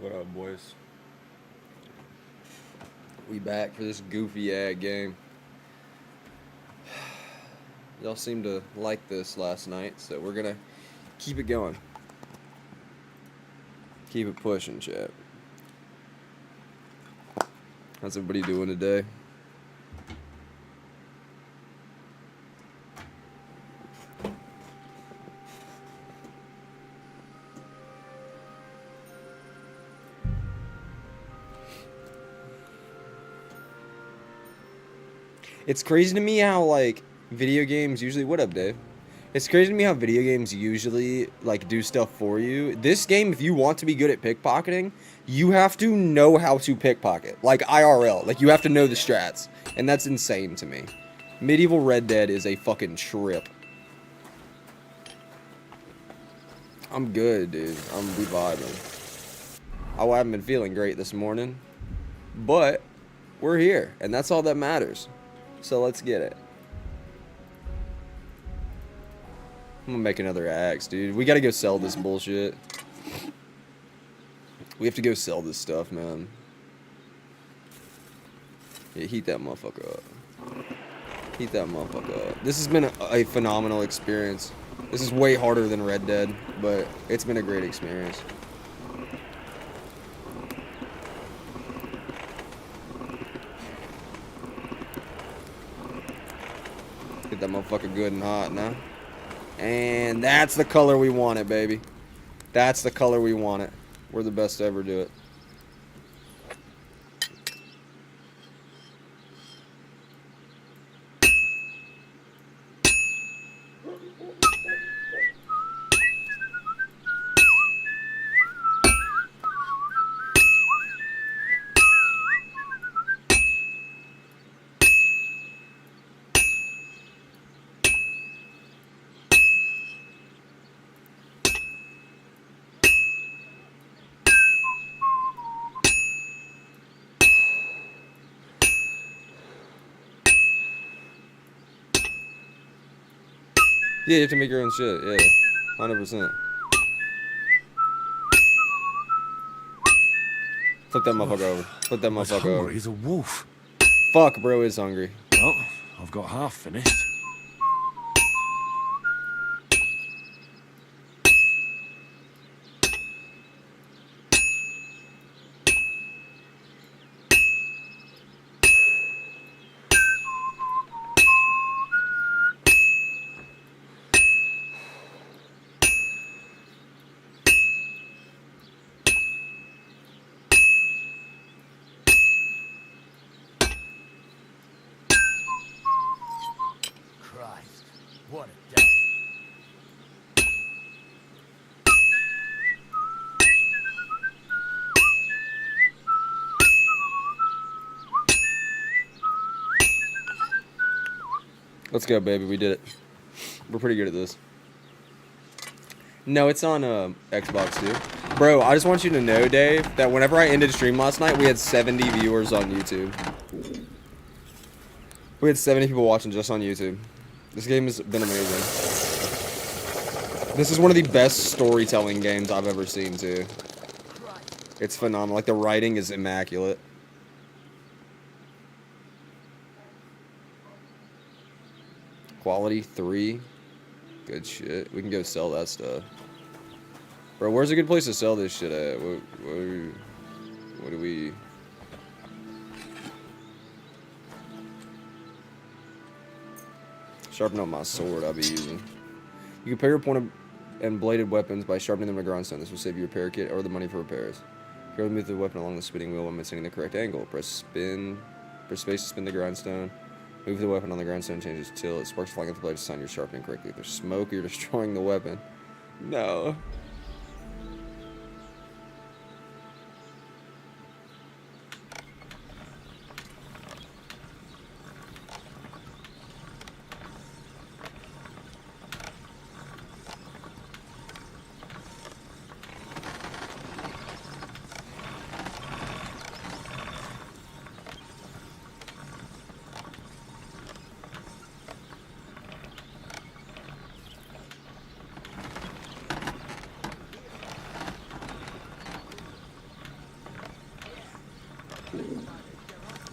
What up, boys? We back for this goofy ad game. Y'all seemed to like this last night, so we're gonna keep it going. Keep it pushing, chat. How's everybody doing today? It's crazy to me how, like, video games usually... What up, Dave? It's crazy to me how video games usually, like, do stuff for you. This game, if you want to be good at pickpocketing, you have to know how to pickpocket. Like, IRL. Like, you have to know the strats. And that's insane to me. Medieval Red Dead is a fucking trip. I'm good, dude. We vibing. I haven't been feeling great this morning. But, we're here. And that's all that matters. So let's get it. I'm gonna make another axe, dude. We gotta go sell this bullshit. We have to go sell this stuff, man. Yeah, heat that motherfucker up. Heat that motherfucker up. This has been a phenomenal experience. This is way harder than Red Dead, but it's been a great experience. Get that motherfucker good and hot now. And that's the color we want it, baby. That's the color we want it. We're the best to ever do it. Yeah, you have to make your own shit. Yeah, 100%. Flip that motherfucker over. Flip that motherfucker over. He's a wolf. Fuck, bro is hungry. Well, I've got half finished. Christ, what a day. Let's go, baby. We did it. We're pretty good at this. No, it's on Xbox, too. Bro, I just want you to know, Dave, that whenever I ended stream last night, we had 70 viewers on YouTube. We had 70 people watching just on YouTube. This game has been amazing. This is one of the best storytelling games I've ever seen, too. It's phenomenal. Like, the writing is immaculate. Quality 3. Good shit. We can go sell that stuff. Bro, where's a good place to sell this shit at? What do we... Sharpen up my sword I'll be using. You can pair your pointed and bladed weapons by sharpening them to grindstone. This will save you a repair kit or the money for repairs. Carefully move the weapon along the spinning wheel when maintaining the correct angle. Press space to spin the grindstone. Move the weapon on the grindstone changes till it sparks flying off the blade to sign you're sharpening correctly. If there's smoke, you're destroying the weapon. No.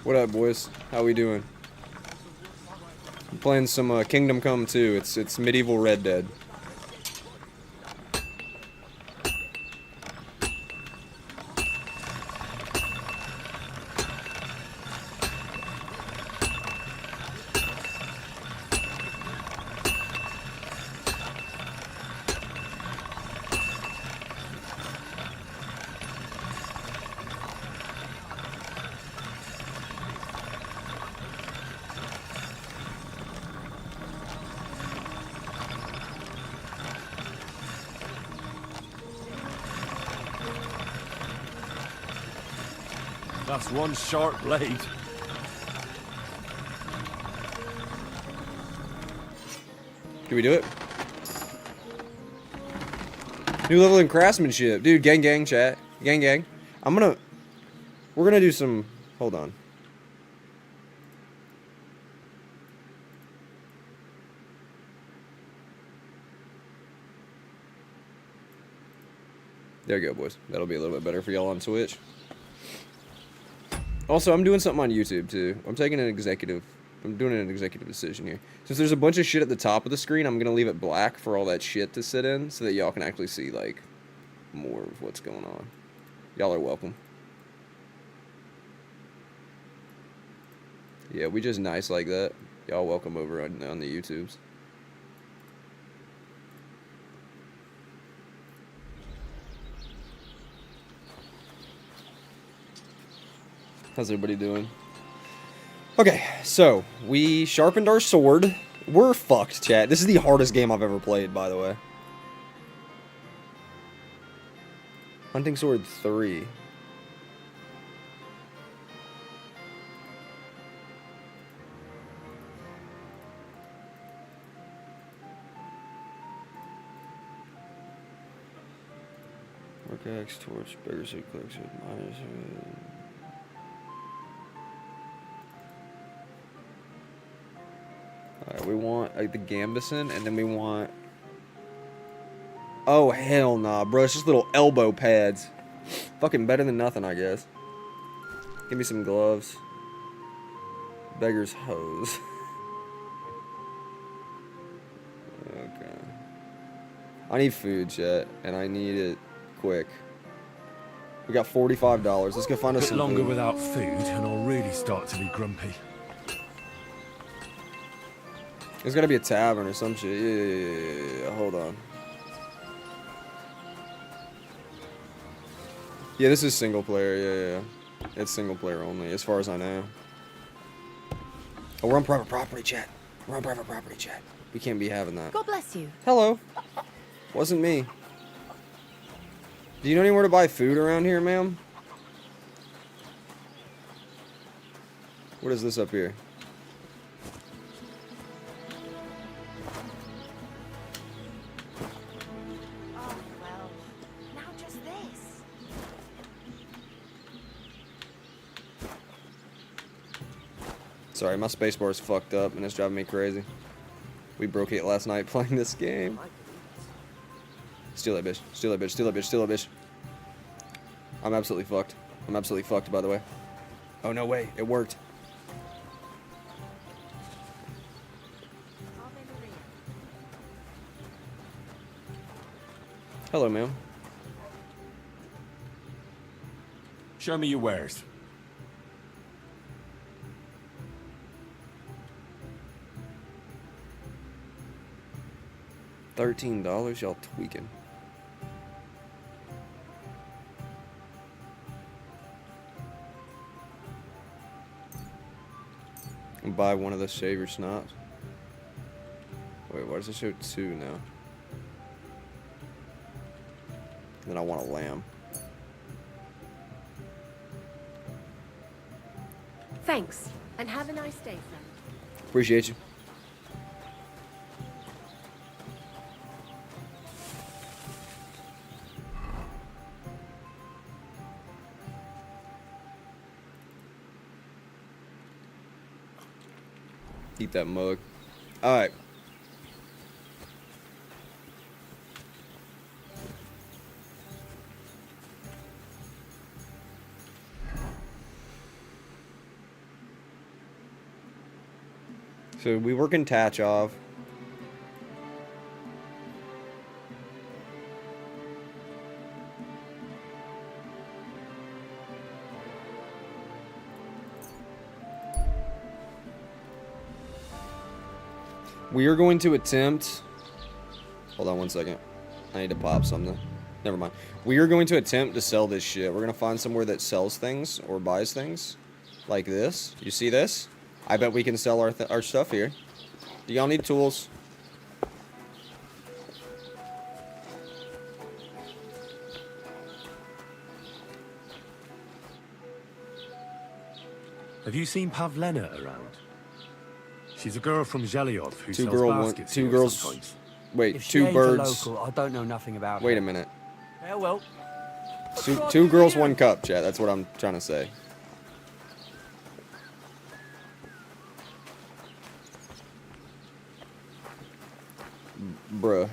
What up, boys? How we doing? I'm playing some Kingdom Come 2. It's medieval Red Dead. That's one sharp blade. Do we do it? New level in craftsmanship. Dude, gang gang chat. Gang gang. We're gonna do some, hold on. There you go, boys. That'll be a little bit better for y'all on Twitch. Also, I'm doing something on YouTube too. I'm doing an executive decision here. Since there's a bunch of shit at the top of the screen, I'm gonna leave it black for all that shit to sit in so that y'all can actually see like more of what's going on. Y'all are welcome. Yeah, we just nice like that. Y'all welcome over on the YouTubes. How's everybody doing? Okay, so we sharpened our sword. We're fucked, chat. This is the hardest game I've ever played, by the way. Hunting Sword 3. Work axe, torch, beggar suit, clerk suit, miners. Alright, we want like the Gambison, and then we want... Oh, hell nah, bro. It's just little elbow pads. Fucking better than nothing, I guess. Give me some gloves. Beggar's hose. Okay. I need food, chat, and I need it quick. We got $45. Let's go find us Bit some longer food. without food, and I'll really start to be grumpy. There's gotta be a tavern or some shit. Yeah. Hold on. Yeah, this is single player. Yeah. It's single player only, as far as I know. Oh, we're on private property, chat. We're on private property, chat. We can't be having that. God bless you. Hello. Wasn't me. Do you know anywhere to buy food around here, ma'am? What is this up here? Oh, well. Now just this. Sorry, my spacebar is fucked up and it's driving me crazy. We broke it last night playing this game. Steal that bitch. Steal that bitch. Steal that bitch. Steal that bitch. I'm absolutely fucked. I'm absolutely fucked, by the way. Oh, no way. It worked. Hello, ma'am. Show me your wares. $13? Y'all tweaking. And buy one of the shaver snots. Wait, why does it show 2 now? Then I want a lamb. Thanks, and have a nice day, friend. Appreciate you. Eat that mug. Alright. So we work in Tachov. We are going to attempt... Hold on one second. I need to pop something. Never mind. We are going to attempt to sell this shit. We're going to find somewhere that sells things or buys things. Like this. You see this? I bet we can sell our stuff here. Do y'all need tools? Have you seen Pavlena around? She's a girl from Zhelyov who Two sells girl, baskets two here girls. sometimes. Wait, If she two ain't birds. a local, I don't know nothing about Wait her. a minute. Yeah, well. Two girls, one cup, chat. That's what I'm trying to say. Bruh.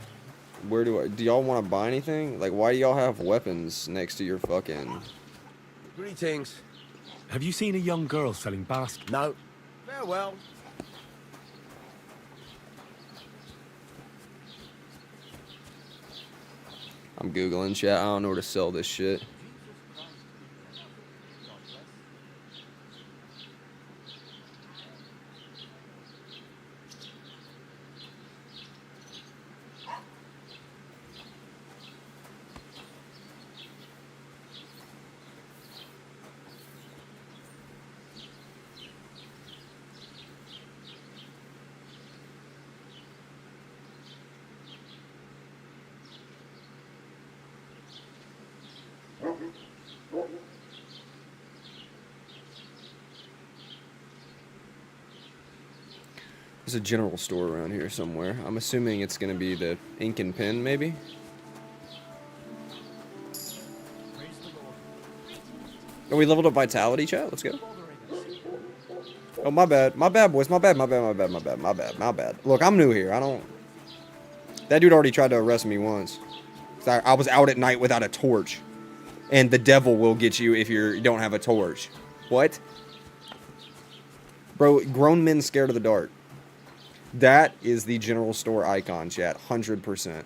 Where do y'all want to buy anything? Like, why do y'all have weapons next to your fucking... Greetings. Have you seen a young girl selling baskets? No. Farewell. I'm Googling, chat. I don't know where to sell this shit. There's a general store around here somewhere. I'm assuming it's gonna be the ink and pen, maybe? Oh, we leveled up vitality, chat? Let's go. Oh, my bad. My bad, boys. My bad, my bad, my bad, my bad, my bad, my bad. Look, I'm new here. I don't... That dude already tried to arrest me once. I was out at night without a torch. And the devil will get you if you don't have a torch. What? Bro, grown men scared of the dark. That is the general store icon, chat. 100%.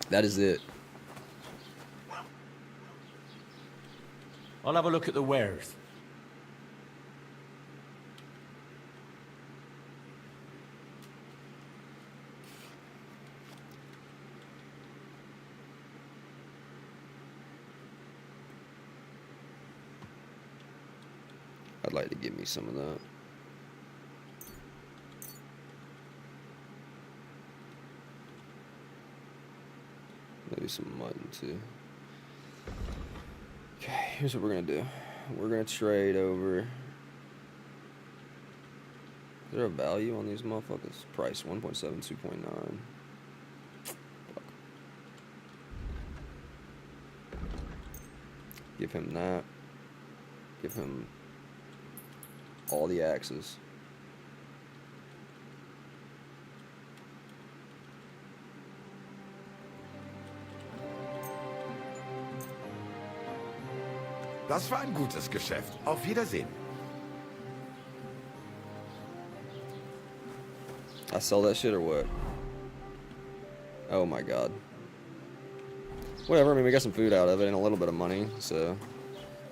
That is it. I'll have a look at the wares. I'd like to give me some of that. Maybe some mutton too. Okay, here's what we're gonna do. We're gonna trade over. Is there a value on these motherfuckers? Price 1.7, 2.9. Give him that. Give him all the axes. Das war ein gutes Geschäft. Auf Wiedersehen. I sell that shit or what? Oh my god. Whatever, I mean, we got some food out of it and a little bit of money, so...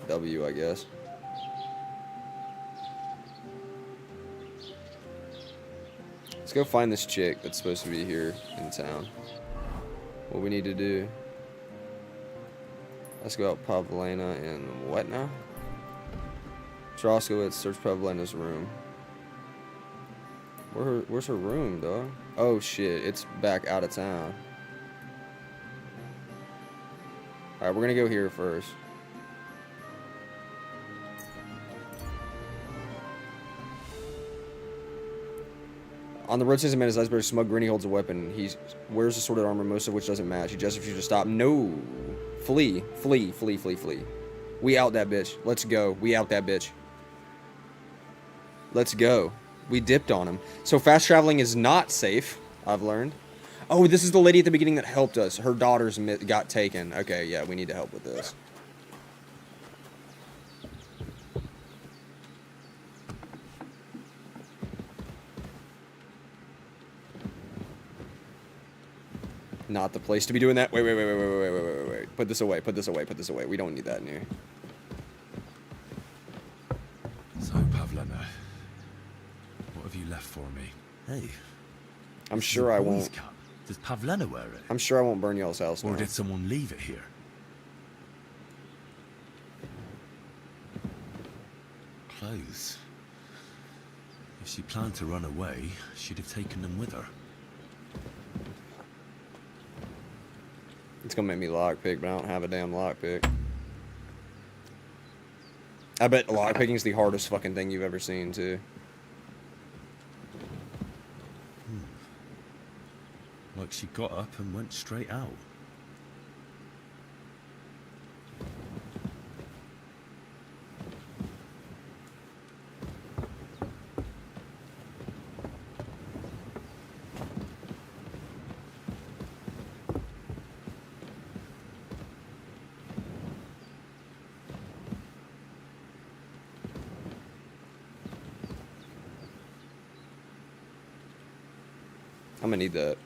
W, I guess. Let's go find this chick that's supposed to be here in town. What we need to do... Let's go out Pavlena and what now? Troskowitz, search Pavlena's room. Where's her room, dog? Oh shit, it's back out of town. Alright, we're gonna go here first. On the road says a man is iceberg smug grin, he holds a weapon. He wears assorted armor, most of which doesn't match. He gestures for you to stop. No! Flee. Flee. Flee. Flee. Flee. We out that bitch. Let's go. We out that bitch. Let's go. We dipped on him. So fast traveling is not safe, I've learned. Oh, this is the lady at the beginning that helped us. Her daughters got taken. Okay, yeah, we need to help with this. Not the place to be doing that. Wait. Put this away. Put this away. We don't need that in here. So, Pavlena, what have you left for me? Hey, I'm this is sure a I boy's won't. cap. Does Pavlena wear it? I'm sure I won't burn y'all's house Or now. did someone leave it here? Clothes. If she planned to run away, she'd have taken them with her. It's gonna make me lockpick, but I don't have a damn lockpick. I bet lockpicking's the hardest fucking thing you've ever seen, too. Like she got up and went straight out. I'm gonna need that.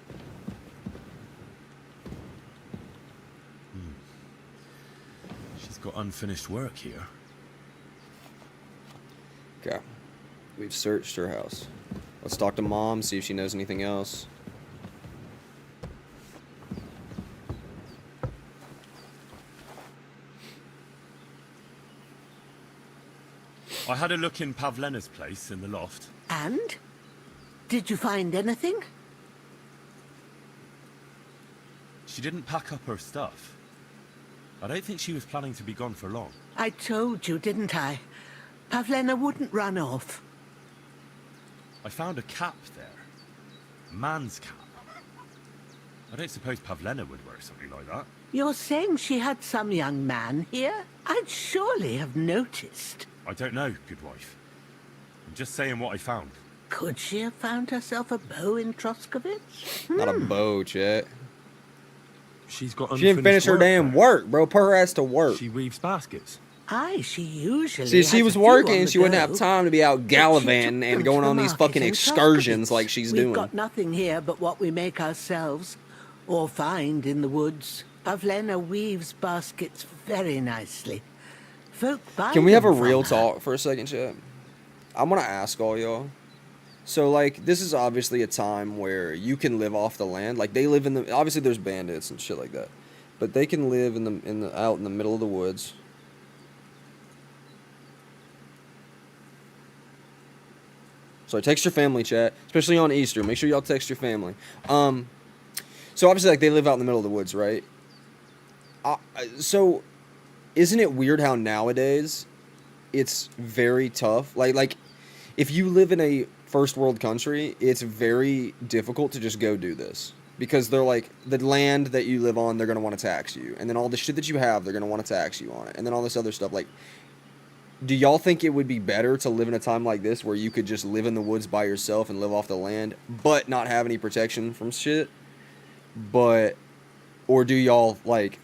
She's got unfinished work here. Okay. We've searched her house. Let's talk to Mom, see if she knows anything else. I had a look in Pavlena's place in the loft. And? Did you find anything? She didn't pack up her stuff. I don't think she was planning to be gone for long. I told you, didn't I? Pavlena wouldn't run off. I found a cap there. A man's cap. I don't suppose Pavlena would wear something like that. You're saying she had some young man here? I'd surely have noticed. I don't know, good wife. I'm just saying what I found. Could she have found herself a bow in Troskovitz? Not a bow, Chet. She's got She didn't finish her damn there. work, bro. Put her ass to work. She weaves baskets. Aye, she usually See, she has was a few on working, the she wouldn't go, have time to be out but she gallivanting took and them going to on the these market fucking in excursions Troskovitz. like she's We've doing. got nothing here but what we make ourselves or find in the woods. Pavlena weaves baskets very nicely. Folk buy Can we have a them from real her. talk for a second, Chet? I'm gonna ask all y'all. So, like, this is obviously a time where you can live off the land. Like, they live in the... Obviously, there's bandits and shit like that. But they can live out in the middle of the woods. So text your family, chat, especially on Easter. Make sure y'all text your family. So obviously, like, they live out in the middle of the woods, right? So isn't it weird how nowadays it's very tough? Like if you live in a first world country, it's very difficult to just go do this. Because they're like, the land that you live on, they're going to want to tax you. And then all the shit that you have, they're going to want to tax you on it. And then all this other stuff. Like, do y'all think it would be better to live in a time like this where you could just live in the woods by yourself and live off the land, but not have any protection from shit? But, or do y'all, like,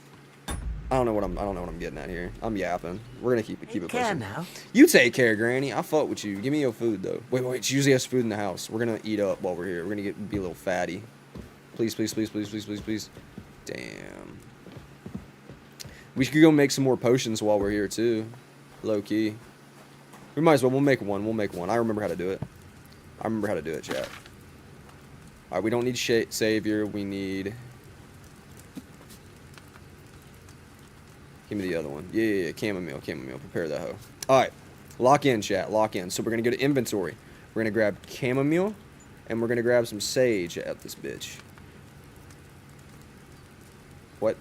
I don't know what I'm getting at here. I'm yapping. We're going to keep it Take care pushing. now. You take care, Granny. I fuck with you. Give me your food, though. Wait. She usually has food in the house. We're going to eat up while we're here. We're going to be a little fatty. Please. Damn. We could go make some more potions while we're here, too. Low key. We might as well. We'll make one. I remember how to do it. Chat. Alright, we don't need Savior. We need... Give me the other one. Yeah. Chamomile. Prepare that hoe. Alright. Lock in, chat. Lock in. So we're going to go to inventory. We're going to grab chamomile. And we're going to grab some sage at this bitch. What?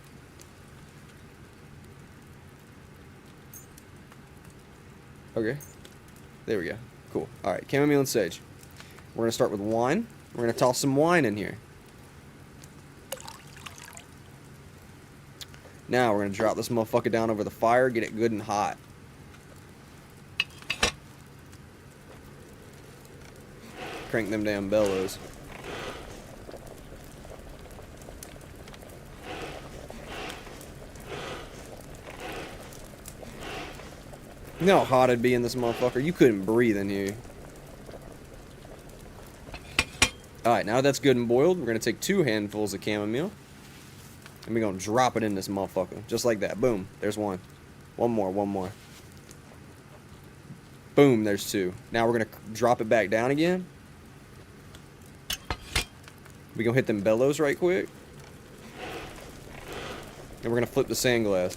Okay. There we go. Cool. Alright, chamomile and sage. We're going to start with wine. We're going to toss some wine in here. Now we're going to drop this motherfucker down over the fire, get it good and hot. Crank them damn bellows. You know how hot it'd be in this motherfucker? You couldn't breathe in here. Alright, now that's good and boiled, we're going to take 2 handfuls of chamomile. And we're gonna drop it in this motherfucker. Just like that. Boom. There's one. One more. Boom, there's two. Now we're gonna drop it back down again. We're gonna hit them bellows right quick. And we're gonna flip the sand glass.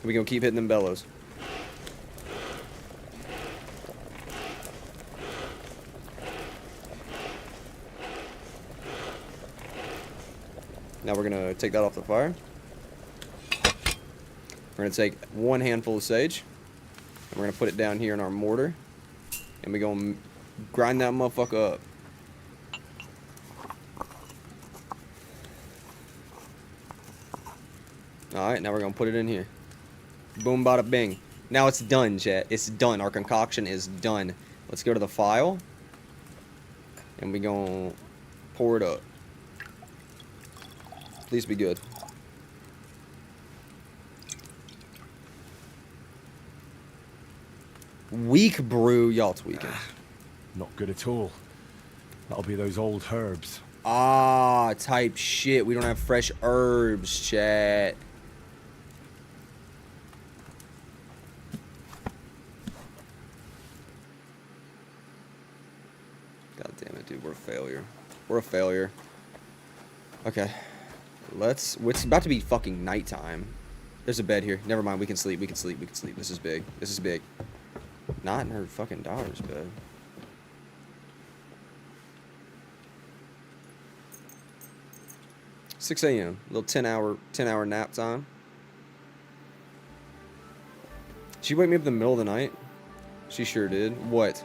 We're gonna keep hitting them bellows. Now we're gonna take that off the fire. We're gonna take one handful of sage, and we're gonna put it down here in our mortar, and we're gonna grind that motherfucker up. Alright, now we're gonna put it in here. Boom, bada, bing. Now it's done, chat. It's done. Our concoction is done. Let's go to the file, and we're gonna pour it up. Please be good. Weak brew. Y'all tweaking. Not good at all. That'll be those old herbs. Ah, type shit. We don't have fresh herbs, chat. God damn it, dude. We're a failure. We're a failure. Okay. It's about to be fucking nighttime. There's a bed here. Never mind. We can sleep. We can sleep. We can sleep. This is big. This is big. Not in her fucking daughter's bed. $6 a.m. Little 10-hour nap time. She wake me up in the middle of the night. She sure did. What?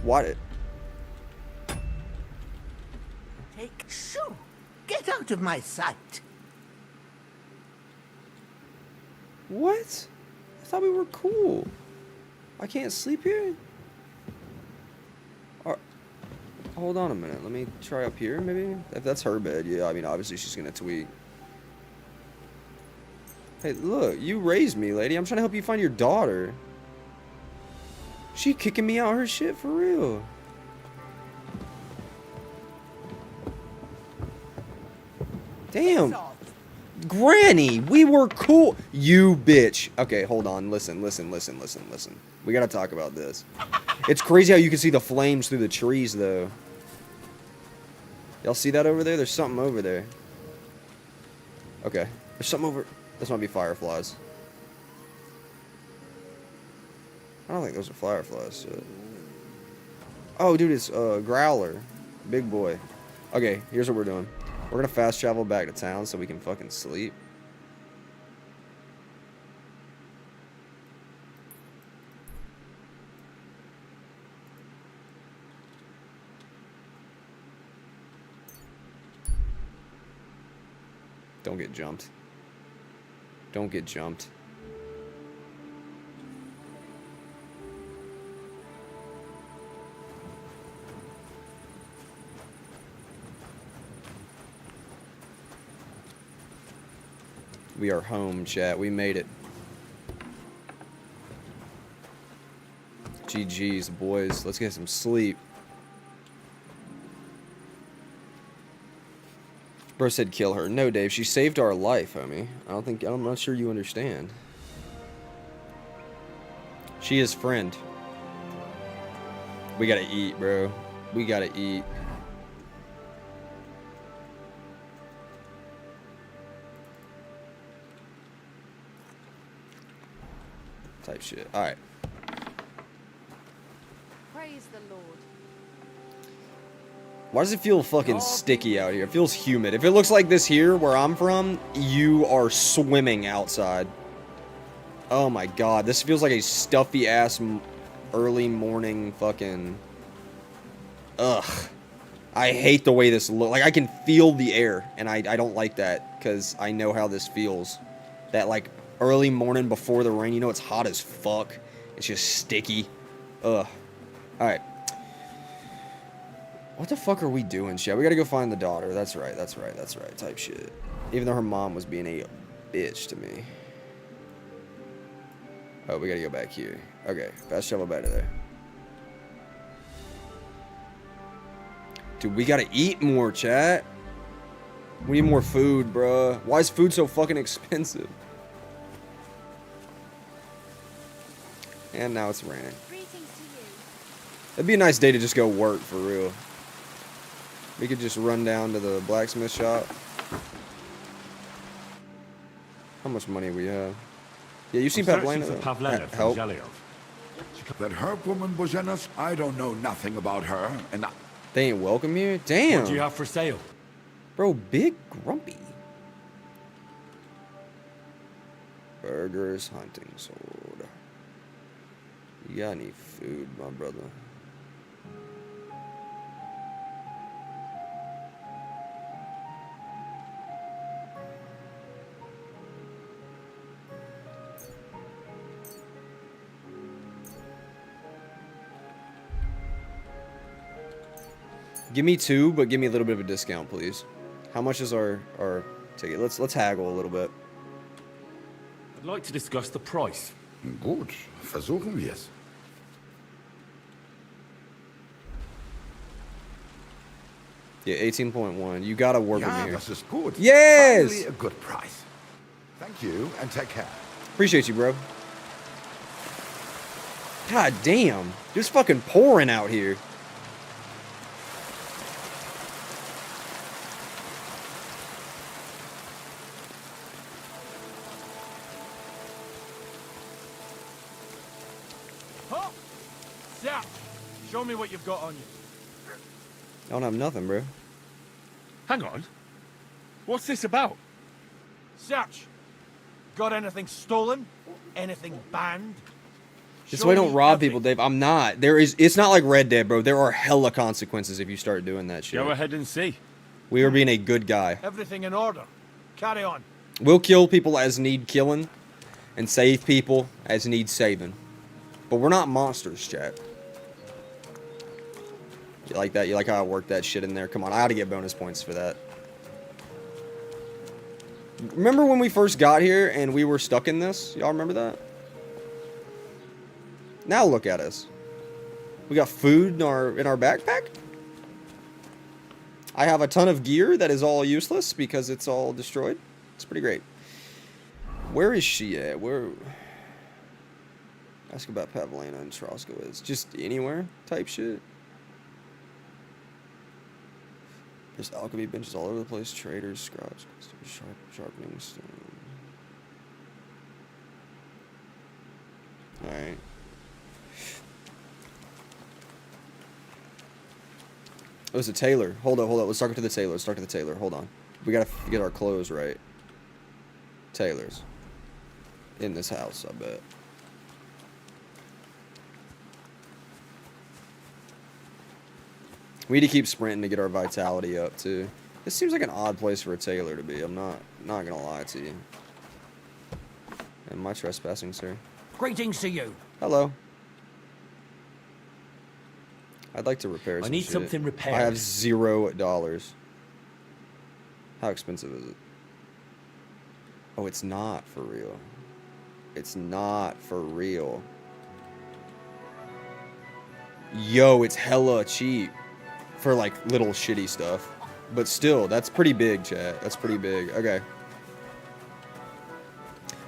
What? Shoo! Get out of my sight. What? I thought we were cool. I can't sleep here? Hold on a minute. Let me try up here, maybe? If that's her bed, yeah, I mean, obviously she's gonna tweak. Hey, look, you raised me, lady. I'm trying to help you find your daughter. She kicking me out her shit for real. Damn. Granny, we were cool. You bitch. Okay, hold on. Listen. We gotta talk about this. It's crazy how you can see the flames through the trees, though. Y'all see that over there? There's something over there. Okay. There's something over... This might be fireflies. I don't think those are fireflies. Shit. Oh, dude, it's Growler. Big boy. Okay, here's what we're doing. We're gonna fast travel back to town so we can fucking sleep. Don't get jumped. Don't get jumped. We are home, chat. We made it. GG's, boys. Let's get some sleep. Bro said kill her. No, Dave. She saved our life, homie. I'm not sure you understand. She is friend. We gotta eat, bro. We gotta eat. Type shit. Alright. Praise the Lord. Why does it feel fucking sticky out here? It feels humid. If it looks like this here, where I'm from, you are swimming outside. Oh my god. This feels like a stuffy-ass early morning fucking... Ugh. I hate the way this looks. Like, I can feel the air, and I don't like that, because I know how this feels. That, like, early morning before the rain, you know it's hot as fuck. It's just sticky. Ugh. Alright. What the fuck are we doing, shit? We gotta go find the daughter. That's right, type shit. Even though her mom was being a bitch to me. Oh, we gotta go back here. Okay, fast travel back to there. Dude, we gotta eat more, chat. We need more food, bruh. Why is food so fucking expensive? And now it's raining. Greetings to you. It'd be a nice day to just go work, for real. We could just run down to the blacksmith shop. How much money we have? Yeah, you seen I'm searching Pavlena? for though? Pavlena from Help. Zhaliov. That herb woman, Bojanos, I don't know nothing about her, and They ain't welcome you? Damn. What do you have for sale? Bro, big grumpy. Burgers, hunting sword. You got any food, my brother? Give me 2, but give me a little bit of a discount, please. How much is our ticket? Let's haggle a little bit. I'd like to discuss the price. gut, versuchen wir's. Yeah, 18.1. You gotta work with Ja, me here. das ist gut. Yes! Finally a good price. Thank you, and take care. Appreciate you, bro. God damn. Just fucking pouring out here. Huh? Zap! Show me what you've got on you. I don't have nothing, bro. Hang on. What's this about? Search. Got anything stolen? Anything banned? This Show way I don't me rob nothing. people, Dave. I'm not. It's not like Red Dead, bro. There are hella consequences if you start doing that shit. Go ahead and see. We are being a good guy. Everything in order. Carry on. We'll kill people as need killing and save people as need saving. But we're not monsters, chat. You like that? You like how I worked that shit in there? Come on, I ought to get bonus points for that. Remember when we first got here and we were stuck in this? Y'all remember that? Now look at us. We got food in our backpack. I have a ton of gear that is all useless because it's all destroyed. It's pretty great. Where is she at? Where? Ask about Pavlena and Troskowitz. Just anywhere type shit. There's alchemy benches all over the place. Traders, scribes, sharpening stone. Alright. Oh, it's a tailor. Hold up. Let's talk to the tailor. Hold on. We gotta get our clothes right. Tailors. In this house, I bet. We need to keep sprinting to get our vitality up, too. This seems like an odd place for a tailor to be. I'm not gonna lie to you. Am I trespassing, sir? Greetings to you. Hello. I'd like to repair I some need shit. something repaired. I have $0. How expensive is it? Oh, it's not for real. It's not for real. Yo, it's hella cheap for like little shitty stuff. But still, that's pretty big, chat. That's pretty big. Okay.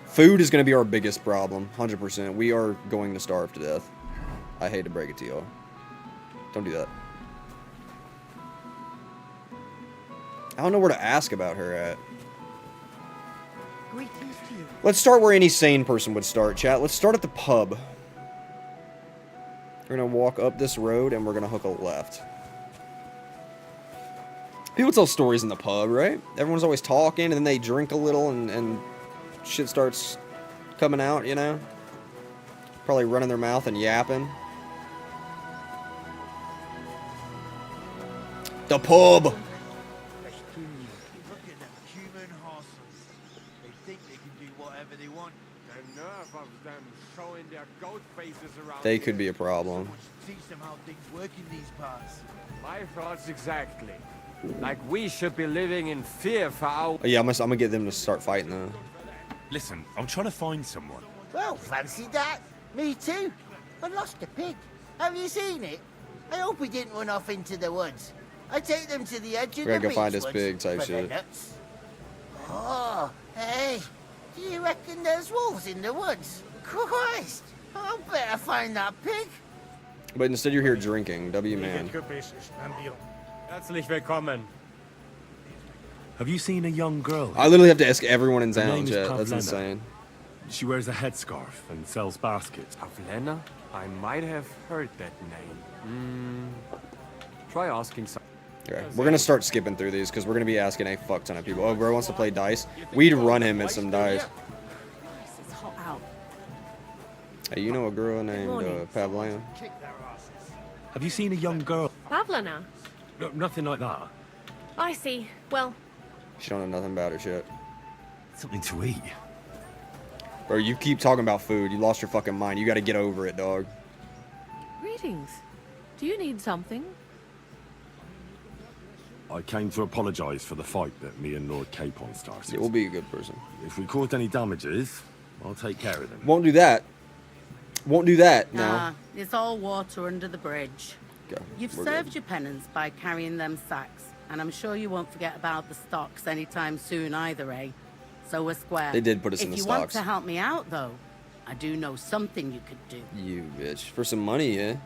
Food is going to be our biggest problem. 100%. We are going to starve to death. I hate to break it to y'all. Don't do that. I don't know where to ask about her at. Greetings to you. Let's start where any sane person would start, chat. Let's start at the pub. We're going to walk up this road and we're going to hook a left. People tell stories in the pub, right? Everyone's always talking and then they drink a little and shit starts coming out, you know? Probably running their mouth and yapping. The pub! Look at them human horses. They think they can do whatever they want. The nerve of them showing their goat faces around. They could be a problem. Someone should teach them how things work in these parts. My thoughts exactly. Like we should be living in fear for our... Oh, yeah, I'm gonna get them to start fighting though. Listen, I'm trying to find someone. Well, fancy that. Me too. I lost a pig. Have you seen it? I hope he didn't run off into the woods. I take them to the edge of We the gotta go beach find his once pig type for their shit. nuts. Oh, hey, do you reckon there's wolves in the woods? Christ, I'll better find that pig. But instead you're here drinking. W man. Herzlich willkommen. Have you seen a young girl? I literally have to ask everyone in Her town, name is chat. That's Pavlena. insane. She wears a headscarf and sells baskets. Pavlena? I might have heard that name. Try asking some. Okay, we're gonna start skipping through these because we're gonna be asking a fuck ton of people. Oh, bro wants to play dice. We'd run him at some dice. It's hot out. Hey, you know a girl named morning. Pavlena? Have you seen a young girl? Pavlena? No, nothing like that. I see. Well, She don't know nothing about her shit. Something to eat. Bro, you keep talking about food. You lost your fucking mind. You gotta get over it, dog. greetings. Do you need something? I came to apologize for the fight that me and Lord Capon started. Yeah, we'll be a good person. If we caused any damages, I'll take care of them. Won't do that. Won't do that now. Nah, it's all water under the bridge. Okay, You've we're served good. your penance by carrying them sacks, and I'm sure you won't forget about the stocks anytime soon either, eh? So we're square. They did put us if in the you stocks. want to help me out, though, I do know something you could do. You bitch. For some money, yeah?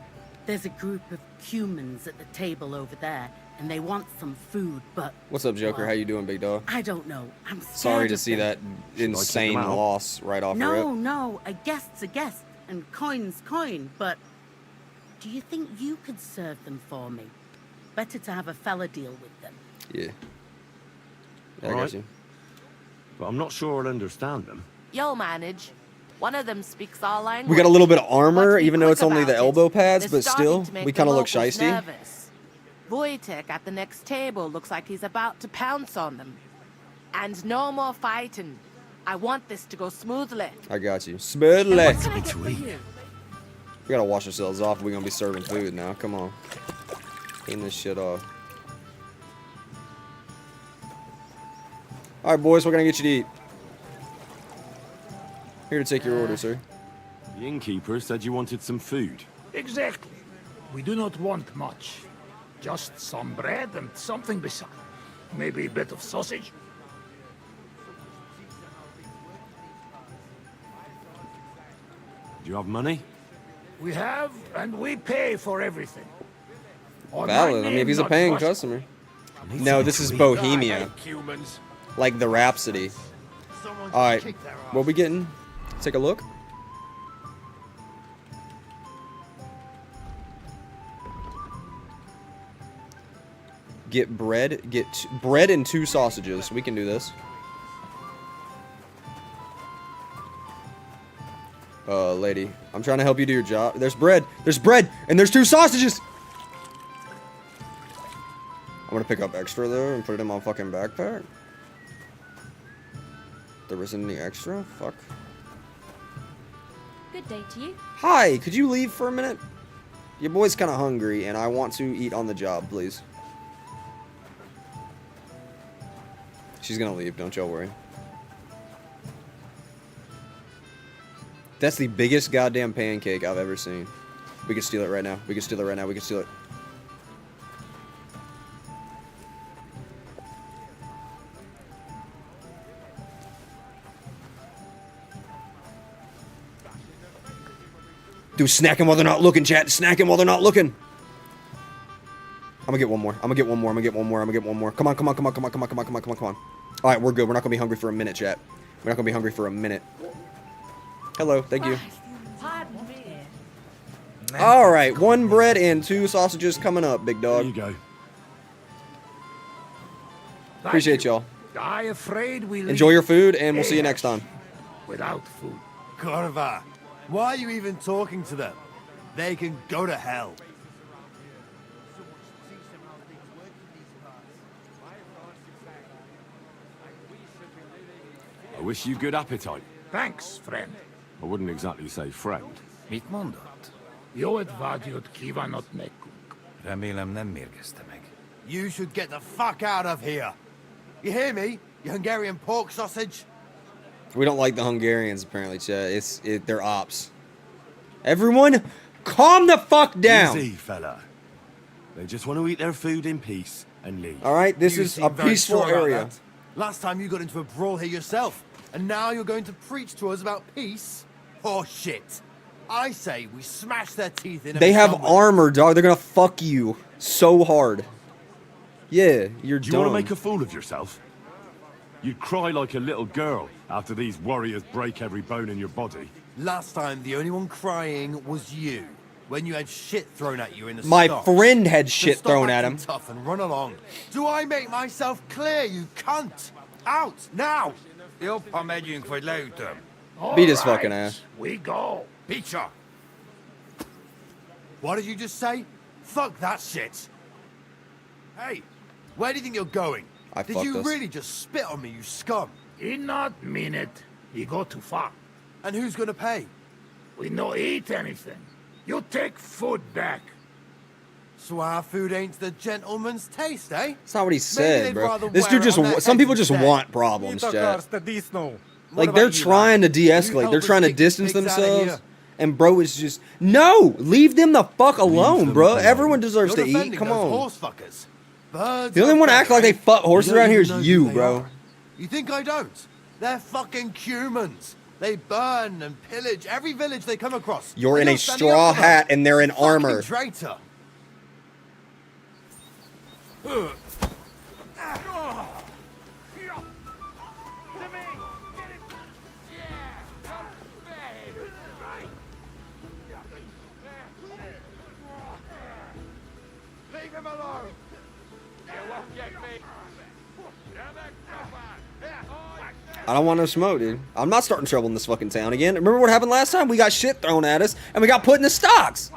There's a group of humans at the table over there, and they want some food, but... What's up, Joker? well, How you doing, big dog? I don't know. I'm scared Sorry to of see them. that insane them out? loss right off the rip. No, no, a guest's a guest, and coin's coin, but do you think you could serve them for me? Better to have a fella deal with them. Yeah. Yeah, I Alright. got you. But I'm not sure I'll understand them. You'll manage. One of them speaks our language. We got a little bit of But armor, be even though quick it's only about the it. elbow pads, They're but starting still, to make we the kind of look locals shisty. nervous. Wojtek at the next table looks like he's about to pounce on them. And no more fighting. I want this to go smoothly. I got you. Smoothly. What can I me get to for eat. you? We gotta wash ourselves off. We're gonna be serving food now. Come on. Clean this shit off. Alright, boys, what can I get you to eat? Here to take your order, sir. The innkeeper said you wanted some food. Exactly. We do not want much. Just some bread and something beside. Maybe a bit of sausage. Do you have money? We have, and we pay for everything. On my Valid. I mean, if name, he's a not paying yours. customer. I need No, something this to is eat. Bohemia. I hate humans. Like the Rhapsody. Someone should Alright, kick their what we getting? Take a look. Get bread. Get bread and 2 sausages. We can do this. Lady, I'm trying to help you do your job. There's bread. There's bread, and there's 2 sausages. I'm gonna pick up extra though and put it in my fucking backpack. There isn't any extra? Fuck. Good day to you. Hi, could you leave for a minute? Your boy's kind of hungry, and I want to eat on the job, please. She's gonna leave, don't y'all worry. That's the biggest goddamn pancake I've ever seen. We could steal it right now. We could steal it right now. We could steal it. Dude, snacking while they're not looking, chat. Snacking while they're not looking. I'm gonna get one more. I'm gonna get one more. I'm gonna get one more. I'm gonna get one more. Come on, come on, come on, come on, come on, come on, come on, come on, come on. All right, we're good. We're not gonna be hungry for a minute, chat. We're not gonna be hungry for a minute. Hello, thank you. Pardon me. All right, 1 bread and 2 sausages coming up, big There dog. you go. Thank Appreciate you. y'all. I afraid we leave Enjoy your food, and we'll see you next time. without food. Corva, why are you even talking to them? They can go to hell. I wish you good appetite. Thanks, friend. I wouldn't exactly say friend. Mit mondat? Jó et vágyott kívánott nekünk. Remélem nem mérgezte meg. You should get the fuck out of here. You hear me, you Hungarian pork sausage? We don't like the Hungarians, apparently, chat. They're ops. Everyone, calm the fuck down. Easy, fella. They just want to eat their food in peace and leave. All right, this You is seem a very peaceful sure about area. that. Last time you got into a brawl here yourself, and now you're going to preach to us about peace? Oh shit. I say we smash their teeth in. and They be have done with armor, dog. They're gonna fuck you so hard. Yeah, you're Do you dumb. want to make a fool of yourself? You'd cry like a little girl after these warriors break every bone in your body. it. Last time, the only one crying was you. When you had shit thrown at you in the My stocks. friend had So shit stop thrown at acting him. Tough and run along. Do I make myself clear, you cunt? Out now! Beat his fucking ass. We go. Peacher! What did you just say? Fuck that shit! Hey, where do you think you're going? I Did fucked you us. really just spit on me, you scum? He not mean it. He go too far. And who's gonna pay? We no eat anything. You take food back. So our food ain't the gentleman's taste, eh? That's not what he said, they'd bro. rather This wear dude it just. on their Some heads people just instead. want problems, Jack. What Like about they're you, trying to lad? de-escalate. You They're trying to help us kick distance pigs outta themselves. here. And bro is just no. Leave them the fuck alone, them bro. alone. Everyone deserves You're to eat. defending Come those on. horse fuckers. Birds The only of one to a act like they feather, fuck horses you don't around here even is know you, who they bro. are. You think I don't? They're fucking humans. They burn and pillage every village they come across. You're And in a standing straw up for them. hat and they're in Fucking armor. Traitor. I don't want no smoke, dude. I'm not starting trouble in this fucking town again. Remember what happened last time? We got shit thrown at us and we got put in the stocks.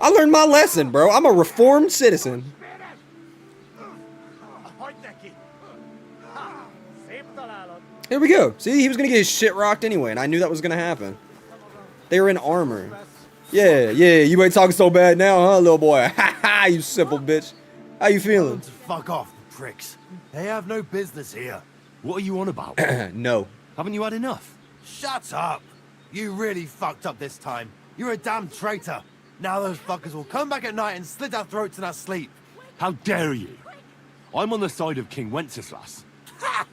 I learned my lesson, bro. I'm a reformed citizen. Here we go. See, he was gonna get his shit rocked anyway, and I knew that was gonna happen. They were in armor. Yeah, you ain't talking so bad now, huh, little boy? Ha ha, you simple bitch. How you feeling? Fuck off, the pricks. They have no business here. What are you on about? No. Haven't you had enough? Shut up. You really fucked up this time. You're a damn traitor. Now those fuckers will come back at night and slit our throats in our sleep. How dare you? I'm on the side of King Wenceslas. Ha!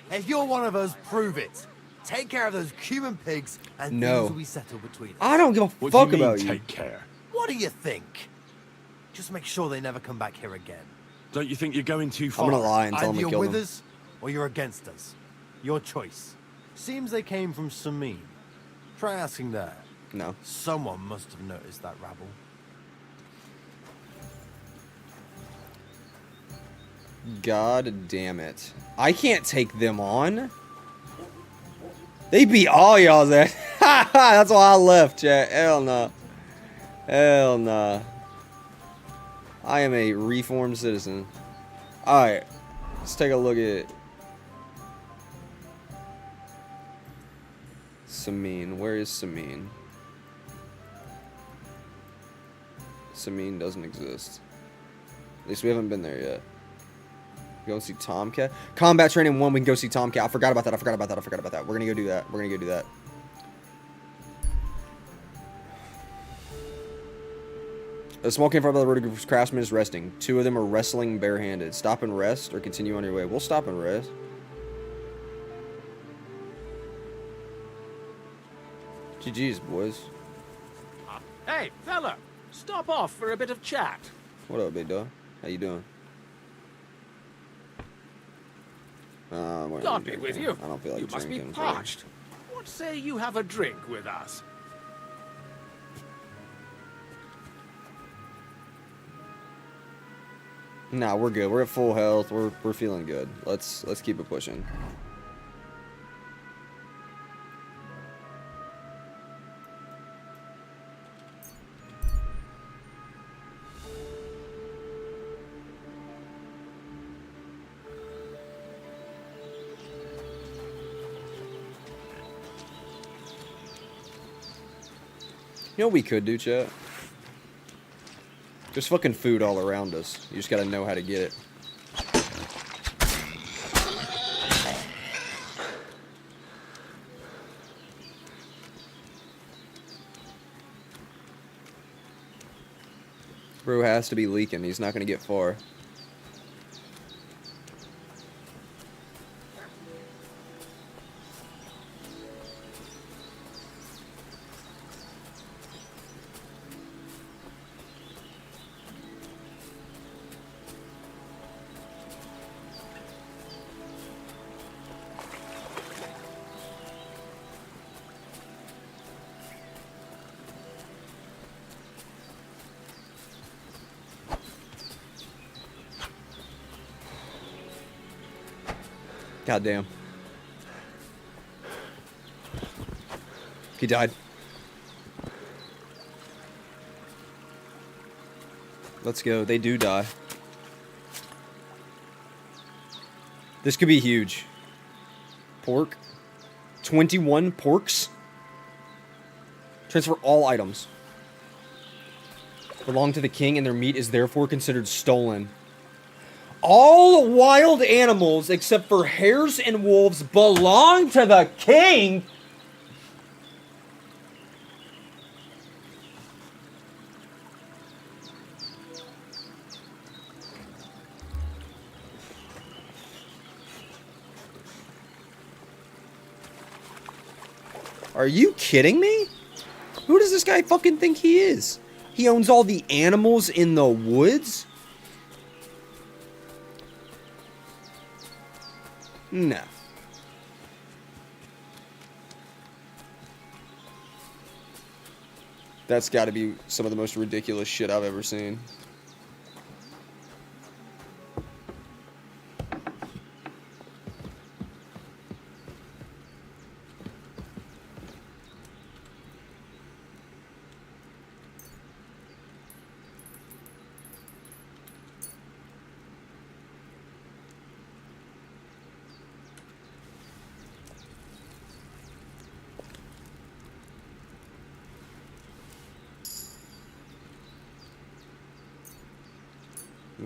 If you're one of us, prove it. Take care of those Cuban pigs, and No. things will be settled between us. I don't give a What fuck do you mean, about you. take care? What do you think? Just make sure they never come back here again. Don't you think you're going too far? I'm gonna lie and tell Either him to you're kill with them. us, or you're against us. Your choice. Seems they came from Samin. Try asking there. No. Someone must have noticed that rabble. God damn it. I can't take them on. They beat all y'all's ass. That's why I left, chat. Hell no. Hell no. I am a reformed citizen. Alright. Let's take a look at Samin. Where is Samin? Samin doesn't exist. At least we haven't been there yet. Go see Tomcat. Combat Training 1, we can go see Tomcat. I forgot about that. We're gonna go do that. A small campfire by the road, a group of craftsmen is resting. 2 of them are wrestling barehanded. Stop and rest or continue on your way. We'll stop and rest. GG's, boys. Hey, fella, stop off for a bit of chat. What up, big dog? How you doing? God be with you. I don't feel like you must be drinking. parched. What say you have a drink with us? Nah, we're good. We're at full health. We're feeling good. Let's keep it pushing. You know what we could do, chat? There's fucking food all around us. You just gotta know how to get it. Bro has to be leaking. He's not going to get far. God damn. He died. Let's go. They do die. This could be huge. Pork. 21 porks. Transfer all items. Belong to the king and their meat is therefore considered stolen. All wild animals except for hares and wolves belong to the king. Are you kidding me? Who does this guy fucking think he is? He owns all the animals in the woods? No. That's got to be some of the most ridiculous shit I've ever seen.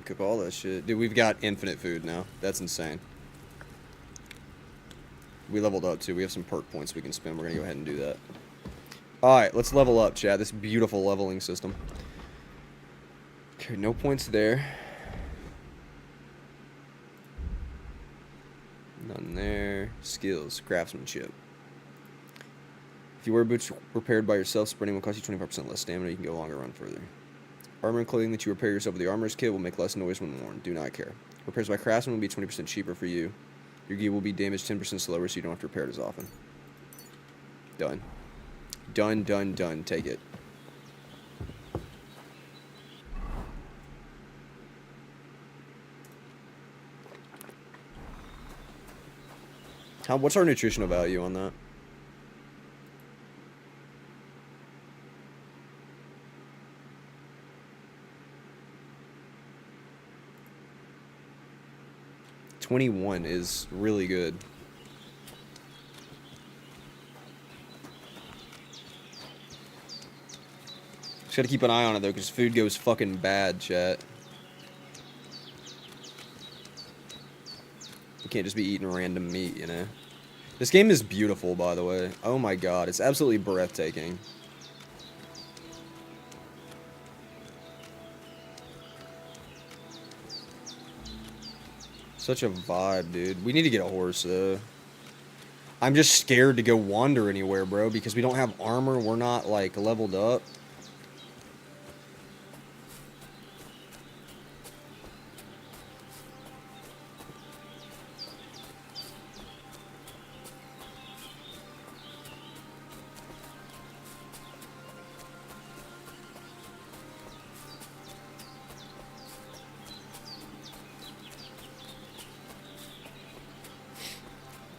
Cook all that shit. Dude, we've got infinite food now. That's insane. We leveled up too. We have some perk points we can spend. We're gonna go ahead and do that. Alright, let's level up, chat. This beautiful leveling system. Okay, no points there. None there. Skills. Craftsmanship. If you wear boots repaired by yourself, sprinting will cost you 25% less stamina. You can go longer, run further. Armor and clothing that you repair yourself with the armorer's kit will make less noise when worn. Do not care. Repairs by craftsman will be 20% cheaper for you. Your gear will be damaged 10% slower, so you don't have to repair it as often. Done. Done, done, done. Take it. What's our nutritional value on that? $21 is really good. Just gotta keep an eye on it though, because food goes fucking bad, chat. You can't just be eating random meat, you know? This game is beautiful, by the way. Oh my god, it's absolutely breathtaking. Such a vibe, dude. We need to get a horse, though. I'm just scared to go wander anywhere, bro, because we don't have armor. We're not, like, leveled up.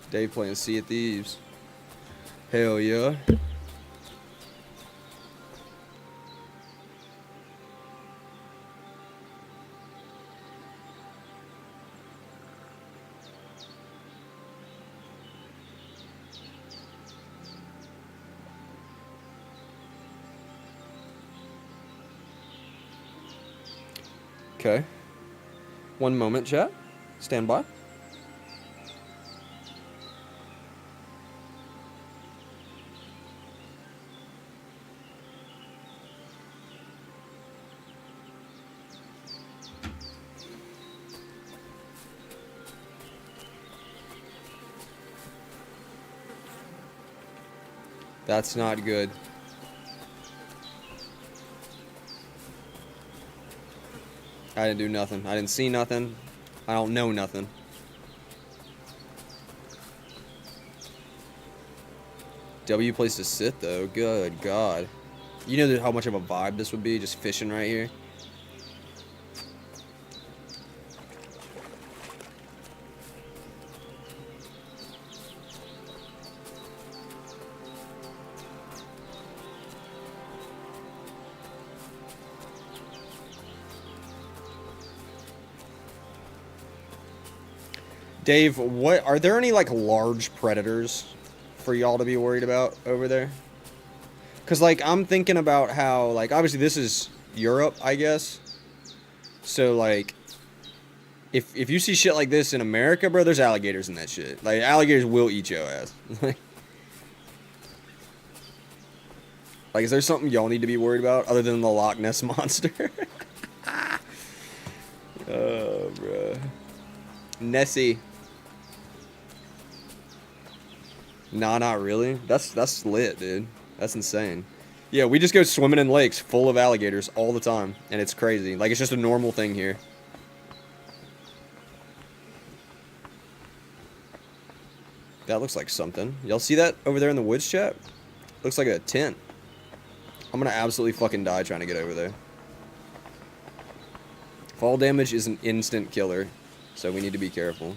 Dave playing Sea of Thieves. Hell yeah. Okay. One moment, chat. Stand by. That's not good. I didn't do nothing. I didn't see nothing. I don't know nothing. W place to sit though. Good God. You know how much of a vibe this would be just fishing right here? Dave, what are there any like large predators for y'all to be worried about over there? Cause like I'm thinking about how like obviously this is Europe, I guess. So like if you see shit like this in America, bro, there's alligators in that shit. Like alligators will eat your ass. Like is there something y'all need to be worried about other than the Loch Ness monster? Oh, bro. Nessie. Nah, not really. That's lit, dude. That's insane. Yeah, we just go swimming in lakes full of alligators all the time, and it's crazy. Like, it's just a normal thing here. That looks like something. Y'all see that over there in the woods, chat? Looks like a tent. I'm gonna absolutely fucking die trying to get over there. Fall damage is an instant killer, so we need to be careful.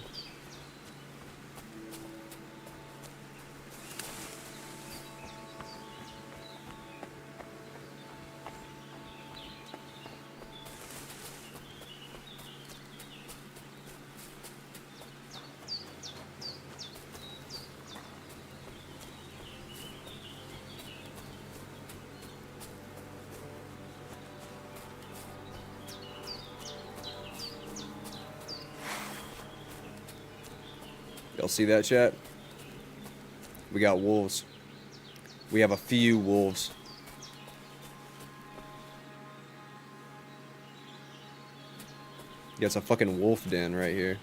Y'all see that, chat? We got wolves. We have a few wolves. Yeah, it's a fucking wolf den right here.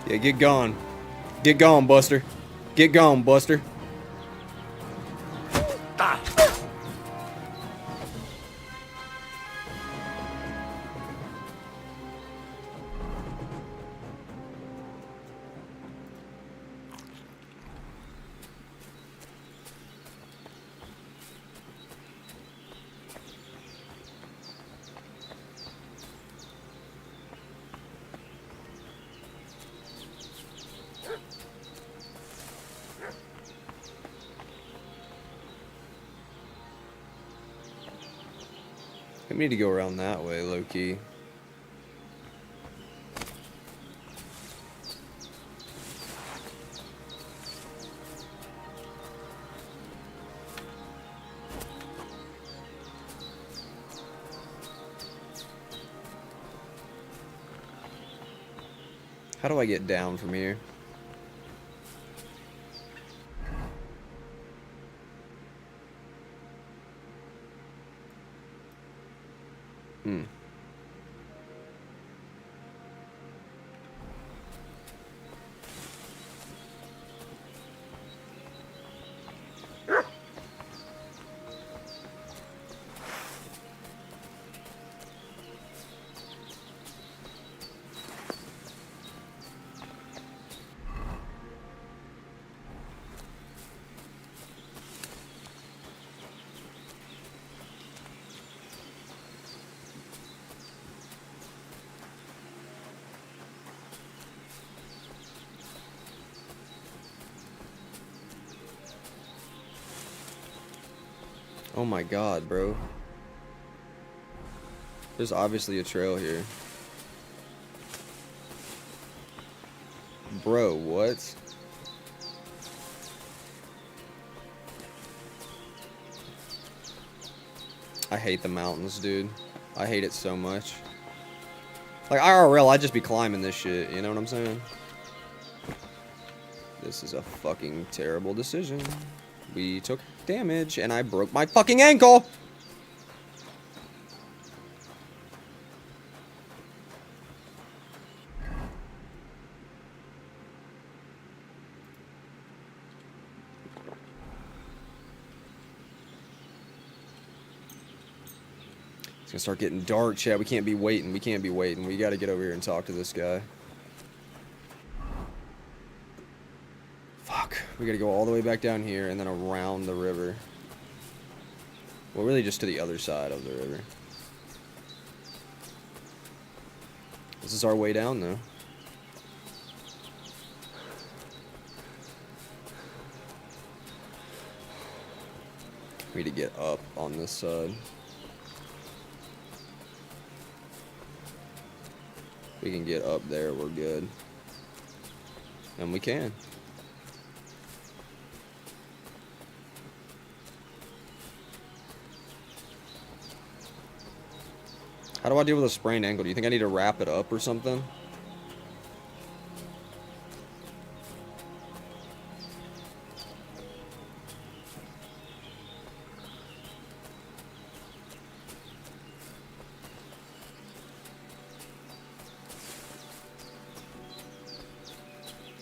Yeah, get gone. Get gone, Buster. Get gone, Buster. I need to go around that way, low-key. How do I get down from here? Oh my god, bro. There's obviously a trail here. Bro, what? I hate the mountains, dude. I hate it so much. Like, IRL, I'd just be climbing this shit, you know what I'm saying? This is a fucking terrible decision. We took damage, and I broke my fucking ankle! It's gonna start getting dark, chat. We can't be waiting. We can't be waiting. We gotta get over here and talk to this guy. Fuck. We gotta go all the way back down here and then around the river. Well, really just to the other side of the river. This is our way down, though. We need to get up on this side. We can get up there, we're good. And we can. How do I deal with a sprained ankle? Do you think I need to wrap it up or something?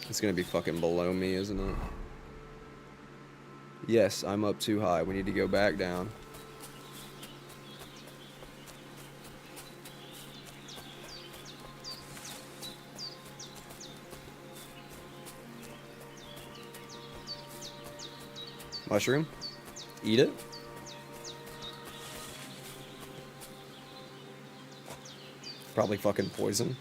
It's gonna be fucking below me, isn't it? Yes, I'm up too high. We need to go back down. Mushroom? Eat it? Probably fucking poison.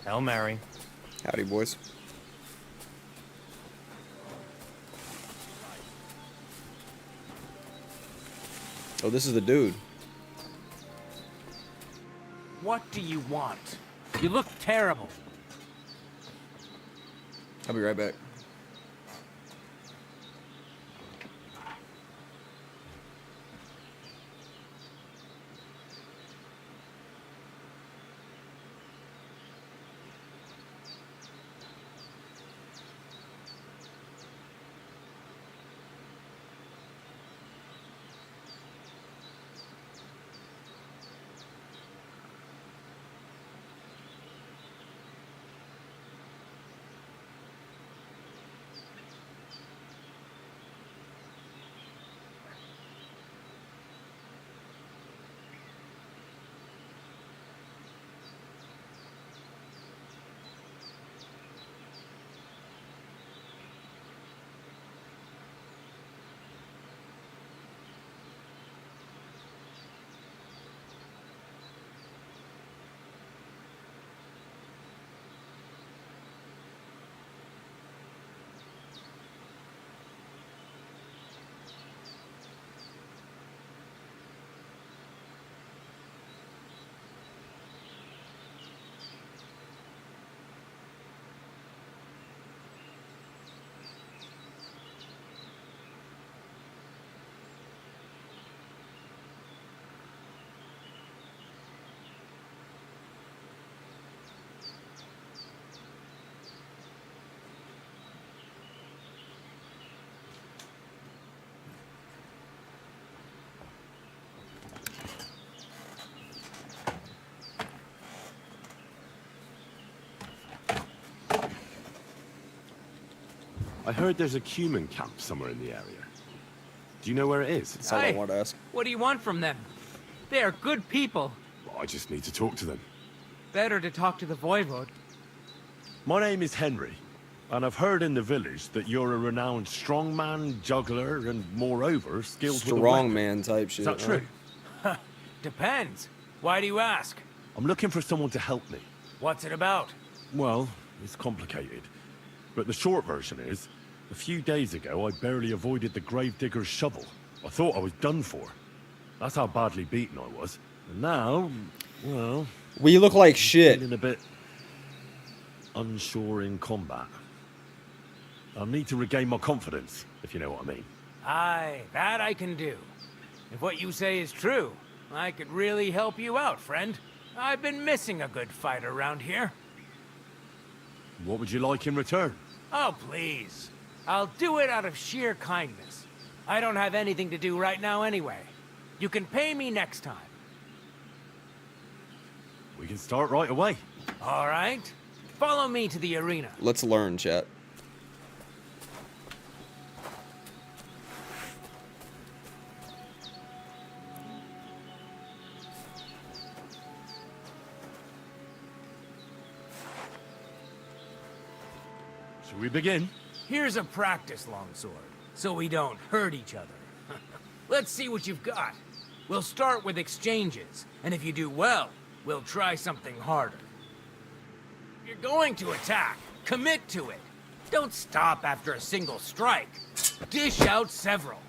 Hail Mary. Howdy, boys. Oh, this is the dude. What do you want? You look terrible. I'll be right back. I heard there's a Cuman camp somewhere in the area. Do you know where it is? That's all I want to ask. What do you want from them? They are good people. Well, I just need to talk to them. Better to talk to the Voivode. My name is Henry, and I've heard in the village that you're a renowned strongman, juggler, and moreover, skilled with a weapon. Strongman type shit. Is that true? Depends. Why do you ask? I'm looking for someone to help me. What's it about? Well, it's complicated. But the short version is, a few days ago I barely avoided the gravedigger's shovel. I thought I was done for. That's how badly beaten I was. And now, well... We look like shit. Feeling a bit unsure in combat. I'll need to regain my confidence, if you know what I mean. Aye, that I can do. If what you say is true, I could really help you out, friend. I've been missing a good fight around here. What would you like in return? Oh, please. I'll do it out of sheer kindness. I don't have anything to do right now anyway. You can pay me next time. We can start right away. All right. Follow me to the arena. Let's learn, chat. Shall we begin? Here's a practice longsword, so we don't hurt each other. Let's see what you've got. We'll start with exchanges, and if you do well, we'll try something harder. If you're going to attack, commit to it. Don't stop after a single strike. Dish out several.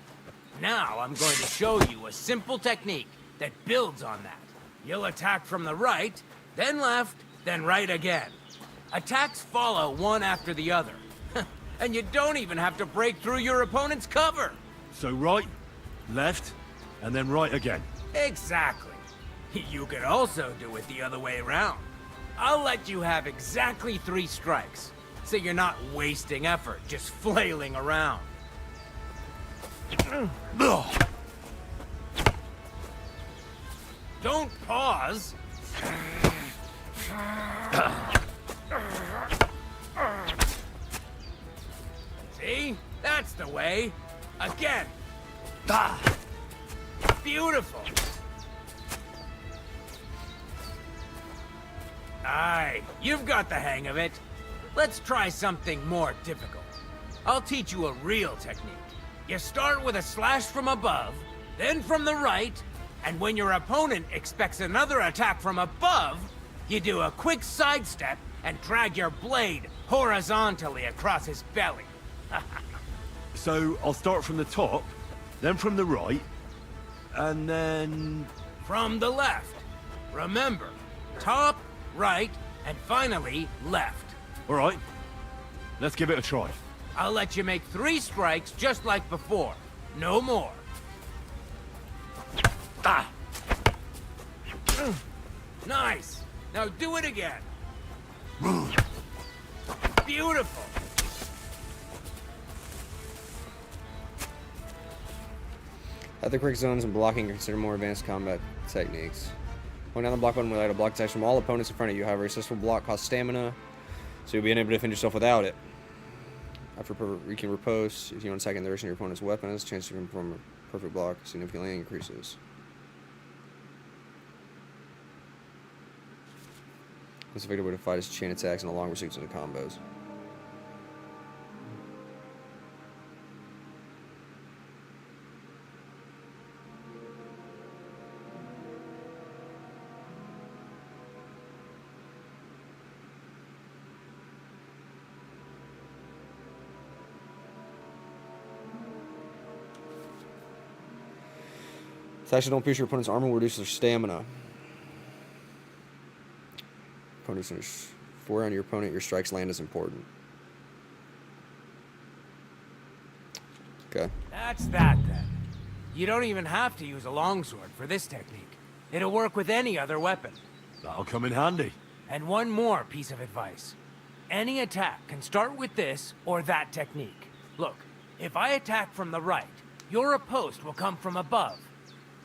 Now I'm going to show you a simple technique that builds on that. You'll attack from the right, then left, then right again. Attacks follow one after the other. And you don't even have to break through your opponent's cover. So right, left, and then right again. Exactly. You could also do it the other way around. I'll let you have exactly 3 strikes, so you're not wasting effort just flailing around. Don't pause. See? That's the way. Again. Beautiful. Aye, you've got the hang of it. Let's try something more difficult. I'll teach you a real technique. You start with a slash from above, then from the right, and when your opponent expects another attack from above, you do a quick sidestep and drag your blade horizontally across his belly. So I'll start from the top, then from the right, and then... From the left. Remember, top, right, and finally left. All right, let's give it a try. I'll let you make 3 strikes just like before. No more. Nice. Now do it again. Beautiful. At the quick zones and blocking, consider more advanced combat techniques. When down the block button will allow to block attacks from all opponents in front of you. However, a successful block costs stamina, so you'll be unable to defend yourself without it. After you can riposte, if you want to attack in the direction of your opponent's weapons, chance to perform a perfect block significantly increases. This effective way to fight is chain attacks and a longer sequence of combos. Attacks that don't pierce your opponent's armor will reduce their stamina. Opponents under 4 on your opponent, your strikes land is important. Okay. That's that then. You don't even have to use a longsword for this technique. It'll work with any other weapon. That'll come in handy. And one more piece of advice. Any attack can start with this or that technique. Look, if I attack from the right, your riposte will come from above.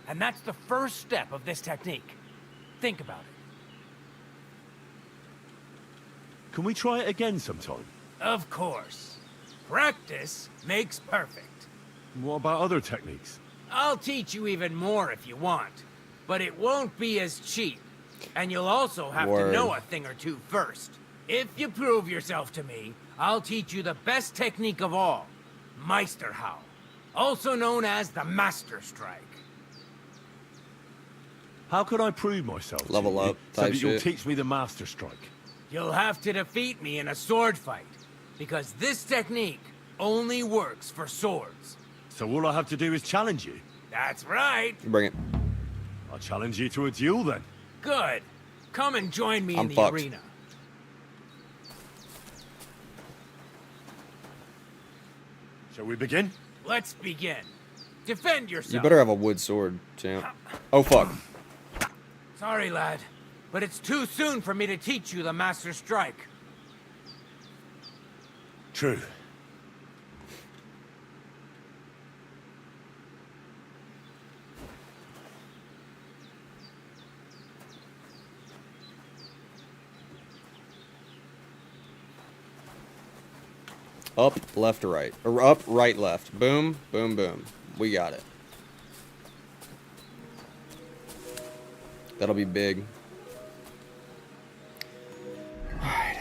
And that's the first step of this technique. Think about it. Can we try it again sometime? Of course. Practice makes perfect. What about other techniques? I'll teach you even more if you want, but it won't be as cheap. And you'll also have to know a thing or two first. If you prove yourself to me, I'll teach you the best technique of all, Meisterhau, also known as the Master Strike. How can I prove myself? Level up so type that you'll shit. teach me the Master Strike? You'll have to defeat me in a sword fight, because this technique only works for swords. So all I have to do is challenge you? That's right. Bring it. I'll challenge you to a duel then. Good. Come and join me I'm in the fucked. arena. Shall we begin? Let's begin. Defend yourself. You better have a wood sword, champ. Oh, fuck. Sorry, lad, but it's too soon for me to teach you the Master Strike. True. Up, left, right. Or up, right, left. Boom, boom, boom. We got it. That'll be big. Alright.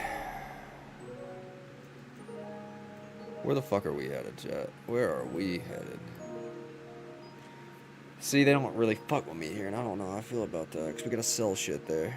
Where the fuck are we headed, chat? Where are we headed? See, they don't really fuck with me here, and I don't know how I feel about that, because we gotta sell shit there.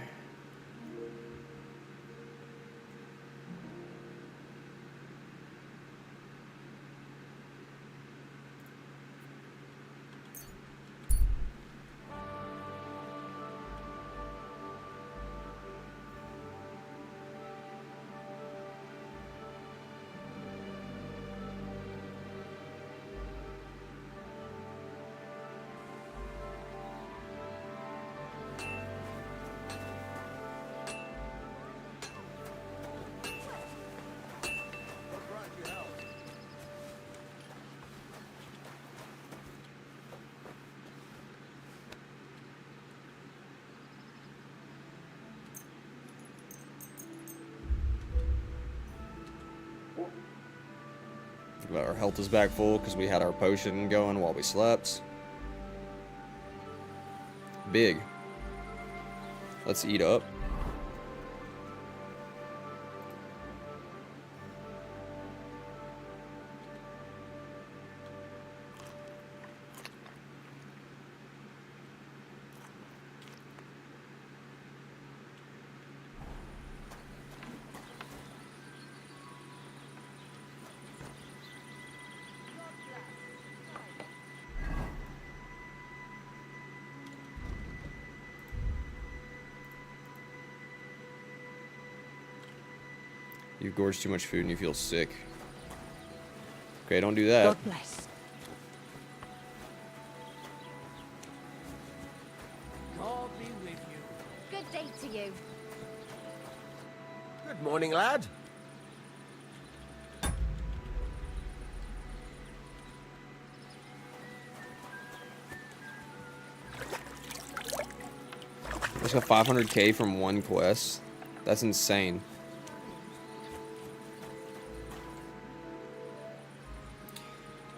Our health is back full because we had our potion going while we slept. Big. Let's eat up. You've gorged too much food and you feel sick. Okay, don't do that. God bless. God be with you. Good day to you. Good morning, lad. I just got 500k from one quest. That's insane.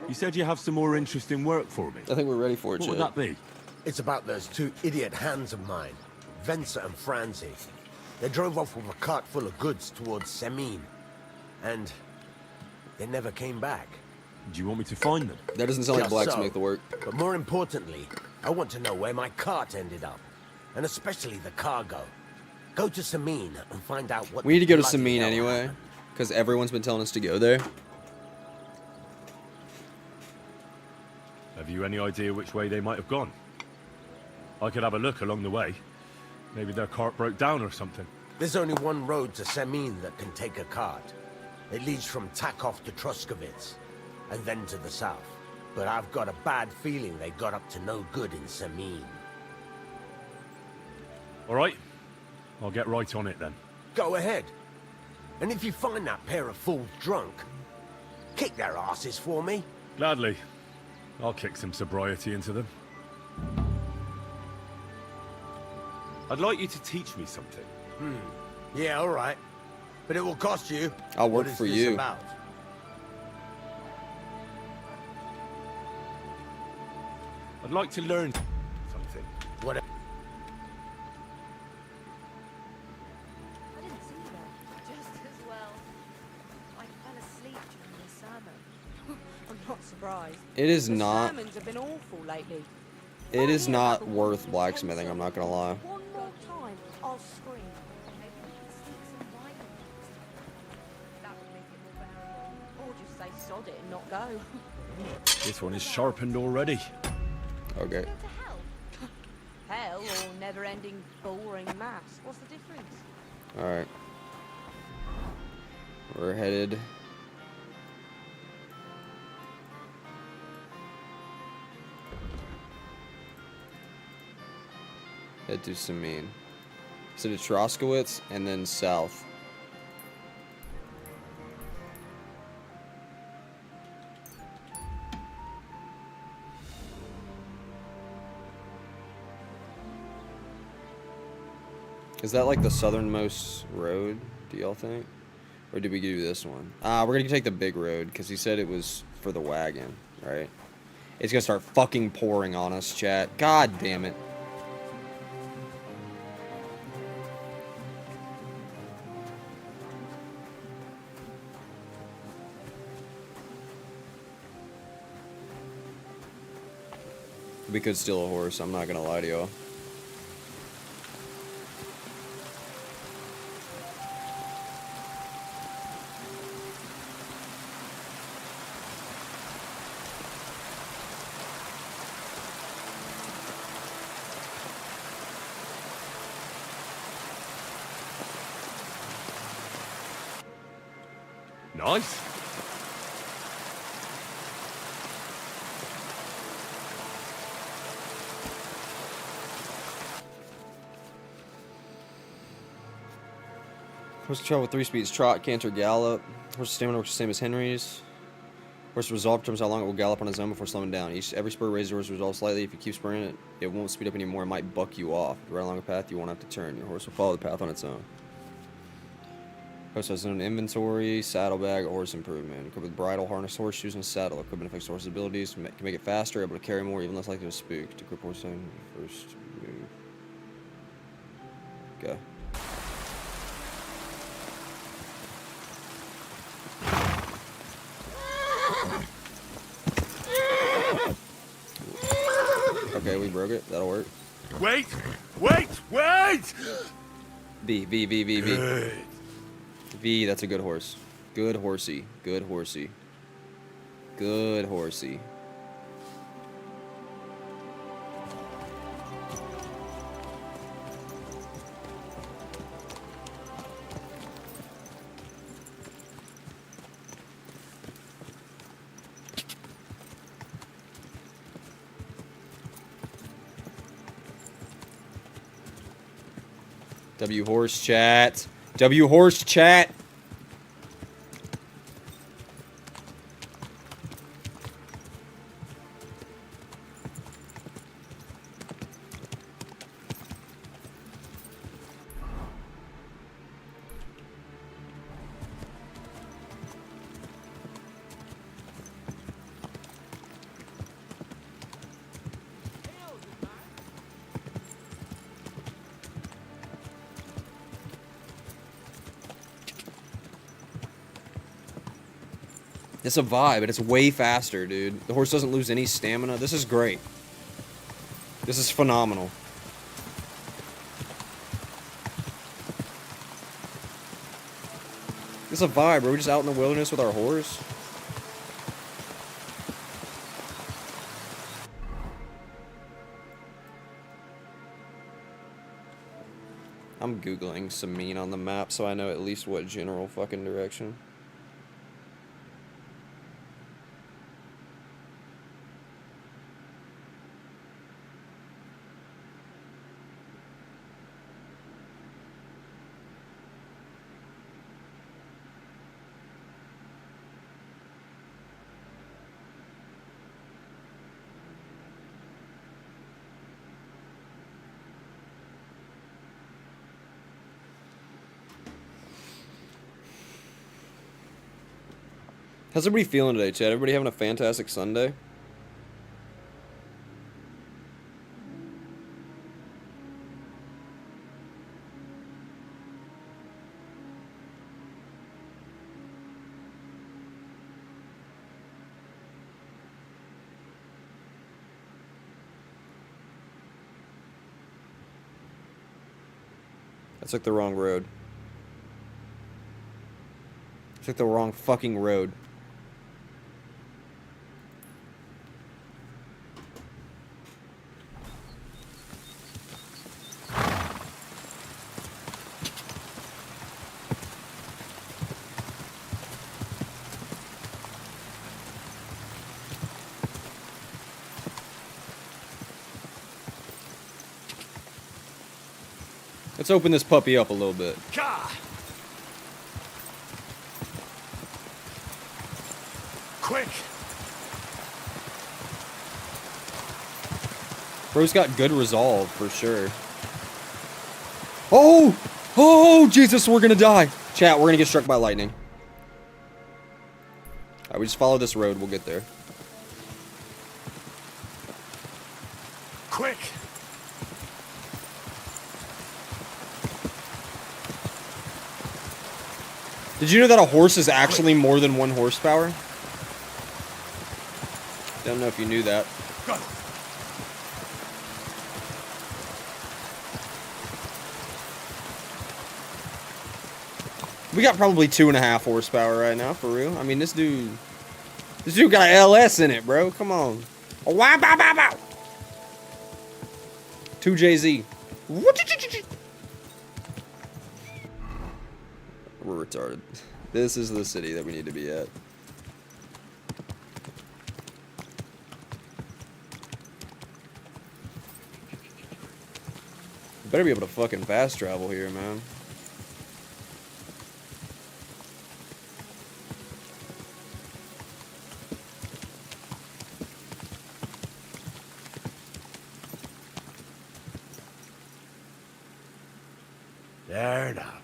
You said you have some more interesting work for me. I think we're ready for it, What would Chad. that be? It's about those two idiot hands of mine, Venser and Franzi. They drove off with a cart full of goods towards Semin, and they never came back. Do you want me to find them? That doesn't sound like Just blacksmith so. work. But more importantly, I want to know where my cart ended up, and especially the cargo. Go to Semin and find out what. We need to go to bloody Semin hell anyway, happened. because everyone's been telling us to go there. Have you any idea which way they might have gone? I could have a look along the way. Maybe their cart broke down or something. There's only one road to Semin that can take a cart. It leads from Takov to Troskovitz, and then to the south. But I've got a bad feeling they got up to no good in Semin. All right. I'll get right on it then. Go ahead. And if you find that pair of fools drunk, kick their asses for me. Gladly. I'll kick some sobriety into them. I'd like you to teach me something. Yeah, all right. But it will cost you. I'll work What is for this you. about? I'd like to learn something. What? I didn't see that. Just as well. I fell asleep during the sermon. I'm not surprised. It is The not. sermons have been awful lately. It is not worth blacksmithing, I'm not gonna lie. One more time, I'll scream. Maybe we can sneak some wine in next time. That would make it more bearable. Or just say sod it and not go. This one is sharpened already. Okay. Go to hell. Hell or never-ending, boring mass. What's the difference? Alright. We're headed. Head to Sameen. So to Troskowitz and then south. Is that like the southernmost road, do y'all think? Or did we do this one? We're gonna take the big road, because he said it was for the wagon, right? It's gonna start fucking pouring on us, chat. God damn it. We could steal a horse, I'm not gonna lie to y'all. Nice. Horse can travel with 3 speeds: trot, canter, gallop. Horse's stamina works the same as Henry's. Horse resolve determines how long it will gallop on its own before slowing down. Every spur raises the horse resolve slightly. If you keep spurring it, it won't speed up anymore. It might buck you off. If you ride along a path, you won't have to turn. Your horse will follow the path on its own. Horse has its own inventory, saddlebag, horse improvement. Equipped with bridle, harness, horseshoes, and saddle. Equipment affects the horse's abilities. Can make it faster, able to carry more, even less likely to spook. To equip horse on first move. Go. Okay, we broke it. That'll work. Wait! Wait! Wait! V. V, that's a good horse. Good horsey. Good horsey. Good horsey. W horse chat. W horse chat. It's a vibe, and it's way faster, dude. The horse doesn't lose any stamina. This is great. This is phenomenal. It's a vibe. We're just out in the wilderness with our horse. I'm Googling Sameen on the map so I know at least what general fucking direction. How's everybody feeling today, Chad? Everybody having a fantastic Sunday? I took the wrong road. I took the wrong fucking road. Let's open this puppy up a little bit. Gah! Quick! Bro's got good resolve, for sure. Oh! Oh, Jesus, we're gonna die. Chat, we're gonna get struck by lightning. Alright, we just follow this road, we'll get there. Quick! Did you know that a horse is actually more than 1 horsepower? Don't know if you knew that. Go! We got probably 2.5 horsepower right now, for real. I mean, this dude got an LS in it, bro. Come on. Oh, wow, bow, bow, bow. 2JZ. We're retarded. This is the city that we need to be at. You better be able to fucking fast travel here, man. There now.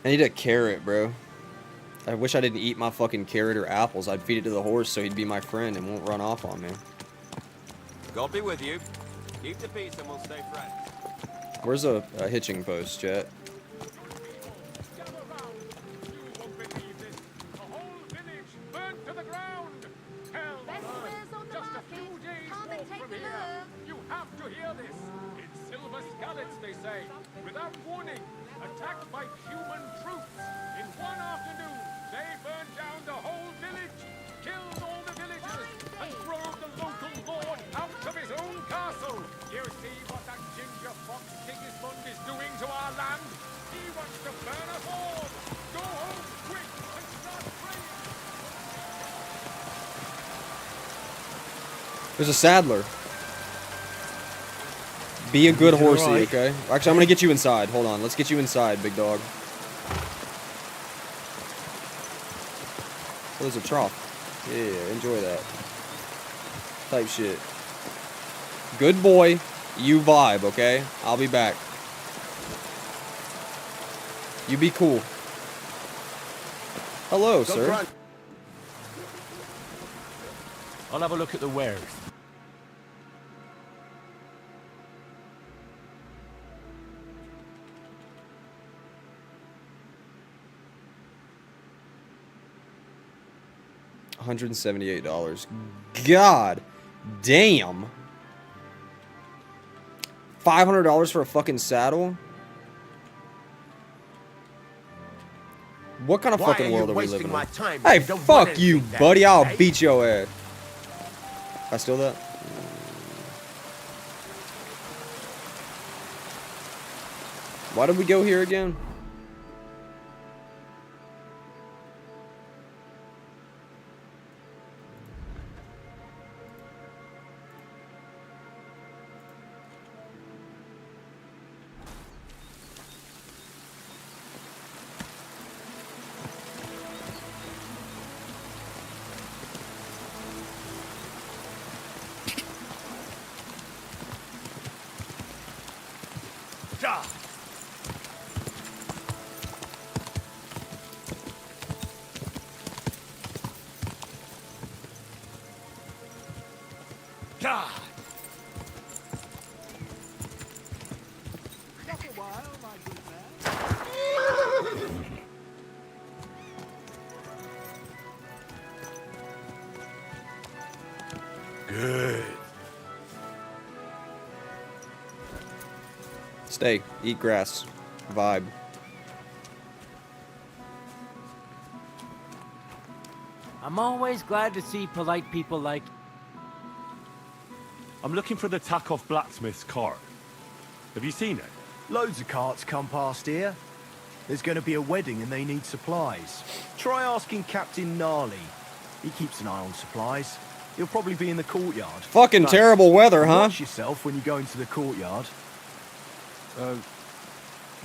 I need a carrot, bro. I wish I didn't eat my fucking carrot or apples. I'd feed it to the horse so he'd be my friend and won't run off on me. God be with you. Keep the peace and we'll stay friends. Where's a hitching post, chat? There's a saddler. Be a good horsey, okay? Actually, I'm gonna get you inside. Hold on. Let's get you inside, big dog. Oh, there's a trough. Yeah, enjoy that. Type shit. Good boy. You vibe, okay? I'll be back. You be cool. Hello, sir. I'll have a look at the wares. $178. God damn. $500 for a fucking saddle? What kind of Why fucking are world you are we wasting living my in? time? Hey, You don't want fuck you, anything that buddy. I'll day. beat your ass. I steal that? Why did we go here again? Gah! Gah! Good. Stay. Eat grass. Vibe. I'm always glad to see polite people like... I'm looking for the Takoff blacksmith's cart. Have you seen it? Loads of carts come past here. There's going to be a wedding and they need supplies. Try asking Captain Gnarly. He keeps an eye on supplies. He'll probably be in the courtyard. Fucking But terrible weather, huh? watch yourself when you go into the courtyard.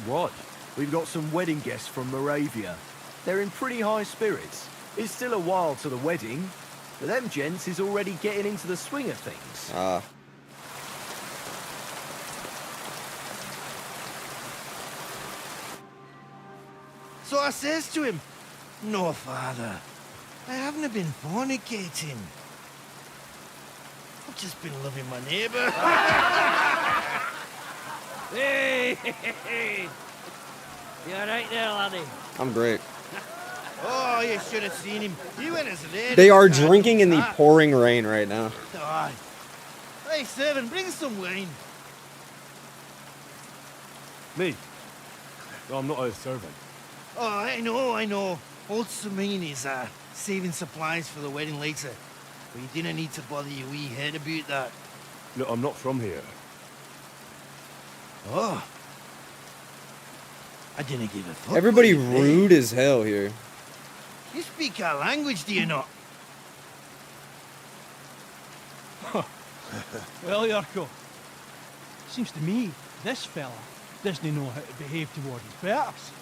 What? We've got some wedding guests from Moravia. They're in pretty high spirits. It's still a while to the wedding, but them gents is already getting into the swing of things. Ah. So I says to him, "No, father, I haven't been fornicating. I've just been loving my neighbour." Hey! You alright there, laddie? I'm great. Oh, you should have seen him. He went as red. They are drinking in the pouring rain right now. Aye. Hey, servant, bring some wine. Me? No, I'm not a servant. Oh, I know. Old Sameen is saving supplies for the wedding later. But you didn't need to bother your wee head about that. Look, I'm not from here. Oh. I didn't give a fuck. Everybody what you think. rude as hell here. You speak our language, do you not? Well, Yarko, seems to me this fella doesn't know how to behave toward his betters.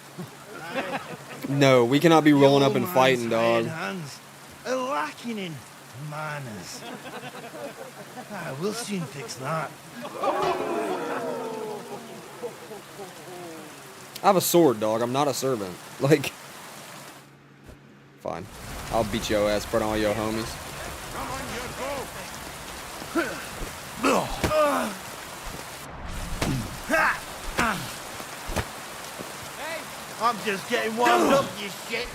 No, we cannot be rolling up Your and fighting, man's dog. hired hands are lacking in manners. We'll soon fix that. I have a sword, dog. I'm not a servant. Like, fine. I'll beat your ass in front of all your homies. I'm just getting warmed up, you shit.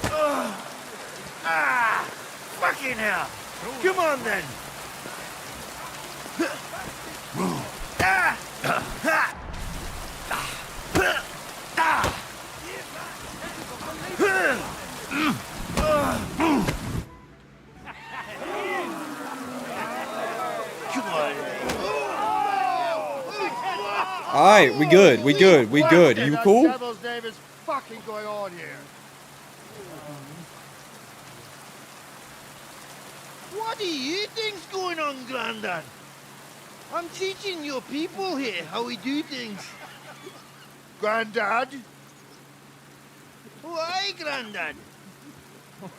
Fucking hell. Come on then. Alright, we good. We good. We good. You cool? Devil's name is fucking going on here? What do you think's going on, Grandad? I'm teaching your people here how we do things. Grandad? Why, Grandad?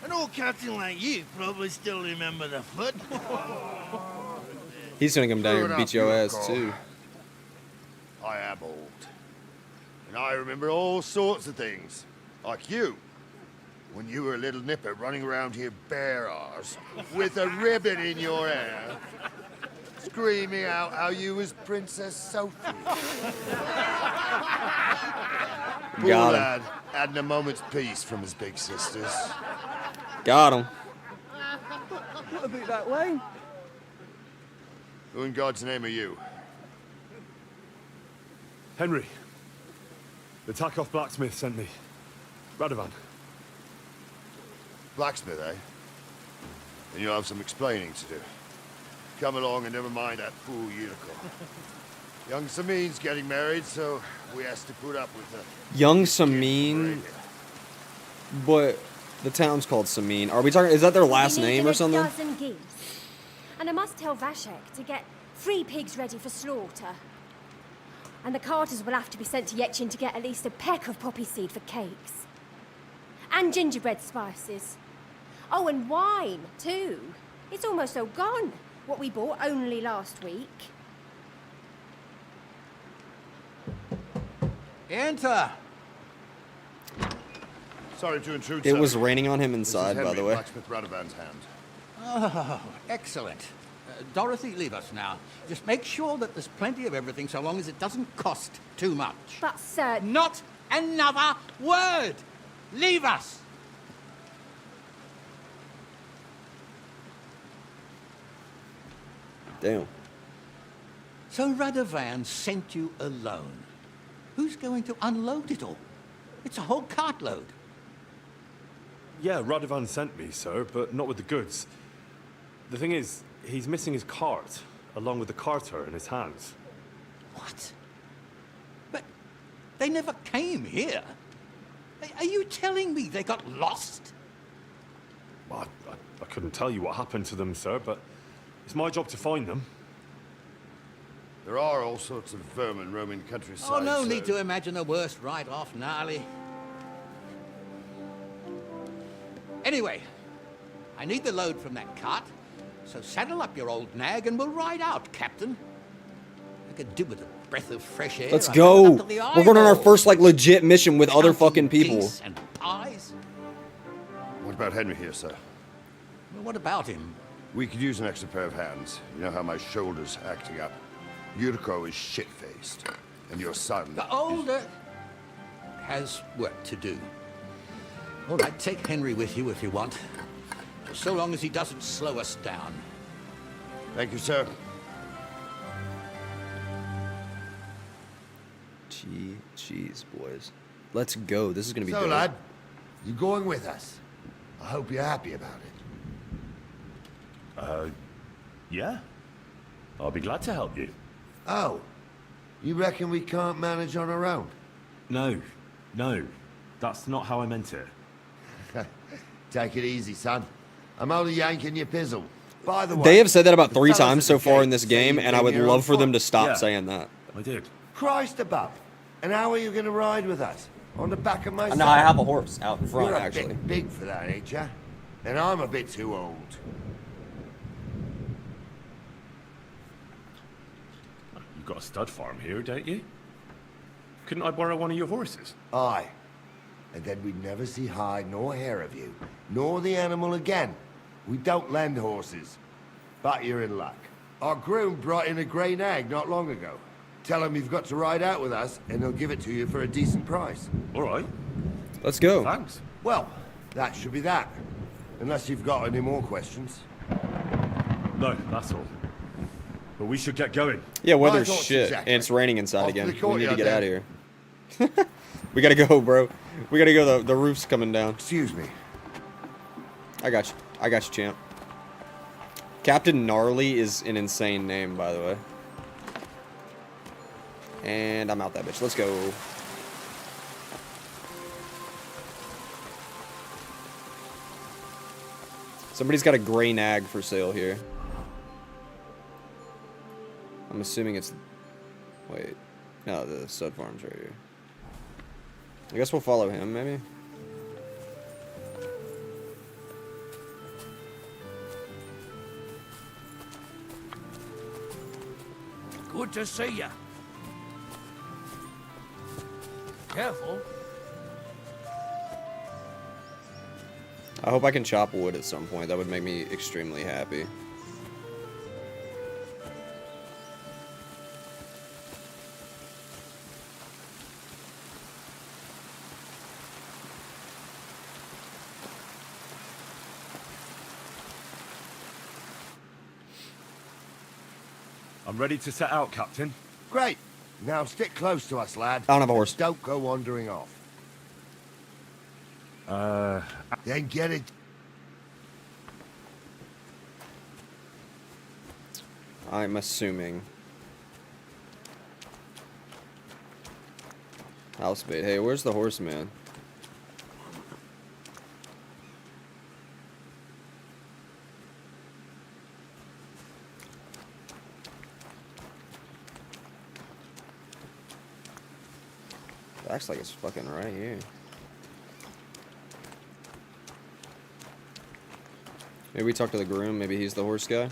An old captain like you probably still remember the foot. He's gonna come down here and Good beat your enough, ass, Yurko. too. I am old. And I remember all sorts of things. Like you. When you were a little nipper running around here bare arse, with a ribbon in your hair, screaming out how you was Princess Sophie. Poor Got him. lad hadn't a moment's peace from his big sisters. Got him. What about that wine? Who in God's name are you? Henry. The Takoff blacksmith sent me. Radovan. Blacksmith, eh? Then you'll have some explaining to do. Come along and never mind that fool Yurko. Young Sameen's getting married, so we has to put up with the... Young Sameen. But the town's called Sameen. Are we talking? Is that their last We need name to or something? 12 geese. And I must tell Vashek to get 3 pigs ready for slaughter. And the carters will have to be sent to Yetchin to get at least a peck of poppy seed for cakes. And gingerbread spices. Oh, and wine, too. It's almost all gone. What we bought only last week. Enter! Sorry to intrude, It sir. was raining on him This is inside, by Henry, the way. Blacksmith Radovan's hand. Oh, excellent. Dorothy, leave us now. Just make sure that there's plenty of everything so long as it doesn't cost too much. But, sir... Not another word! Leave us! Damn. So Radovan sent you alone. Who's going to unload it all? It's a whole cartload. Yeah, Radovan sent me, sir, but not with the goods. The thing is, he's missing his cart, along with the carter in his hands. What? But they never came here. Are you telling me they got lost? Well, I couldn't tell you what happened to them, sir, but it's my job to find them. There are all sorts of vermin roaming the countryside. Oh, no so- need to imagine the worst right off, Gnarly. Anyway, I need the load from that cart, so saddle up your old nag and we'll ride out, Captain. I could do with a breath of fresh air. Let's I'm go. up to the We're going on our eyeballs. first like legit mission with other fucking people. Geese and pies. What about Henry here, sir? Well, what about him? We could use an extra pair of hands. You know how my shoulder's acting up. Yuriko is shit-faced. And your son... The older has work to do. All right, take Henry with you if you want. So long as he doesn't slow us down. Thank you, sir. Jeez, boys. Let's go. This is going to be So, good. lad, you going with us? I hope you're happy about it. Yeah. I'll be glad to help you. Oh, you reckon we can't manage on our own? No. That's not how I meant it. Take it easy, son. I'm only yanking your pizzle. By the way, They have said that about the 3 fellas times at so the far gate in this say game, you and I came would here on love for them foot. to stop Yeah. saying that. I did. Christ above. And how are you going to ride with us? On the back of my No, I have a horse out in front, You're a actually. bit big for that, ain't ya? And I'm a bit too old. You've got a stud farm here, don't you? Couldn't I borrow one of your horses? Aye. And then we'd never see hide nor hair of you, nor the animal again. We don't lend horses. But you're in luck. Our groom brought in a grey nag not long ago. Tell him you've got to ride out with us, and he'll give it to you for a decent price. All right. Let's go. Thanks. Well, that should be that. Unless you've got any more questions. No, that's all. But we should get going. Yeah, weather's My thoughts shit, exactly. and it's raining inside Off to again. the We need to courtyard, get out then. of here. We gotta go, bro. We gotta go. The roof's coming down. Excuse me. I got you, champ. Captain Gnarly is an insane name, by the way. And I'm out that bitch. Let's go. Somebody's got a gray nag for sale here. I'm assuming it's... Wait. No, the stud farm's right here. I guess we'll follow him, maybe? Good to see you. Careful. I hope I can chop wood at some point. That would make me extremely happy. I'm ready to set out, Captain. Great. Now stick close to us, lad. I don't have a horse. Don't go wandering off. Then get it. I'm assuming. Housebait. Hey, where's the horseman? It acts like it's fucking right here. Maybe we talk to the groom. Maybe he's the horse guy.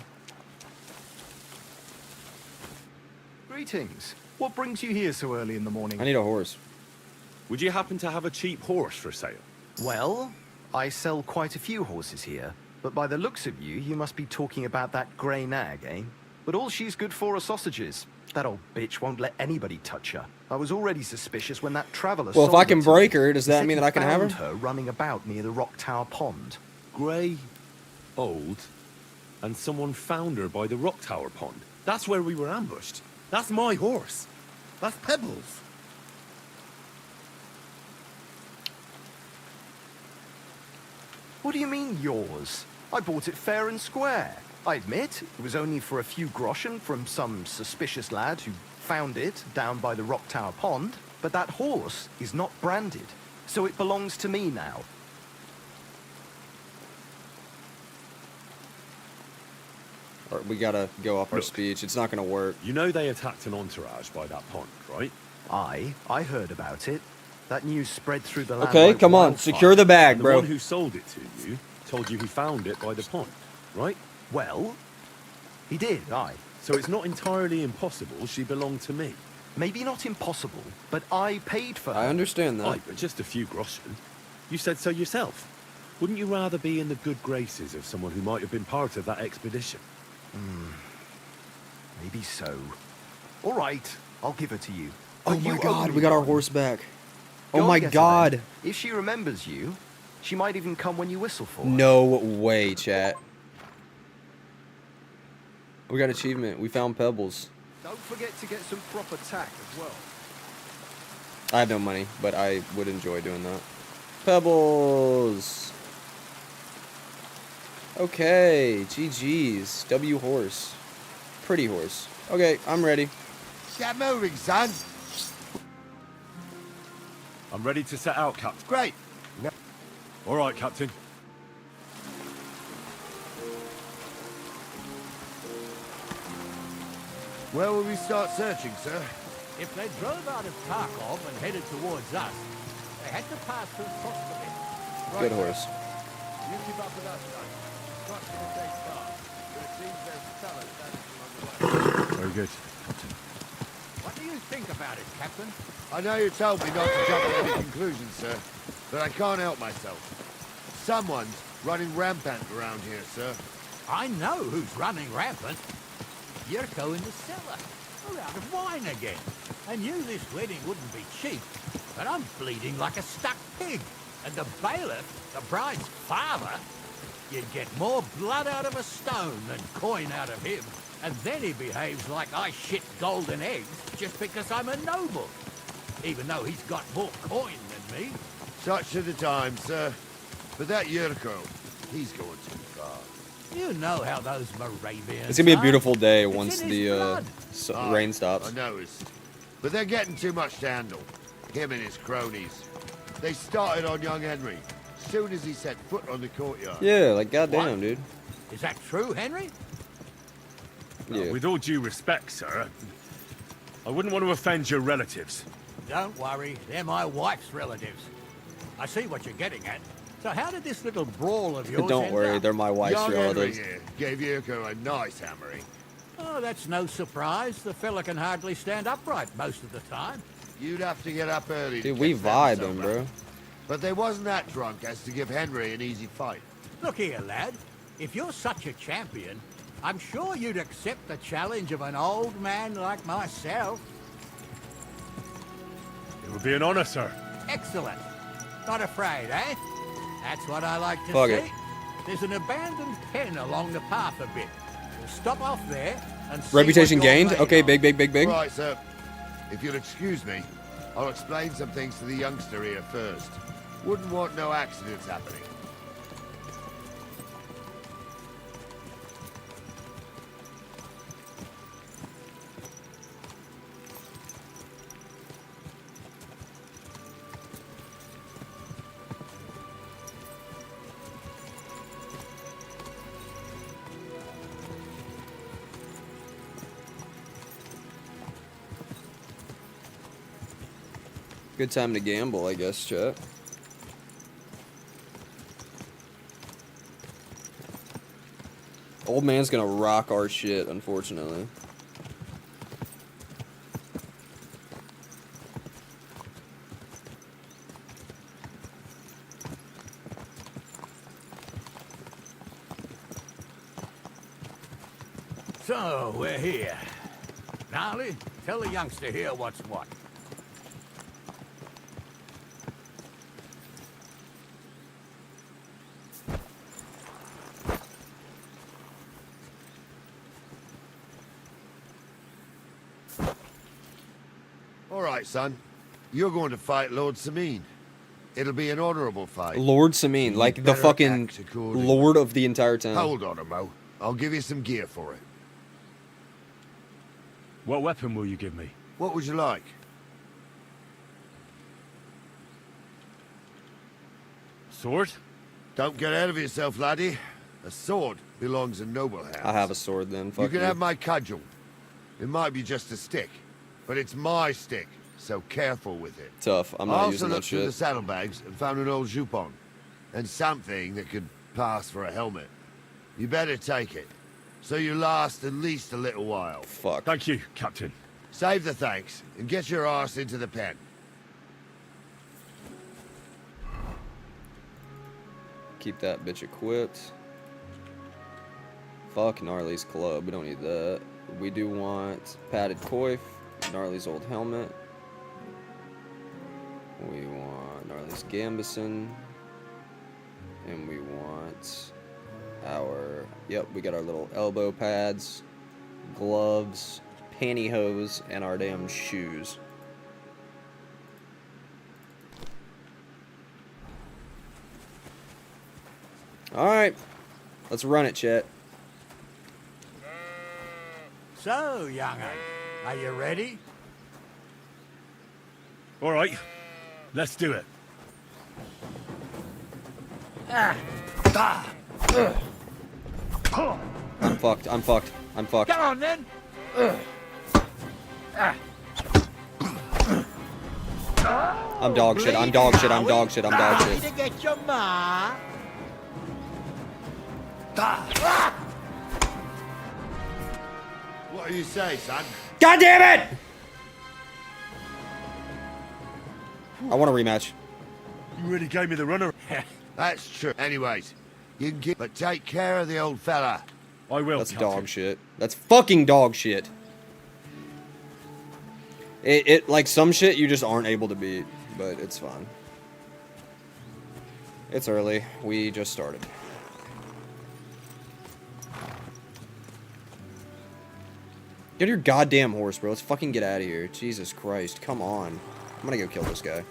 Greetings. What brings you here so early in the morning? I need a horse. Would you happen to have a cheap horse for sale? Well, I sell quite a few horses here, but by the looks of you, you must be talking about that grey nag, eh? But all she's good for are sausages. That old bitch won't let anybody touch her. I was already suspicious when that traveller Well, if sold I can to break me. her, does He that said mean he that I can have her? found her running about near the Rock Tower Pond. Grey, old, and someone found her by the rock tower pond. That's where we were ambushed. That's my horse. That's Pebbles. What do you mean, yours? I bought it fair and square. I admit, it was only for a few groschen from some suspicious lad who found it down by the rock tower pond, but that horse is not branded, so it belongs to me now. Alright, we gotta go off our Look. speech. It's not gonna work. You know they attacked an entourage by that pond, right? I heard about it. That news spread through the land. Okay, like come on. wildfire. Secure the bag, And bro. the one who sold it to you told you he found it by the pond, right? Well, he did, aye. So it's not entirely impossible she belonged to me. Maybe not impossible, but I paid for her. I understand that. Aye, but just a few groschen. You said so yourself. Wouldn't you rather be in the good graces of someone who might have been part of that expedition? Maybe so. All right, I'll give her to you. Oh But my you god, owe we me got our one. horse back. Go Oh and my get her god. then. If she remembers you, she might even come when you whistle for her. No way, chat. We got achievement. We found Pebbles. Don't forget to get some proper tack as well. I have no money, but I would enjoy doing that. Pebbles. Okay, GG's. W horse. Pretty horse. Okay, I'm ready. Get moving, son. I'm ready to set out, Captain. Great. All right, Captain. Where will we start searching, sir? If they drove out of Tarkov and headed towards us, they had to pass through Trostkovich. Good horse. You keep up with us, son. Not gonna take far, but it seems there's fellas vanishing on the way. Very good. What do you think about it, Captain? I know you told me not to jump to any conclusions, sir, but I can't help myself. Someone's running rampant around here, sir. I know who's running rampant. Yurko in the cellar. We're out of wine again. I knew this wedding wouldn't be cheap, but I'm bleeding like a stuck pig. And the bailiff, the bride's father, you'd get more blood out of a stone than coin out of him. And then he behaves like I shit golden eggs just because I'm a noble. Even though he's got more coin than me. Such are the times, sir. But that Yurko, he's going too far. You know how those Moravians It's gonna be a are. beautiful day It's once in his the blood. rain stops. I noticed. But they're getting too much to handle. Him and his cronies. They started on young Henry. Soon as he set foot on the courtyard. Yeah, like goddamn, dude. Is that true, Henry? Yeah. With all due respect, sir, I wouldn't want to offend your relatives. Don't worry, they're my wife's relatives. I see what you're getting at. So how did this little brawl of yours Don't end worry, up? they're my wife's Young relatives. Henry here gave Yurko a nice hammering. Oh, that's no surprise. The fella can hardly stand upright most of the time. You'd have to get up early to Dude, we catch them vibing, sober. bro. But they wasn't that drunk as to give Henry an easy fight. Look here, lad. If you're such a champion, I'm sure you'd accept the challenge of an old man like myself. It would be an honor, sir. Excellent. Not afraid, eh? That's what I like to Fuck see. it. There's an abandoned pen along the path a bit. We'll stop off there and see Reputation what you're gained? made Okay, of. big. Right, sir. If you'll excuse me, I'll explain some things to the youngster here first. Wouldn't want no accidents happening. Good time to gamble, I guess, chat. Old man's gonna rock our shit, unfortunately. So, we're here. Gnarly, tell the youngster here what's what. All right, son. You're going to fight Lord Sameen. It'll be an honorable fight. Lord Sameen, You like the better fucking act accordingly. lord of the entire town. Hold on, Mo. I'll give you some gear for it. What weapon will you give me? What would you like? Sword? Don't get ahead of yourself, laddie. A sword belongs in noble hands. I have a sword then. Fuck You can have my cudgel. It might be just a stick, but it's my stick, so careful with it. Tough. I'm I not also using that looked through shit. the saddlebags and found an old jupon, and something that could pass for a helmet. You better take it, so you last at least a little while. Fuck. Thank you, Captain. Save the thanks, and get your arse into the pen. Keep that bitch equipped. Fuck Gnarly's club. We don't need that. We do want padded coif, Gnarly's old helmet. We want Gnarly's gambeson. And we want our... Yep, we got our little elbow pads, gloves, pantyhose, and our damn shoes. Alright. Let's run it, Chet. So, young'un, are you ready? All right, let's do it. I'm fucked. I'm fucked. I'm fucked. Come on, then. I'm dog shit. I'm dog shit. I'm dog shit. I'm dog Ready shit. to get your ma? What do you say, son? God damn it! I want a rematch. You really gave me the runner. That's true. Anyways, you can get, but take care of the old fella. I will. That's Captain. dog shit. That's fucking dog shit. It like some shit you just aren't able to beat, but it's fine. It's early. We just started. Get your goddamn horse, bro. Let's fucking get out of here. Jesus Christ. Come on. I'm gonna go kill this guy.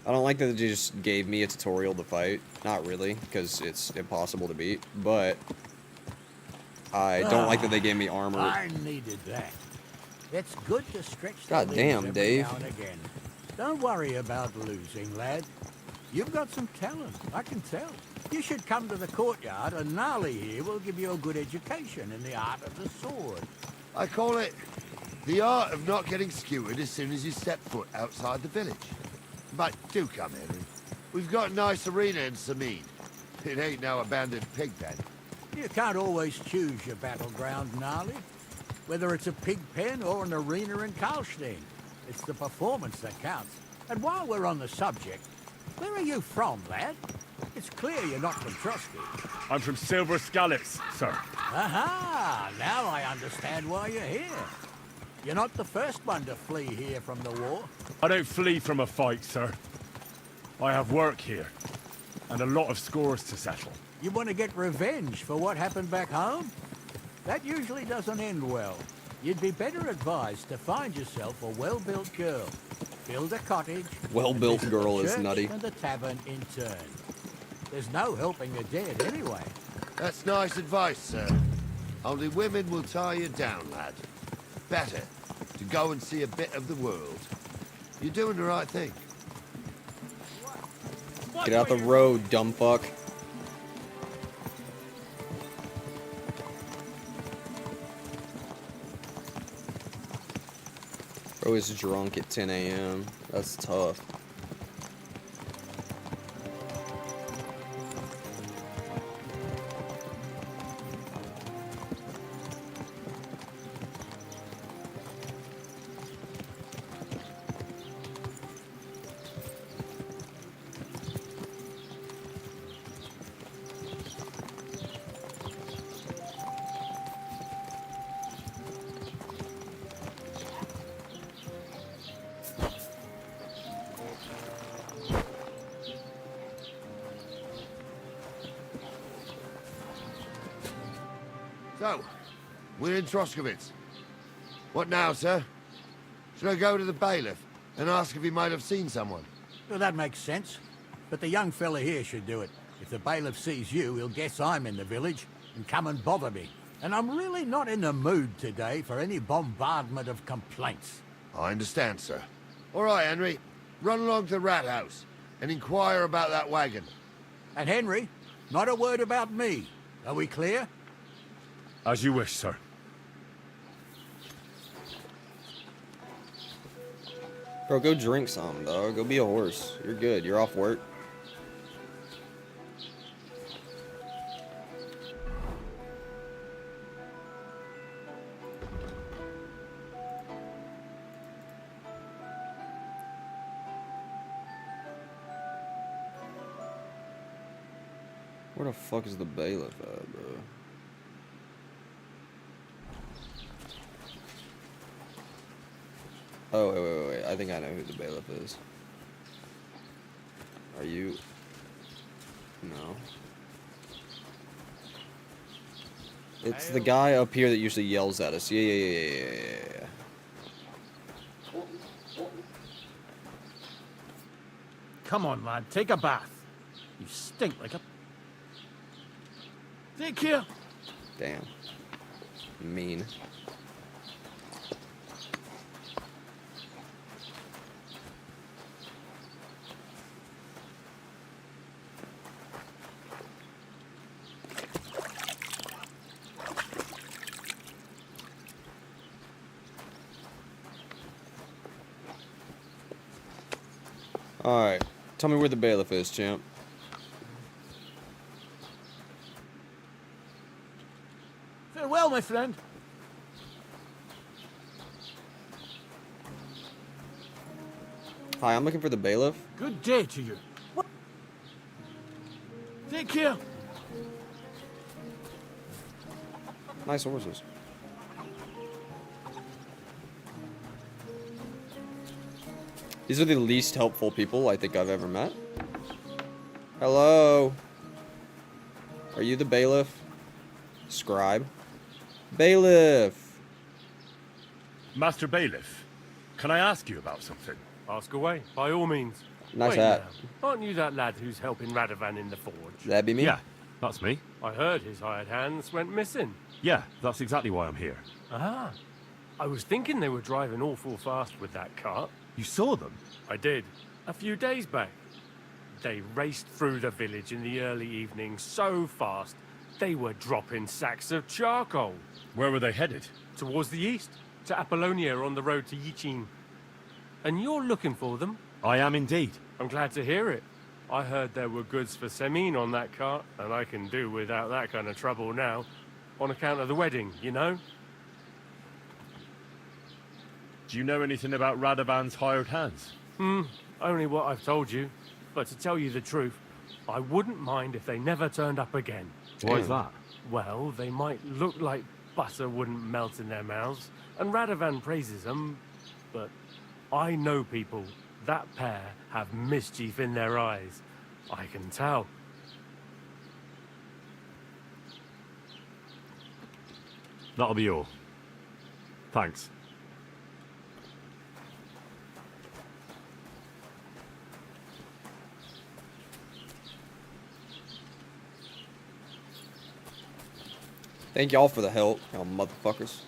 I don't like that they just gave me a tutorial to fight. Not really, because it's impossible to beat. But I don't like that they gave me armor. I needed that. It's good to stretch the God limbs damn, every Dave. now and again. Don't worry about losing, lad. You've got some talent, I can tell. You should come to the courtyard, and Gnarly here will give you a good education in the art of the sword. I call it the art of not getting skewered as soon as you step foot outside the village. But do come, Henry. We've got a nice arena in Sameen. It ain't no abandoned pig pen. You can't always choose your battleground, Gnarly. Whether it's a pig pen or an arena in Karlstein, it's the performance that counts. And while we're on the subject, where are you from, lad? It's clear you're not from Trusky. I'm from Silver Scallops, sir. Aha! Now I understand why you're here. You're not the first one to flee here from the war. I don't flee from a fight, sir. I have work here, and a lot of scores to settle. You want to get revenge for what happened back home? That usually doesn't end well. You'd be better advised to find yourself a well-built girl. Build a cottage. Well-built and visit girl the is church nutty. And the tavern in turn. There's no helping the dead anyway. That's nice advice, sir. Only women will tie you down, lad. Better to go and see a bit of the world. You're doing the right thing. Get out the road, dumb fuck. Bro is drunk at 10 a.m. That's tough. So, we're in Troskovitz. What now, sir? Should I go to the bailiff and ask if he might have seen someone? Well, that makes sense. But the young fella here should do it. If the bailiff sees you, he'll guess I'm in the village and come and bother me. And I'm really not in the mood today for any bombardment of complaints. I understand, sir. All right, Henry. Run along to the rat house and inquire about that wagon. And Henry, not a word about me. Are we clear? As you wish, sir. Bro, go drink some, dog. Go be a horse. You're good. You're off work. Where the fuck is the bailiff at, bro? Oh, wait. I think I know who the bailiff is. Are you? No. It's the guy up here that usually yells at us. Yeah. Come on, lad, take a bath. You stink like a... Take care. Damn. Mean. Alright. Tell me where the bailiff is, champ. Farewell, my friend. Hi, I'm looking for the bailiff. Good day to you. Take care. Nice horses. These are the least helpful people I think I've ever met. Hello. Are you the bailiff? Scribe. Bailiff. Master Bailiff, can I ask you about something? Ask away, by all means. Nice Wait hat. now, aren't you that lad who's helping Radovan in the forge? That'd be me? Yeah, that's me. I heard his hired hands went missing. Yeah, that's exactly why I'm here. Ah. I was thinking they were driving awful fast with that cart. You saw them? I did. A few days back. They raced through the village in the early evening so fast, they were dropping sacks of charcoal. Where were they headed? Towards the east, to Apollonia on the road to Yichin. And you're looking for them? I am indeed. I'm glad to hear it. I heard there were goods for Semin on that cart, and I can do without that kind of trouble now. On account of the wedding, you know? Do you know anything about Radovan's hired hands? Only what I've told you. But to tell you the truth, I wouldn't mind if they never turned up again. Why is that? Well, they might look like butter wouldn't melt in their mouths, and Radovan praises them, but I know people. That pair have mischief in their eyes. I can tell. That'll be all. Thanks. Thank y'all for the help, y'all motherfuckers.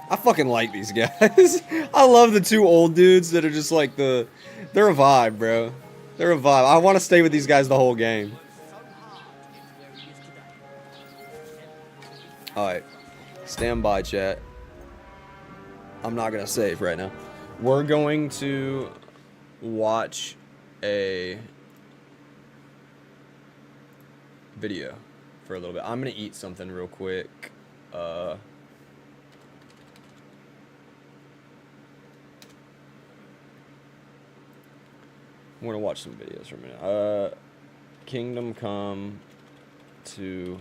I fucking like these guys. I love the two old dudes that are just like they're a vibe, bro. They're a vibe. I want to stay with these guys the whole game. Alright. Stand by, chat. I'm not going to save right now. We're going to watch a video for a little bit. I'm going to eat something real quick. I'm going to watch some videos for a minute. Kingdom Come to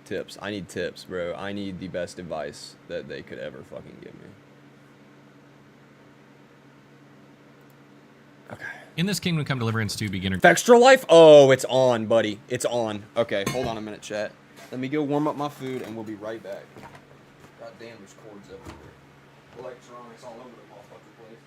tips. I need tips, bro. I need the best advice that they could ever fucking give me. Okay. In this Kingdom Come Deliverance 2 beginner... Extra life? Oh, it's on, buddy. It's on. Okay, hold on a minute, chat. Let me go warm up my food, and we'll be right back. God damn, there's cords everywhere. Electronics all over the motherfucking place.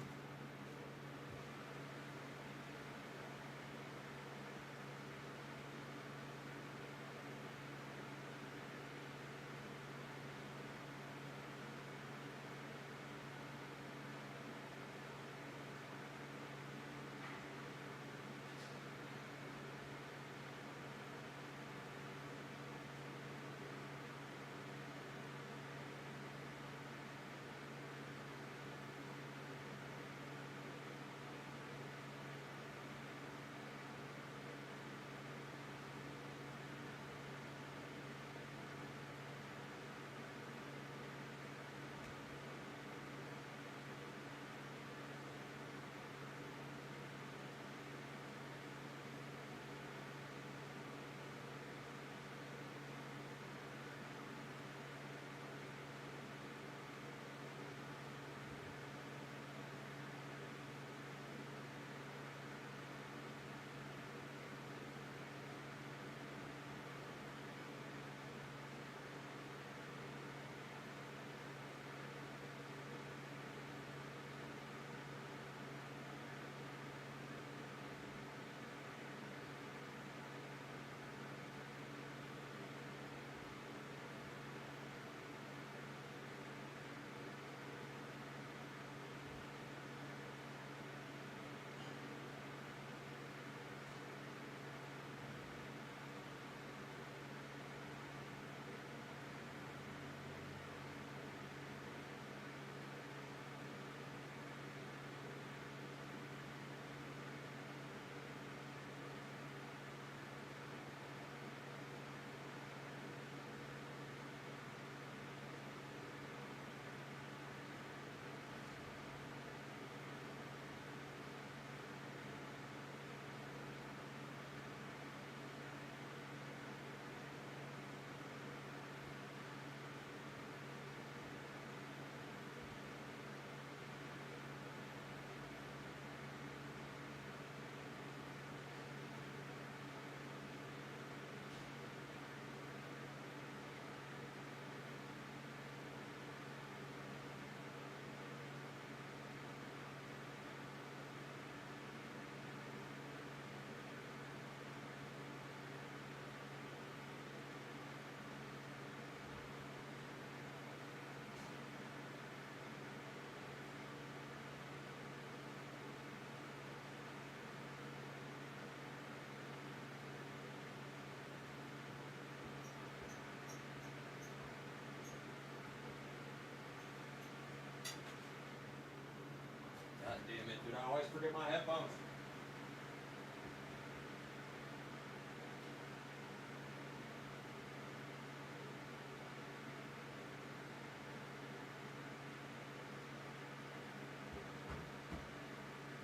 God damn it, dude. I always forget my headphones.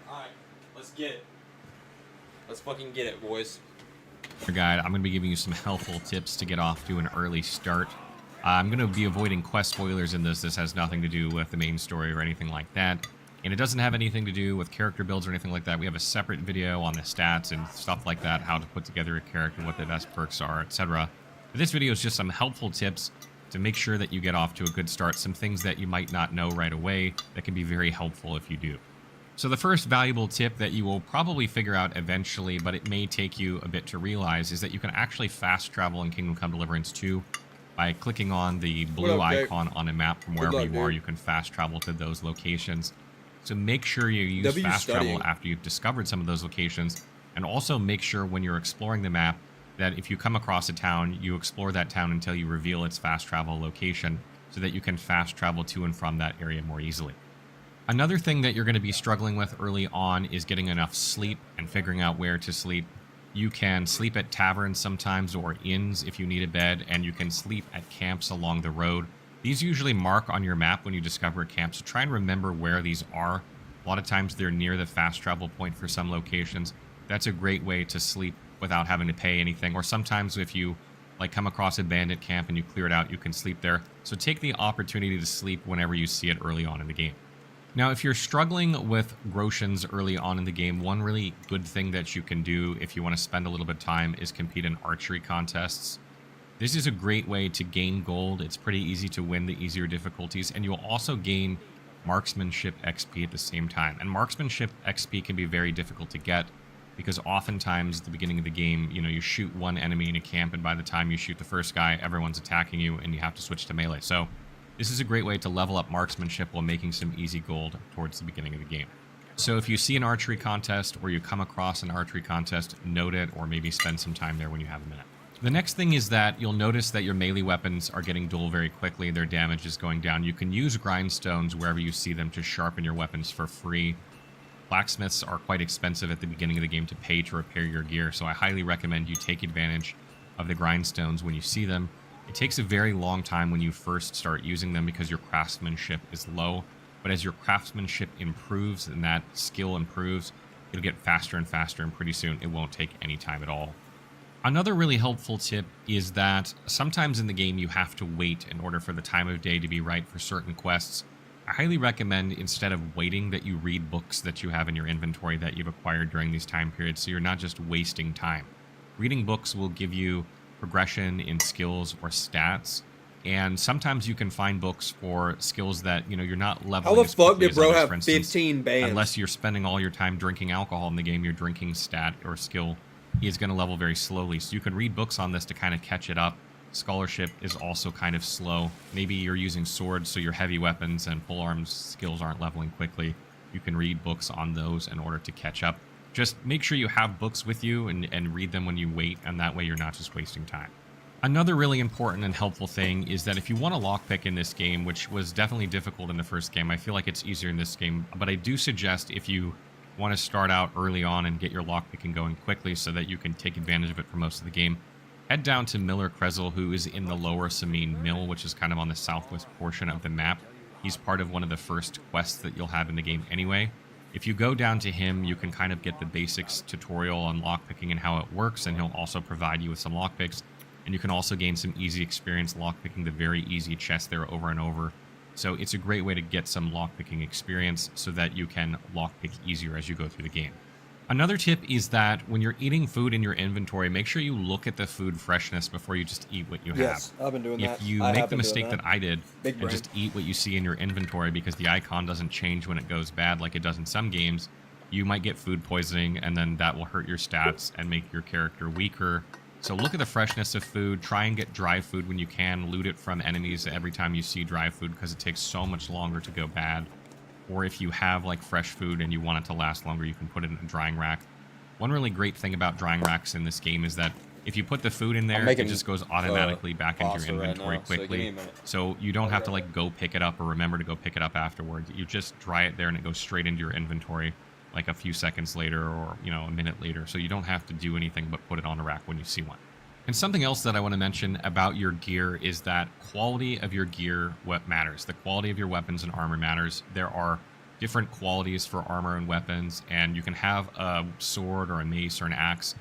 Alright, let's get it. Let's fucking get it, boys. Guide, I'm going to be giving you some helpful tips to get off to an early start. I'm going to be avoiding quest spoilers in this. This has nothing to do with the main story or anything like that. And it doesn't have anything to do with character builds or anything like that. We have a separate video on the stats and stuff like that, how to put together a character, what the best perks are, etc. But this video is just some helpful tips to make sure that you get off to a good start. Some things that you might not know right away that can be very helpful if you do. So the first valuable tip that you will probably figure out eventually, but it may take you a bit to realize, is that you can actually fast travel in Kingdom Come Deliverance 2 by clicking on the blue icon on a map from wherever you are. You can fast travel to those locations. So make sure you use fast travel after you've discovered some of those locations, and also make sure when you're exploring the map that if you come across a town, you explore that town until you reveal its fast travel location so that you can fast travel to and from that area more easily. Another thing that you're going to be struggling with early on is getting enough sleep and figuring out where to sleep. You can sleep at taverns sometimes or inns if you need a bed, and you can sleep at camps along the road. These usually mark on your map when you discover a camp, so try and remember where these are. A lot of times they're near the fast travel point for some locations. That's a great way to sleep without having to pay anything. Or sometimes if you like come across a bandit camp and you clear it out, you can sleep there. So take the opportunity to sleep whenever you see it early on in the game. Now, if you're struggling with grotions early on in the game, one really good thing that you can do if you want to spend a little bit of time is compete in archery contests. This is a great way to gain gold. It's pretty easy to win the easier difficulties, and you'll also gain marksmanship XP at the same time. And marksmanship XP can be very difficult to get because oftentimes at the beginning of the game, you know, you shoot one enemy in a camp, and by the time you shoot the first guy, everyone's attacking you and you have to switch to melee. So this is a great way to level up marksmanship while making some easy gold towards the beginning of the game. So if you see an archery contest or you come across an archery contest, note it or maybe spend some time there when you have a minute. The next thing is that you'll notice that your melee weapons are getting dull very quickly. Their damage is going down. You can use grindstones wherever you see them to sharpen your weapons for free. Blacksmiths are quite expensive at the beginning of the game to pay to repair your gear, so I highly recommend you take advantage of the grindstones when you see them. It takes a very long time when you first start using them because your craftsmanship is low, but as your craftsmanship improves and that skill improves, it'll get faster and faster, and pretty soon it won't take any time at all. Another really helpful tip is that sometimes in the game you have to wait in order for the time of day to be right for certain quests. I highly recommend, instead of waiting, that you read books that you have in your inventory that you've acquired during these time periods, so you're not just wasting time. Reading books will give you progression in skills or stats, and sometimes you can find books for skills that, you know, you're not leveling. How the as fuck quickly did as bro others, have for instance. 15 bands? Unless you're spending all your time drinking alcohol in the game, your drinking stat or skill is going to level very slowly. So you can read books on this to kind of catch it up. Scholarship is also kind of slow. Maybe you're using swords, so your heavy weapons and full arms skills aren't leveling quickly. You can read books on those in order to catch up. Just make sure you have books with you and read them when you wait, and that way you're not just wasting time. Another really important and helpful thing is that if you want to lockpick in this game, which was definitely difficult in the first game, I feel like it's easier in this game, but I do suggest if you want to start out early on and get your lockpicking going quickly so that you can take advantage of it for most of the game, head down to Miller Krezel, who is in the Lower Sameen Mill, which is kind of on the southwest portion of the map. He's part of one of the first quests that you'll have in the game anyway. If you go down to him, you can kind of get the basics tutorial on lockpicking and how it works, and he'll also provide you with some lockpicks. And you can also gain some easy experience lockpicking the very easy chest there over and over. So it's a great way to get some lockpicking experience so that you can lockpick easier as you go through the game. Another tip is that when you're eating food in your inventory, make sure you look at the food freshness before you just eat what you have. Yes, I've been doing that. If you I make have the been doing mistake that I did Big and brain. just eat what you see in your inventory because the icon doesn't change when it goes bad like it does in some games, you might get food poisoning, and then that will hurt your stats and make your character weaker. So look at the freshness of food. Try and get dry food when you can. Loot it from enemies every time you see dry food because it takes so much longer to go bad. Or if you have like fresh food and you want it to last longer, you can put it in a drying rack. One really great thing about drying racks in this game is that if you put the food in there, it just goes automatically back into your inventory quickly. So you don't have to like go pick it up or remember to go pick it up afterwards. You just dry it there and it goes straight into your inventory like a few seconds later or, you know, a minute later. So you don't have to do anything but put it on a rack when you see one. And something else that I want to mention about your gear is that quality of your gear what matters. The quality of your weapons and armor matters. There are different qualities for armor and weapons, and you can have a sword or a mace or an axe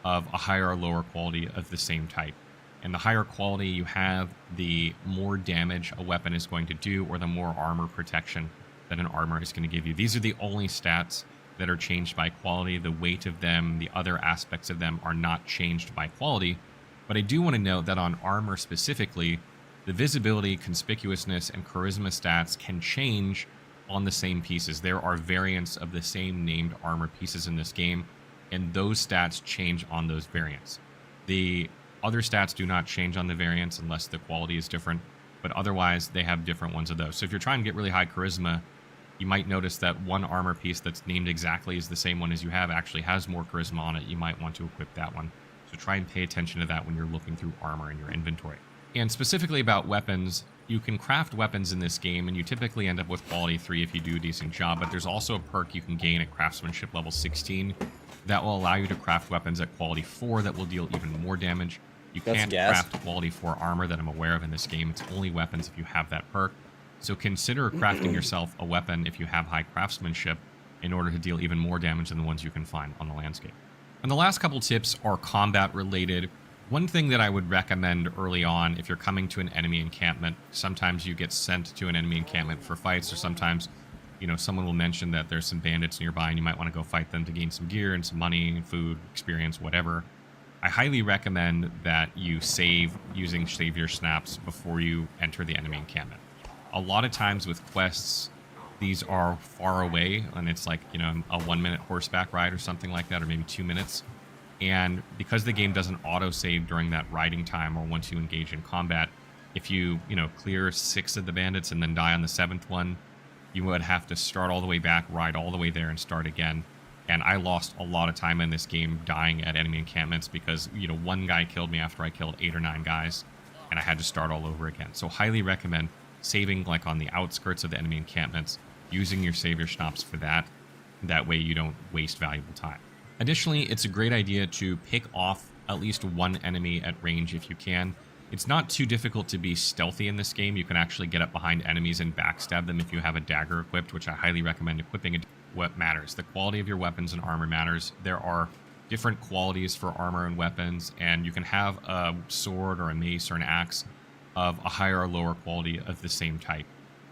of a higher or lower quality of the same type. And the higher quality you have, the more damage a weapon is going to do, or the more armor protection that an armor is going to give you. These are the only stats that are changed by quality. The weight of them, the other aspects of them are not changed by quality. But I do want to note that on armor specifically, the visibility, conspicuousness, and charisma stats can change on the same pieces. There are variants of the same named armor pieces in this game, and those stats change on those variants. The other stats do not change on the variants unless the quality is different, but otherwise they have different ones of those. So if you're trying to get really high charisma, you might notice that one armor piece that's named exactly as the same one as you have actually has more charisma on it. You might want to equip that one. So try and pay attention to that when you're looking through armor in your inventory. And specifically about weapons, you can craft weapons in this game, and you typically end up with quality 3 if you do a decent job, but there's also a perk you can gain at craftsmanship level 16 that will allow you to craft weapons at quality 4 that will deal even more damage. You can't craft quality 4 armor that I'm aware of in this game. It's only weapons if you have that perk. So consider crafting yourself a weapon if you have high craftsmanship in order to deal even more damage than the ones you can find on the landscape. And the last couple tips are combat related. One thing that I would recommend early on, if you're coming to an enemy encampment, sometimes you get sent to an enemy encampment for fights, or sometimes, you know, someone will mention that there's some bandits nearby and you might want to go fight them to gain some gear and some money and food, experience, whatever. I highly recommend that you save using Savior Snaps before you enter the enemy encampment. A lot of times with quests, these are far away, and it's like, you know, a 1-minute horseback ride or something like that, or maybe 2 minutes. And because the game doesn't auto-save during that riding time or once you engage in combat, if you clear 6 of the bandits and then die on the 7th one, you would have to start all the way back, ride all the way there, and start again. And I lost a lot of time in this game dying at enemy encampments because, you know, one guy killed me after I killed 8 or 9 guys, and I had to start all over again. So highly recommend saving like on the outskirts of the enemy encampments, using your Savior Schnapps for that. That way you don't waste valuable time. Additionally, it's a great idea to pick off at least one enemy at range if you can. It's not too difficult to be stealthy in this game. You can actually get up behind enemies and backstab them if you have a dagger equipped, which I highly recommend equipping. What matters? The quality of your weapons and armor matters. There are different qualities for armor and weapons, and you can have a sword or a mace or an axe of a higher or lower quality of the same type.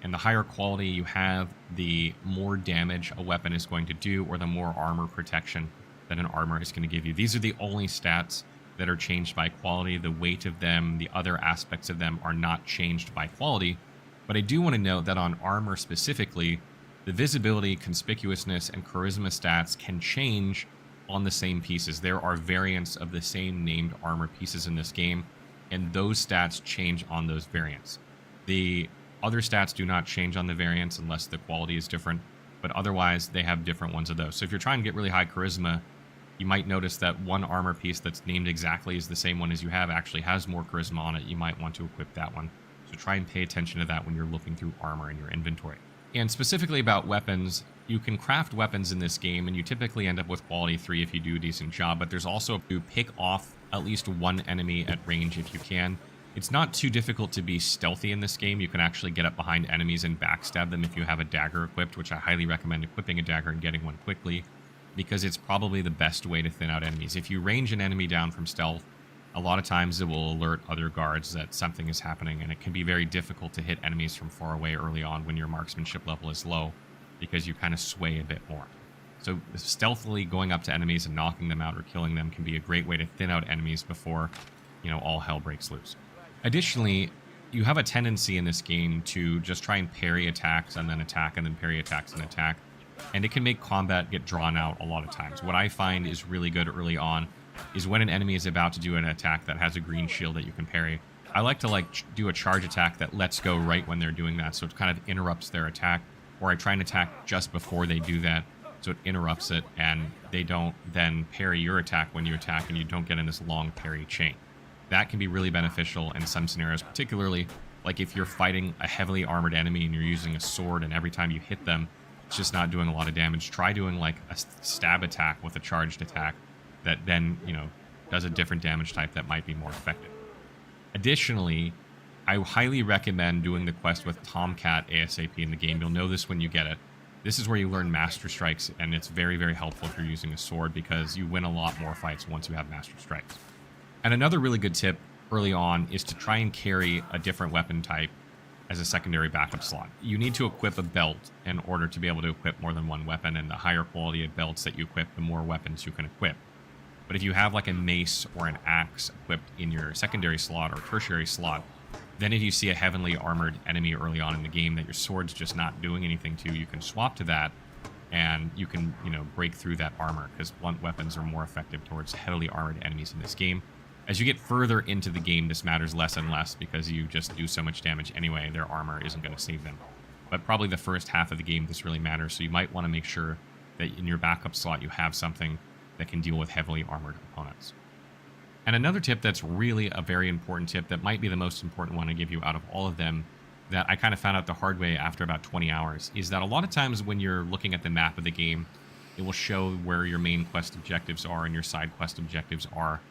And the higher quality you have, the more damage a weapon is going to do, or the more armor protection that an armor is going to give you. These are the only stats that are changed by quality. The weight of them, the other aspects of them are not changed by quality. But I do want to note that on armor specifically, the visibility, conspicuousness, and charisma stats can change on the same pieces. There are variants of the same named armor pieces in this game, and those stats change on those variants. The other stats do not change on the variants unless the quality is different, but otherwise they have different ones of those. So if you're trying to get really high charisma, you might notice that one armor piece that's named exactly as the same one as you have actually has more charisma on it. You might want to equip that one. So try and pay attention to that when you're looking through armor in your inventory. And specifically about weapons, you can craft weapons in this game, and you typically end up with quality 3 if you do a decent job, but there's also to pick off at least one enemy at range if you can. It's not too difficult to be stealthy in this game. You can actually get up behind enemies and backstab them if you have a dagger equipped, which I highly recommend equipping a dagger and getting one quickly, because it's probably the best way to thin out enemies. If you range an enemy down from stealth, a lot of times it will alert other guards that something is happening, and it can be very difficult to hit enemies from far away early on when your marksmanship level is low, because you kind of sway a bit more. So stealthily going up to enemies and knocking them out or killing them can be a great way to thin out enemies before, you know, all hell breaks loose. Additionally, you have a tendency in this game to just try and parry attacks and then attack and then parry attacks and attack, and it can make combat get drawn out a lot of times. What I find is really good early on is when an enemy is about to do an attack that has a green shield that you can parry. I like to do a charge attack that lets go right when they're doing that, so it kind of interrupts their attack, or I try and attack just before they do that, so it interrupts it, and they don't then parry your attack when you attack, and you don't get in this long parry chain. That can be really beneficial in some scenarios, particularly like if you're fighting a heavily armored enemy and you're using a sword, and every time you hit them, it's just not doing a lot of damage. Try doing like a stab attack with a charged attack that then, you know, does a different damage type that might be more effective. Additionally, I highly recommend doing the quest with Tomcat ASAP in the game. You'll know this when you get it. This is where you learn Master Strikes, and it's very, very helpful if you're using a sword because you win a lot more fights once you have Master Strikes. And another really good tip early on is to try and carry a different weapon type as a secondary backup slot. You need to equip a belt in order to be able to equip more than one weapon, and the higher quality of belts that you equip, the more weapons you can equip. But if you have like a mace or an axe equipped in your secondary slot or tertiary slot, then if you see a heavily armored enemy early on in the game that your sword's just not doing anything to, you can swap to that, and you can, you know, break through that armor, because blunt weapons are more effective towards heavily armored enemies in this game. As you get further into the game, this matters less and less because you just do so much damage anyway, their armor isn't going to save them. But probably the first half of the game, this really matters, so you might want to make sure that in your backup slot you have something that can deal with heavily armored opponents. And another tip that's really a very important tip, that might be the most important one I give you out of all of them, that I kind of found out the hard way after about 20 hours, is that a lot of times when you're looking at the map of the game, it will show where your main quest objectives are and your side quest objectives are.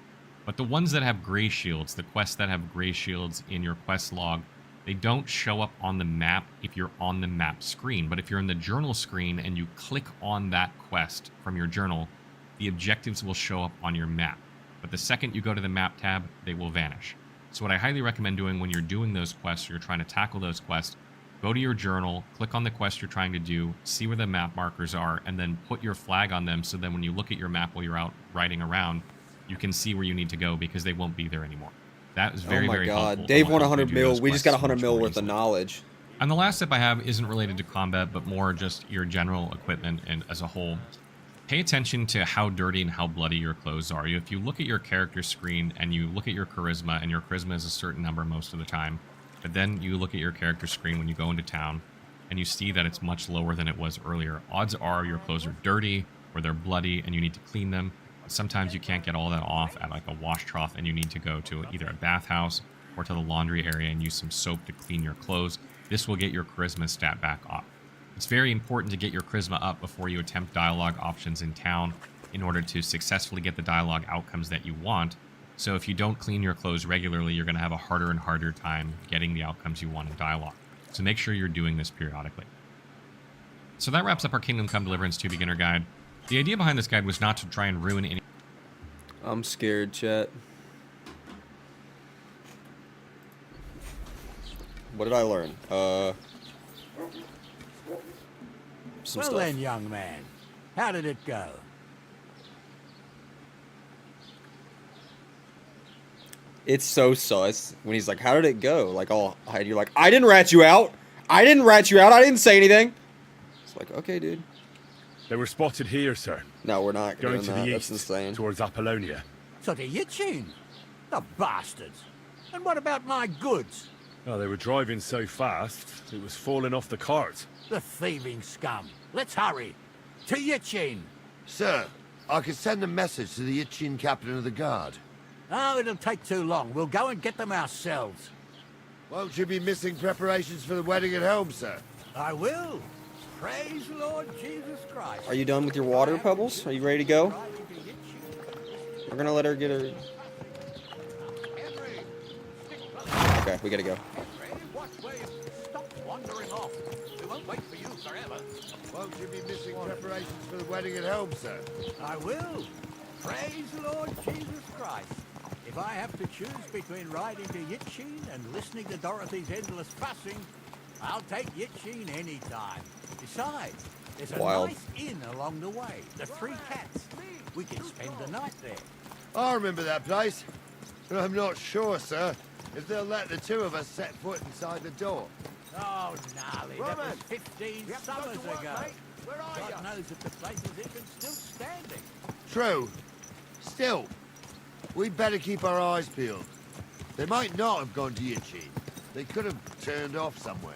But the ones that have gray shields, the quests that have gray shields in your quest log, they don't show up on the map if you're on the map screen. But if you're in the journal screen and you click on that quest from your journal, the objectives will show up on your map. but the second you go to the map tab, they will vanish. So what I highly recommend doing when you're doing those quests, or you're trying to tackle those quests, go to your journal, click on the quest you're trying to do, see where the map markers are, and then put your flag on them so then when you look at your map while you're out riding around, you can see where you need to go because they won't be there anymore. That is very, very helpful. Oh my god, Dave won 100 mil. We just got 100 quests mil much more worth of easily. knowledge. And the last tip I have isn't related to combat, but more just your general equipment and as a whole. Pay attention to how dirty and how bloody your clothes are. If you look at your character screen and you look at your charisma, and your charisma is a certain number most of the time, but then you look at your character screen when you go into town, and you see that it's much lower than it was earlier, odds are your clothes are dirty, or they're bloody, and you need to clean them. Sometimes you can't get all that off at like a wash trough, and you need to go to either a bathhouse or to the laundry area and use some soap to clean your clothes. This will get your charisma stat back up. It's very important to get your charisma up before you attempt dialogue options in town in order to successfully get the dialogue outcomes that you want. So if you don't clean your clothes regularly, you're going to have a harder and harder time getting the outcomes you want in dialogue. So make sure you're doing this periodically. So that wraps up our Kingdom Come Deliverance 2 beginner guide. The idea behind this guide was not to try and ruin any... I'm scared, chat. What did I learn? Some Well stuff. then, young man, how did it go? It's so sus when he's like, how did it go? Like, all hide. You're like, I didn't rat you out. I didn't rat you out. I didn't say anything. It's like, okay, dude. They were spotted here, sir. No, we're not Going doing to that. the That's east, insane. towards Apollonia. So the Yitchin? The bastards. And what about my goods? Oh, they were driving so fast, it was falling off the cart. The thieving scum. Let's hurry. To Yitchin. Sir, I could send a message to the Itchin captain of the guard. Oh, it'll take too long. We'll go and get them ourselves. Won't you be missing preparations for the wedding at home, sir? I will. Praise the Lord Jesus Christ. Are you done with your water, Pebbles? Are you ready to go? We're gonna let her get her... Okay, we gotta go. Watch where you stop wandering off. We won't wait for you forever. Won't you be missing preparations for the wedding at home, sir? I will. Praise the Lord Jesus Christ. If I have to choose between riding to Yitchin and listening to Dorothy's endless fussing, I'll take Yitchin any time. Besides, there's a Wild. nice inn along the way, the Three Cats. We can spend the night there. I remember that place, but I'm not sure, sir, if they'll let the two of us set foot inside the door. Oh, gnarly, that was Roman, 15 we have to go summers to work, ago. mate. Where are God you? knows if the place is even still standing. True. Still, we'd better keep our eyes peeled. They might not have gone to Yitchin. They could have turned off somewhere.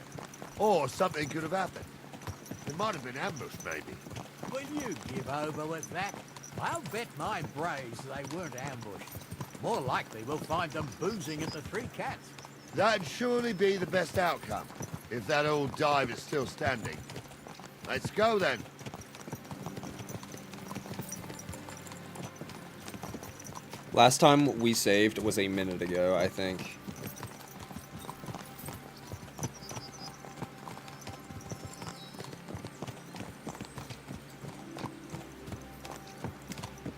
Or something could have happened. They might have been ambushed, maybe. Will you give over with that? I'll bet my braves they weren't ambushed. More likely we'll find them boozing at the Three Cats. That'd surely be the best outcome, if that old dive is still standing. Let's go, then. Last time we saved was a minute ago, I think.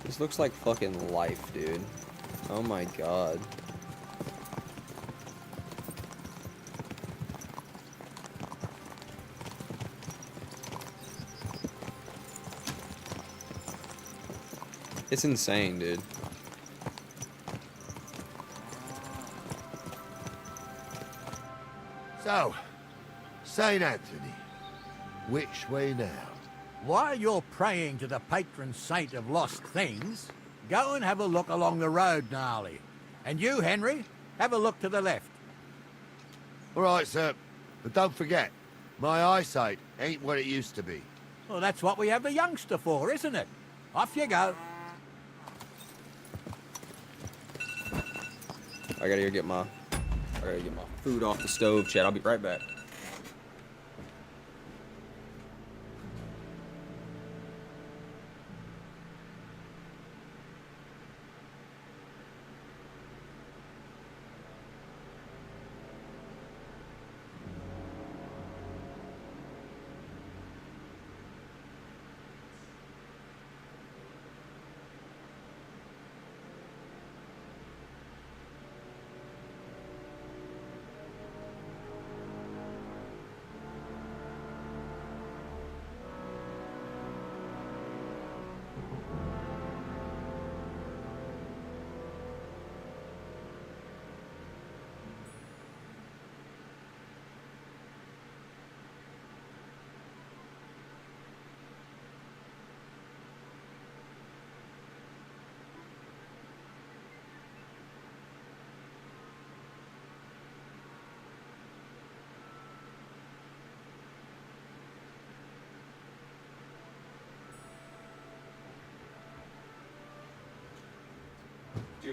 This looks like fucking life, dude. Oh my god. It's insane, dude. So, St. Anthony, which way now? While you're praying to the patron saint of lost things, go and have a look along the road, Gnarly. And you, Henry, have a look to the left. All right, sir. But don't forget, my eyesight ain't what it used to be. Well, that's what we have the youngster for, isn't it? Off you go. I gotta go get my food off the stove, Chad. I'll be right back.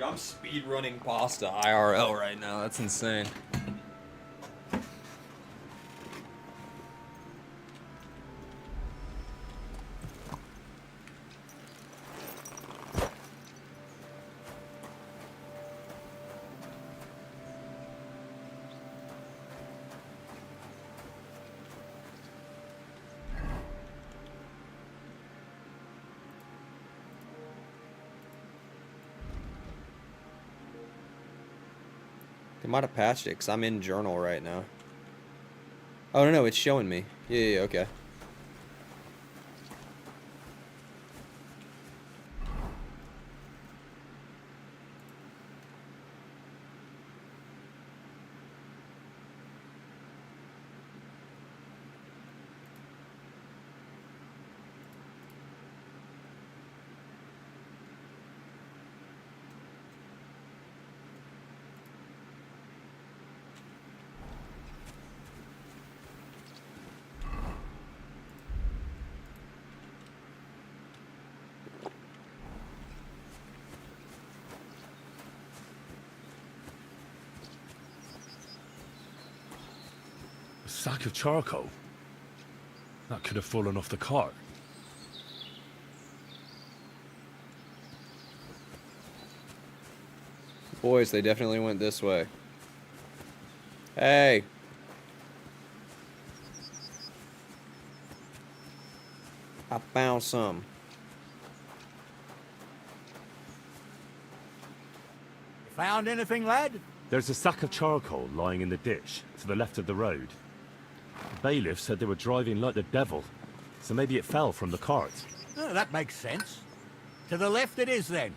Dude, I'm speed running pasta IRL right now. That's insane. They might have patched it, because I'm in journal right now. Oh, no, it's showing me. Yeah, okay. A sack of charcoal? That could have fallen off the cart. Boys, they definitely went this way. Hey! I found some. Found anything, lad? There's a sack of charcoal lying in the ditch to the left of the road. The bailiff said they were driving like the devil, so maybe it fell from the cart. Oh, that makes sense. To the left it is then.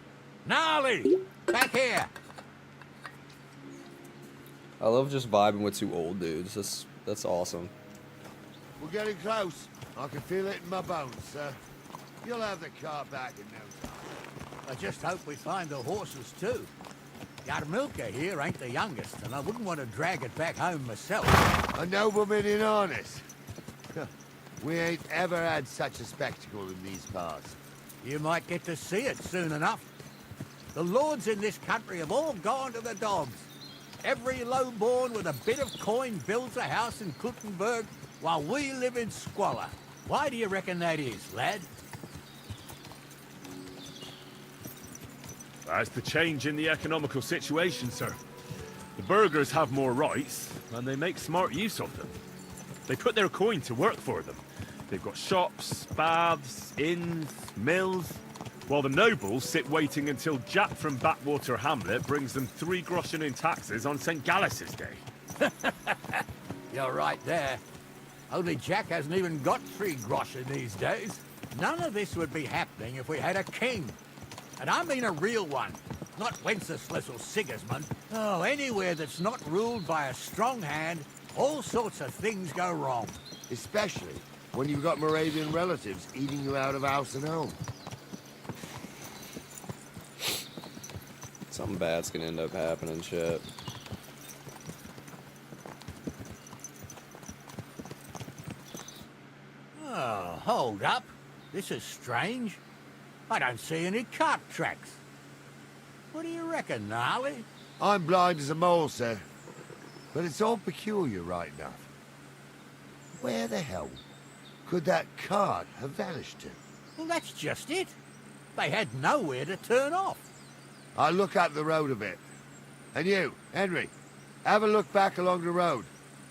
Gnarly! Back here! I love just vibing with two old dudes. That's awesome. We're getting close. I can feel it in my bones, sir. You'll have the car back in no time. I just hope we find the horses too. Yarmilka here ain't the youngest, and I wouldn't want to drag it back home myself. A nobleman in harness. We ain't ever had such a spectacle in these parts. You might get to see it soon enough. The lords in this country have all gone to the dogs. Every lowborn with a bit of coin builds a house in Kuttenberg while we live in squalor. Why do you reckon that is, lad? That's the change in the economical situation, sir. The burghers have more rights, and they make smart use of them. They put their coin to work for them. They've got shops, baths, inns, mills, while the nobles sit waiting until Jack from Backwater Hamlet brings them 3 groschen in taxes on St. Gallus's Day. You're right there. Only Jack hasn't even got 3 groschen these days. None of this would be happening if we had a king. And I mean a real one, not Wenceslas or Sigismund. Oh, anywhere that's not ruled by a strong hand, all sorts of things go wrong. Especially when you've got Moravian relatives eating you out of house and home. Something bad's gonna end up happening, shit. Oh, hold up. This is strange. I don't see any cart tracks. What do you reckon, Gnarly? I'm blind as a mole, sir. But it's all peculiar, right enough. Where the hell could that cart have vanished to? Well, that's just it. They had nowhere to turn off. I'll look up the road a bit. And you, Henry, have a look back along the road.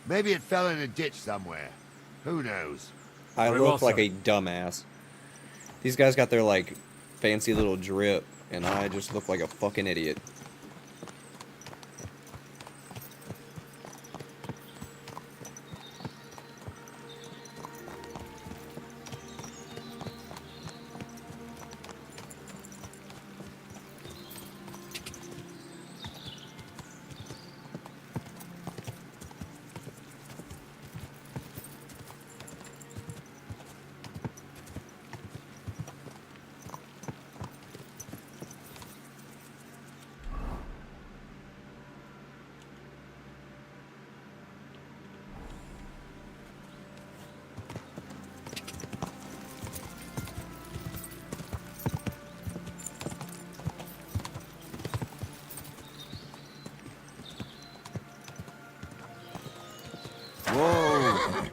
Maybe it fell in a ditch somewhere. Who knows? I look like a dumbass. These guys got their, like, fancy little drip, and I just look like a fucking idiot.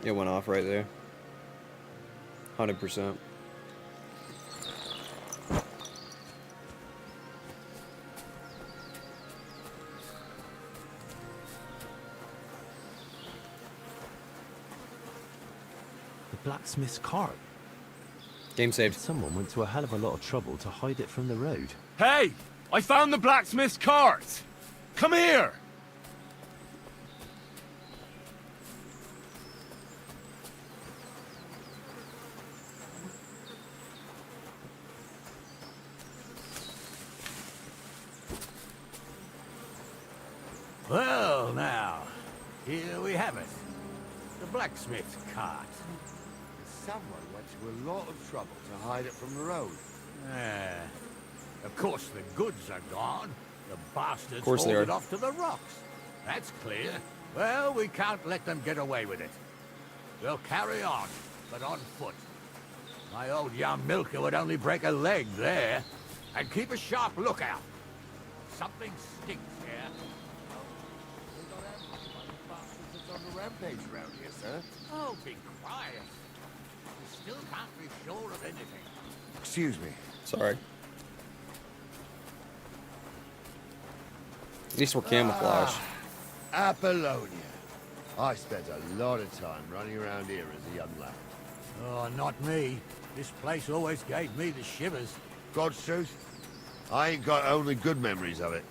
It went off right there. 100%. The blacksmith's cart. Game saved. Someone went to a hell of a lot of trouble to hide it from the road. Hey! I found the blacksmith's cart! Come here! Well, now, here we have it. The blacksmith's cart. Someone went to a lot of trouble to hide it from the road. Of course, the goods are gone. The bastards course they hauled it are. off to the rocks. That's clear. Well, we can't let them get away with it. We'll carry on, but on foot. My old young milker would only break a leg there. And keep a sharp lookout. Something stinks here. It's on the rampage around here, sir. Oh, be quiet. We still can't be sure of anything. Excuse me. Sorry. At least we're camouflage. Apollonia. I spent a lot of time running around here as a young lad. Oh, not me. This place always gave me the shivers. God's truth, I ain't got only good memories of it.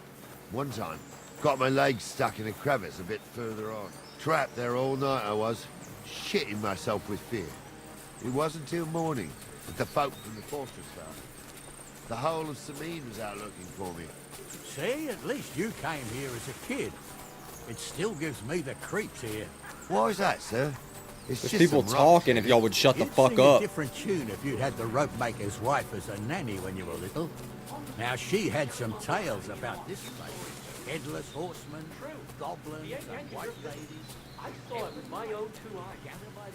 One time, got my legs stuck in a crevice a bit further on. Trapped there all night I was, shitting myself with fear. It wasn't till morning that the folk from the fortress found me. The whole of Sameen was out looking for me. See, at least you came here as a kid. It still gives me the creeps here. Why is that, sir? It's There's just people some rocks talking here. if y'all would shut the You'd fuck sing up. a different tune if you'd had the rope maker's wife as a nanny when you were little. Now, she had some tales about this place. Headless horsemen, goblins, and white ladies. I saw it with my own 2 eyes.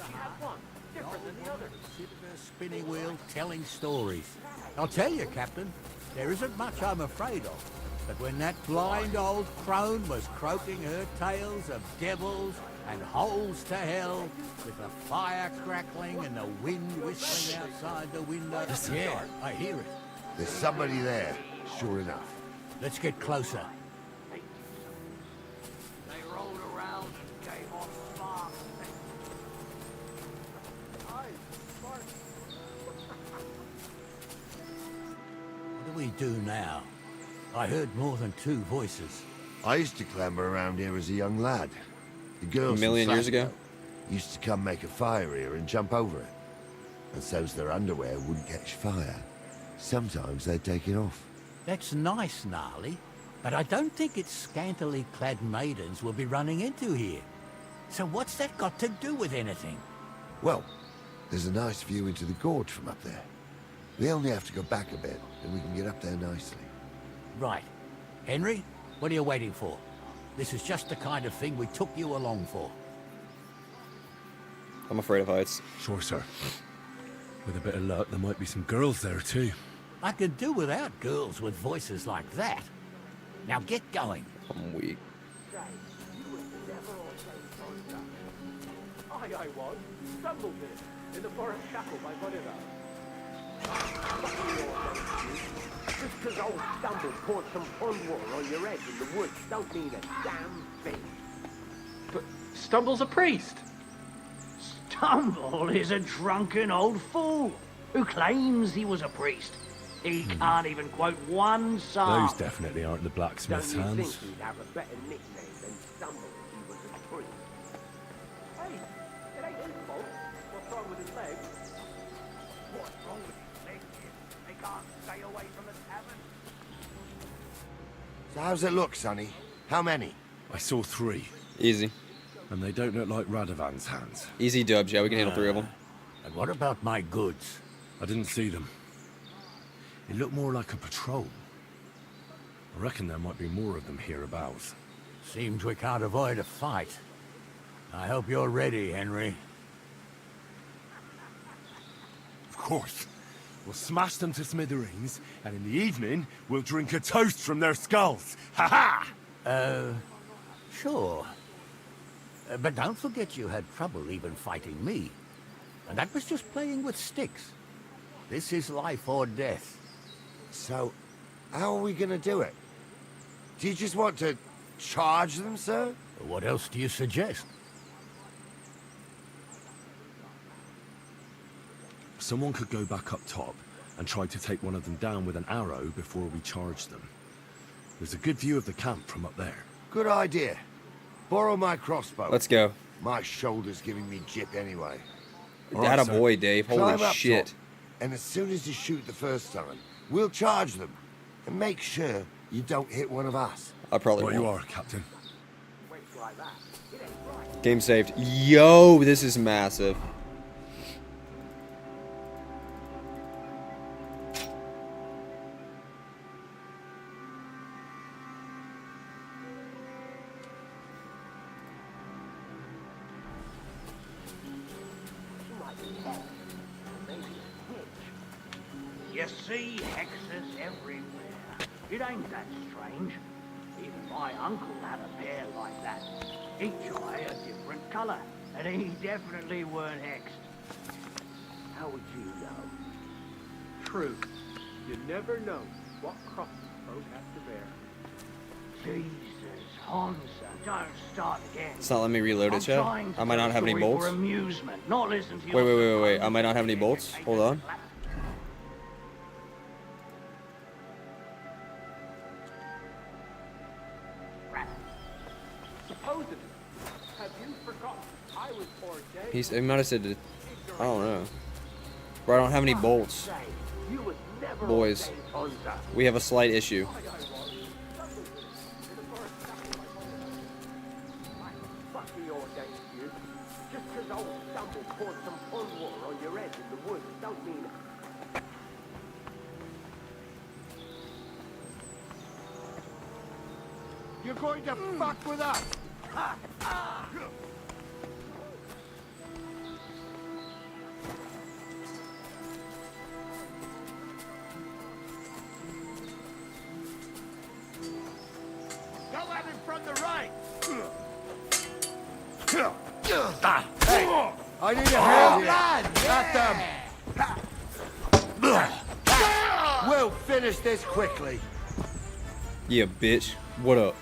She had one, different than the other. Sit at a spinning wheel telling stories. I'll tell you, Captain, there isn't much I'm afraid of. But when that blind old crone was croaking her tales of devils and holes to hell, with the fire crackling and the wind whistling outside the window. Yeah, I hear it. There's somebody there, sure enough. Let's get closer. They rolled around and gave off sparks. What do we do now? I heard more than 2 voices. I used to clamber around here as a young lad. The girls A million from years ago? Flatco used to come make a fire here and jump over it. And so's their underwear wouldn't catch fire. Sometimes they'd take it off. That's nice, Gnarly, but I don't think it's scantily clad maidens we'll be running into here. So what's that got to do with anything? Well, there's a nice view into the gorge from up there. We only have to go back a bit, and we can get up there nicely. Right. Henry, what are you waiting for? This is just the kind of thing we took you along for. I'm afraid of heights. Sure, sir. With a bit of luck, there might be some girls there, too. I could do without girls with voices like that. Now get going. I'm weak. I was. Stumbled in the forest chapel by Bolivar. Just because old Stumble poured some pond water on your head in the woods don't mean a damn thing. But Stumble's a priest. Stumble is a drunken old fool who claims he was a priest. He can't even quote one psalm. Those definitely aren't the blacksmith's Don't you hands. think he'd have a better nickname than Stumble if he was a priest? Hey, it ain't his fault. What's wrong with his legs? What's wrong with his legs? They can't stay away from the tavern. So how's it look, Sonny? How many? I saw 3. Easy. And they don't look like Radovan's hands. Easy dubs, yeah, we can handle 3 of them. And what about my goods? I didn't see them. It looked more like a patrol. I reckon there might be more of them hereabouts. Seems we can't avoid a fight. I hope you're ready, Henry. Of course. We'll smash them to smithereens, and in the evening, we'll drink a toast from their skulls. Ha-ha! Sure. But don't forget you had trouble even fighting me. And that was just playing with sticks. This is life or death. So, how are we gonna do it? Do you just want to charge them, sir? What else do you suggest? Someone could go back up top and try to take one of them down with an arrow before we charge them. There's a good view of the camp from up there. Good idea. Borrow my crossbow. Let's go. My shoulder's giving me jip anyway. Atta boy, Dave. Holy Climb up shit. top, and as soon as you shoot the first time, we'll charge them. And make sure you don't hit one of us. I probably Right you won't. are, Captain. Game saved. Yo, this is massive. You see hexes everywhere. It ain't that strange. Even my uncle had a pair like that. Each eye a different colour, and he definitely weren't hexed. How would you know? True. You never know what crosses folk have to bear. Jesus, Hansa, don't start again. It's not letting me reload it, I'm chat. trying to I might not tell have a any story bolts. For amusement, not listen to Wait, your wait. I might not have any bolts. Hold on. Supposedly, have you forgotten I was ordained? He might have said, I don't know. Bro, I don't have any bolts. You was never Boys, ordained Hansa. we have a slight issue. Fuck me ordained you. Just 'cause old Stumble poured some pond water on your head in the woods don't mean You're going to fuck with us! Go at him from the right! Hey, I need a hand here. At them! We'll finish this quickly. Yeah, bitch. What up?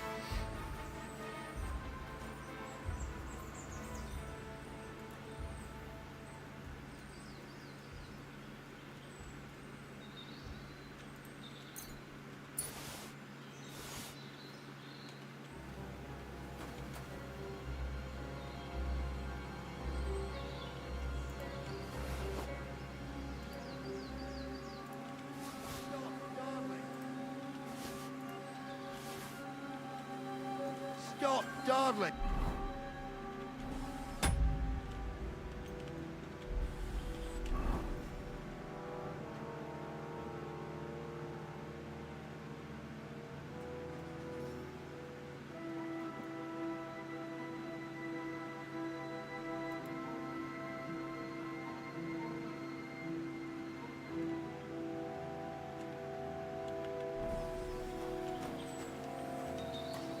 Stop dawdling.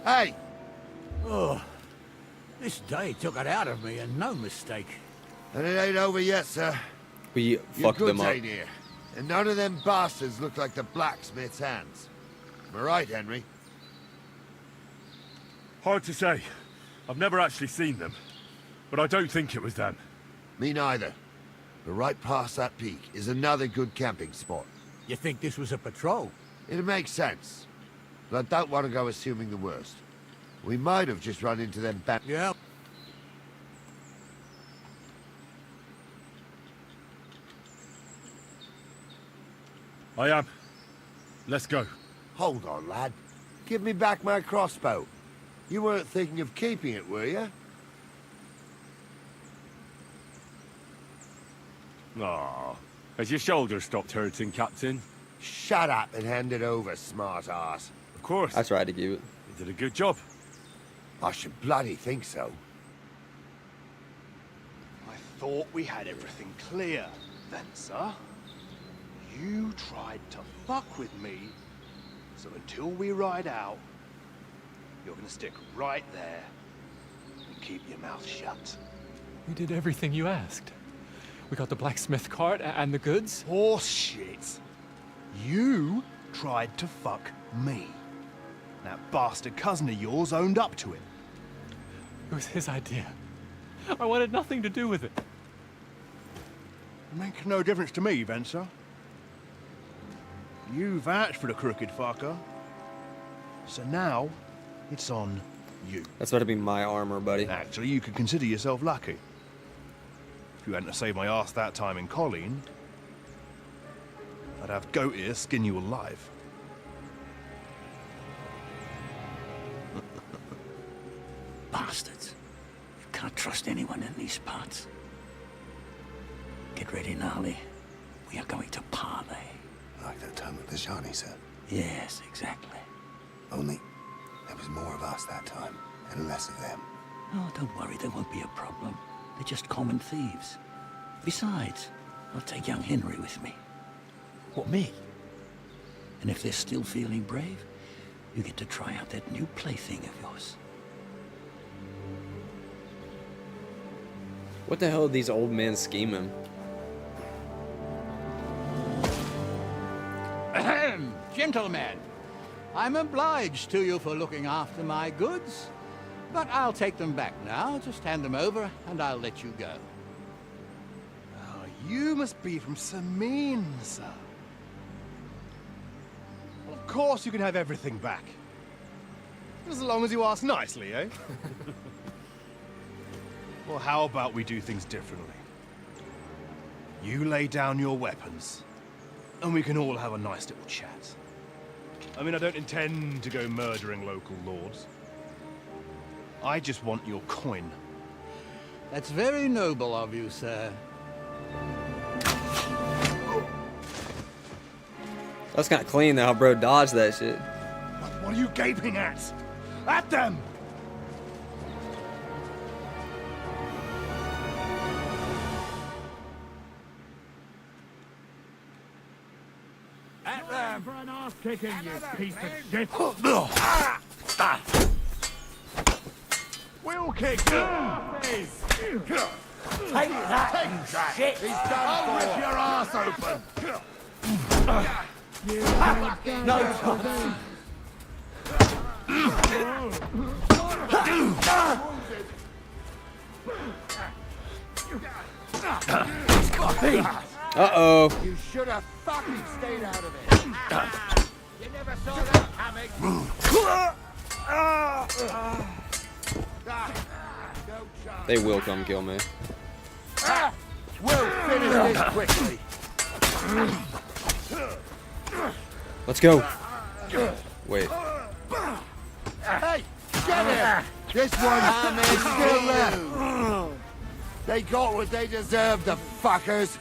Hey! Oh, this day took it out of me, and no mistake. And it ain't over yet, sir. We Your fucked them goods up. ain't here. And none of them bastards look like the blacksmith's hands. Am I right, Henry? Hard to say. I've never actually seen them. But I don't think it was them. Me neither. But right past that peak is another good camping spot. You think this was a patrol? It makes sense. But I don't want to go assuming the worst. We might have just run into them back. Yeah. I am. Let's go. Hold on, lad. Give me back my crossbow. You weren't thinking of keeping it, were you? Aw. Has your shoulder stopped hurting, Captain? Shut up and hand it over, smart ass. Of course. I tried to give it. You did a good job. I should bloody think so. I thought we had everything clear, then, sir. You tried to fuck with me, so until we ride out, you're gonna stick right there and keep your mouth shut. We did everything you asked. We got the blacksmith cart and the goods. Horse shit. You tried to fuck me. That bastard cousin of yours owned up to it. It was his idea. I wanted nothing to do with it. Make no difference to me, Venser. You vouched for the crooked fucker. So now, it's on you. That's about to be my armor, buddy. Actually, you could consider yourself lucky. If you hadn't saved my ass that time in Colleen, I'd have Goat Ear skin you alive. Bastards. You can't trust anyone in these parts. Get ready, Gnarly. We are going to parley. Like that time with the Shani, sir? Yes, exactly. Only there was more of us that time, and less of them. Oh, don't worry, there won't be a problem. They're just common thieves. Besides, I'll take young Henry with me. What, me? And if they're still feeling brave, you get to try out that new plaything of yours. What the hell are these old men scheming? Ahem, gentlemen. I'm obliged to you for looking after my goods, but I'll take them back now. Just hand them over, and I'll let you go. Oh, you must be from Samin, sir. Well, of course you can have everything back. As long as you ask nicely, eh? Well, how about we do things differently? You lay down your weapons, and we can all have a nice little chat. I mean, I don't intend to go murdering local lords. I just want your coin. That's very noble of you, sir. That's kind of clean though, how bro dodged that shit. What are you gaping at? At them! At them! For an ass kicking, you piece of shit! We'll kick you! Take that, you shit! He's done. I'll rip your ass open! No chance! Uh-oh. You should have fucking stayed out of it. You never saw that coming. They will come kill me. We'll finish this quickly. Let's go. Wait. Hey, get him! This one is still left. They got what they deserved, the fuckers.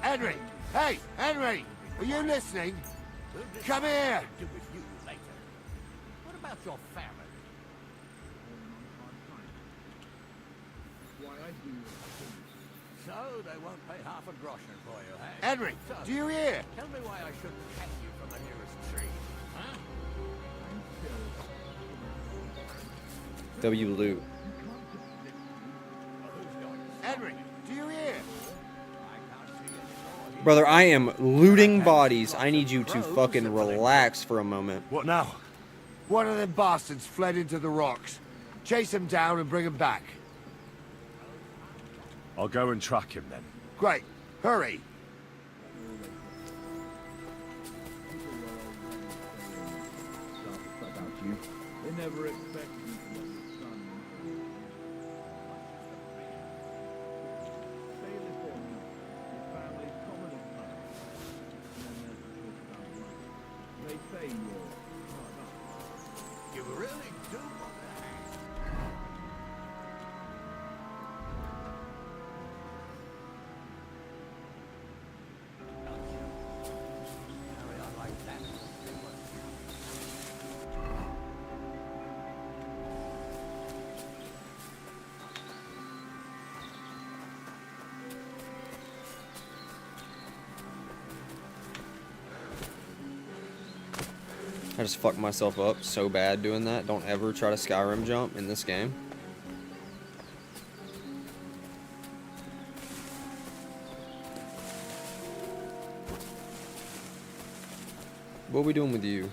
Henry! Hey, Henry! Are you listening? Come here! What about your family? So they won't pay half a groschen for you, eh? Henry, do you hear? Tell me why I shouldn't catch you from the nearest tree, huh? W loot. Henry, do you hear? Brother, I am looting bodies. I need you to fucking relax for a moment. What now? One of them bastards fled into the rocks. Chase him down and bring him back. I'll go and track him then. Great. Hurry. They never expected you to let the sun. Stay in this one. Your family's common as mine. And then there's the talk about money. They say you're hard up. You really do want to hang. Carry on like that. I just fucked myself up so bad doing that. Don't ever try to Skyrim jump in this game. What are we doing with you?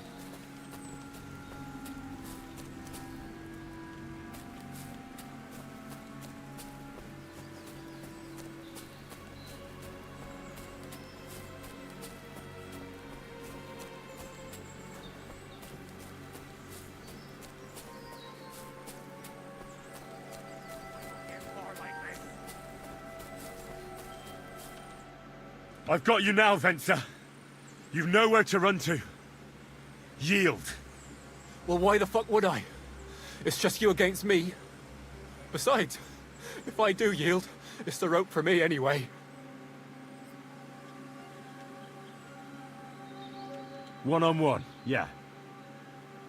I've got you now, Venser. You've nowhere to run to. Yield. Well, why the fuck would I? It's just you against me. Besides, if I do yield, it's the rope for me anyway. One-on-one, yeah.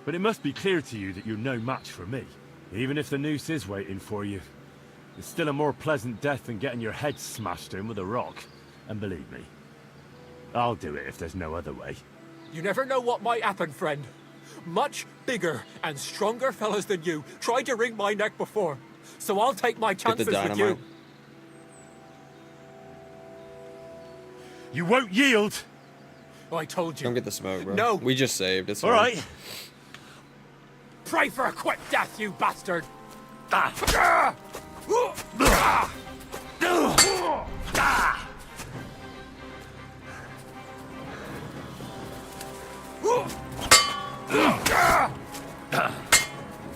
But it must be clear to you that you're no match for me. Even if the noose is waiting for you, it's still a more pleasant death than getting your head smashed in with a rock. And believe me, I'll do it if there's no other way. You never know what might happen, friend. Much bigger and stronger fellas than you tried to wring my neck before, so I'll take my chances with you. You won't yield! I told you. Don't get the smoke, bro. No. We just saved. It's all right. Pray for a quick death, you bastard!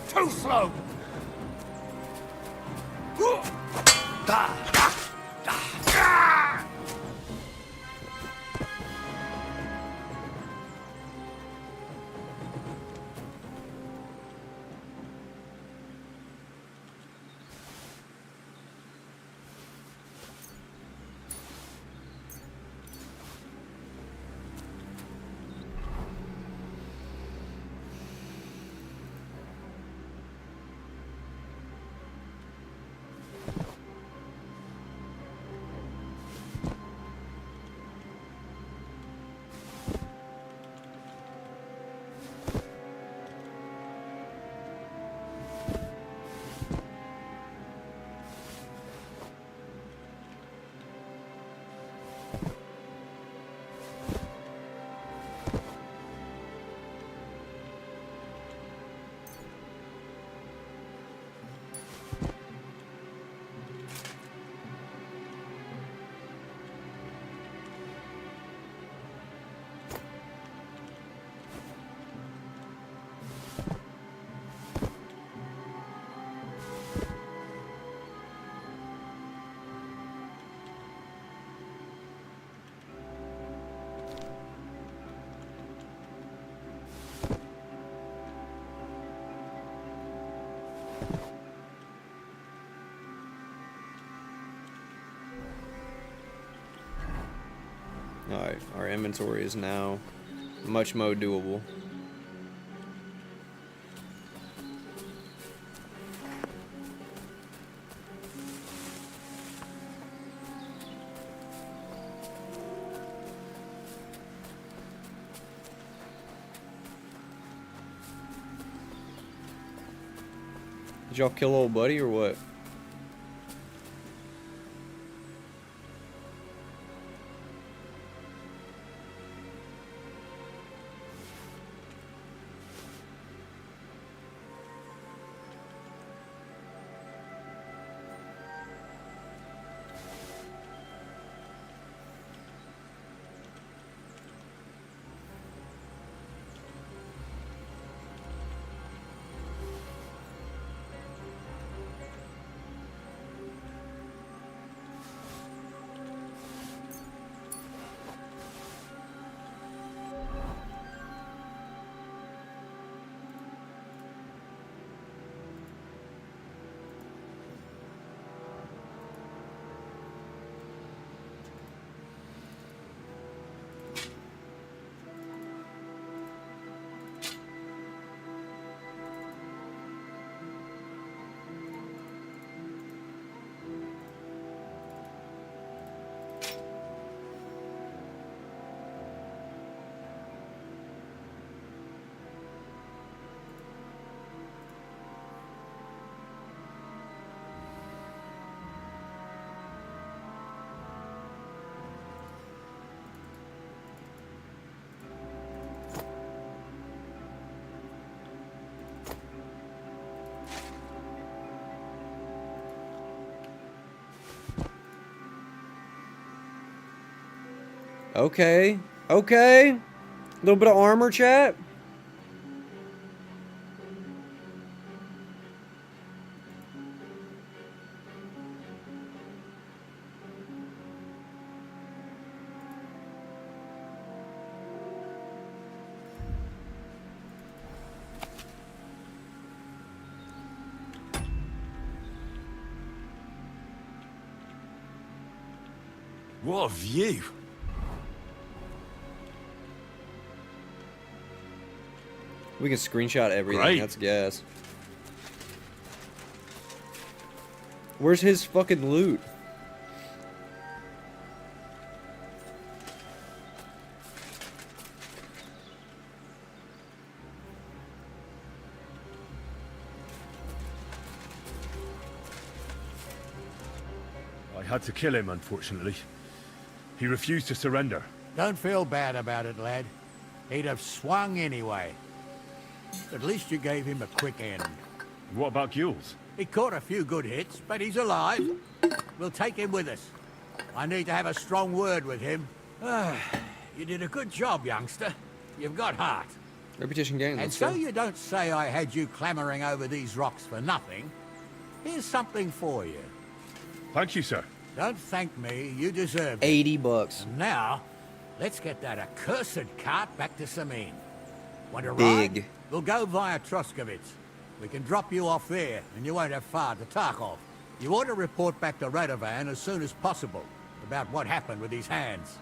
Too slow! Alright, our inventory is now much more doable. Did y'all kill old buddy or what? Okay. Okay. A little bit of armor, chat. What a view! We can screenshot everything. Great. That's gas. Where's his fucking loot? I had to kill him, unfortunately. He refused to surrender. Don't feel bad about it, lad. He'd have swung anyway. At least you gave him a quick end. What about Gules? He caught a few good hits, but he's alive. We'll take him with us. I need to have a strong word with him. You did a good job, youngster. You've got heart. Reputation gained. And Let's so go. you don't say I had you clambering over these rocks for nothing. Here's something for you. Thank you, sir. Don't thank me. You deserve it. $80. And now, let's get that accursed cart back to Sameen. Want to Big. ride? We'll go via Troskovitz. We can drop you off there, and you won't have far to Tarkov. You ought to report back to Radovan as soon as possible about what happened with these hands.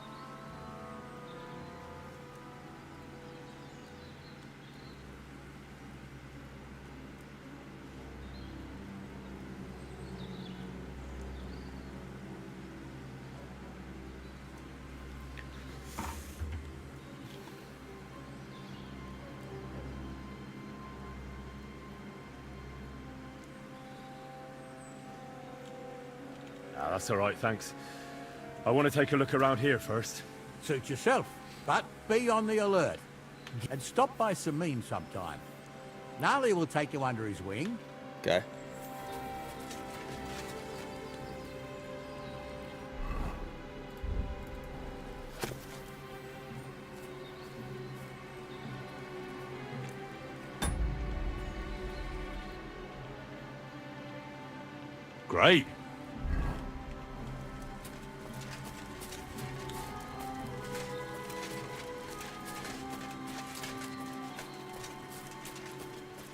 Ah, that's all right, thanks. I want to take a look around here first. Suit yourself, but be on the alert. And stop by Sameen sometime. Gnarly will take you under his wing. Okay. Great.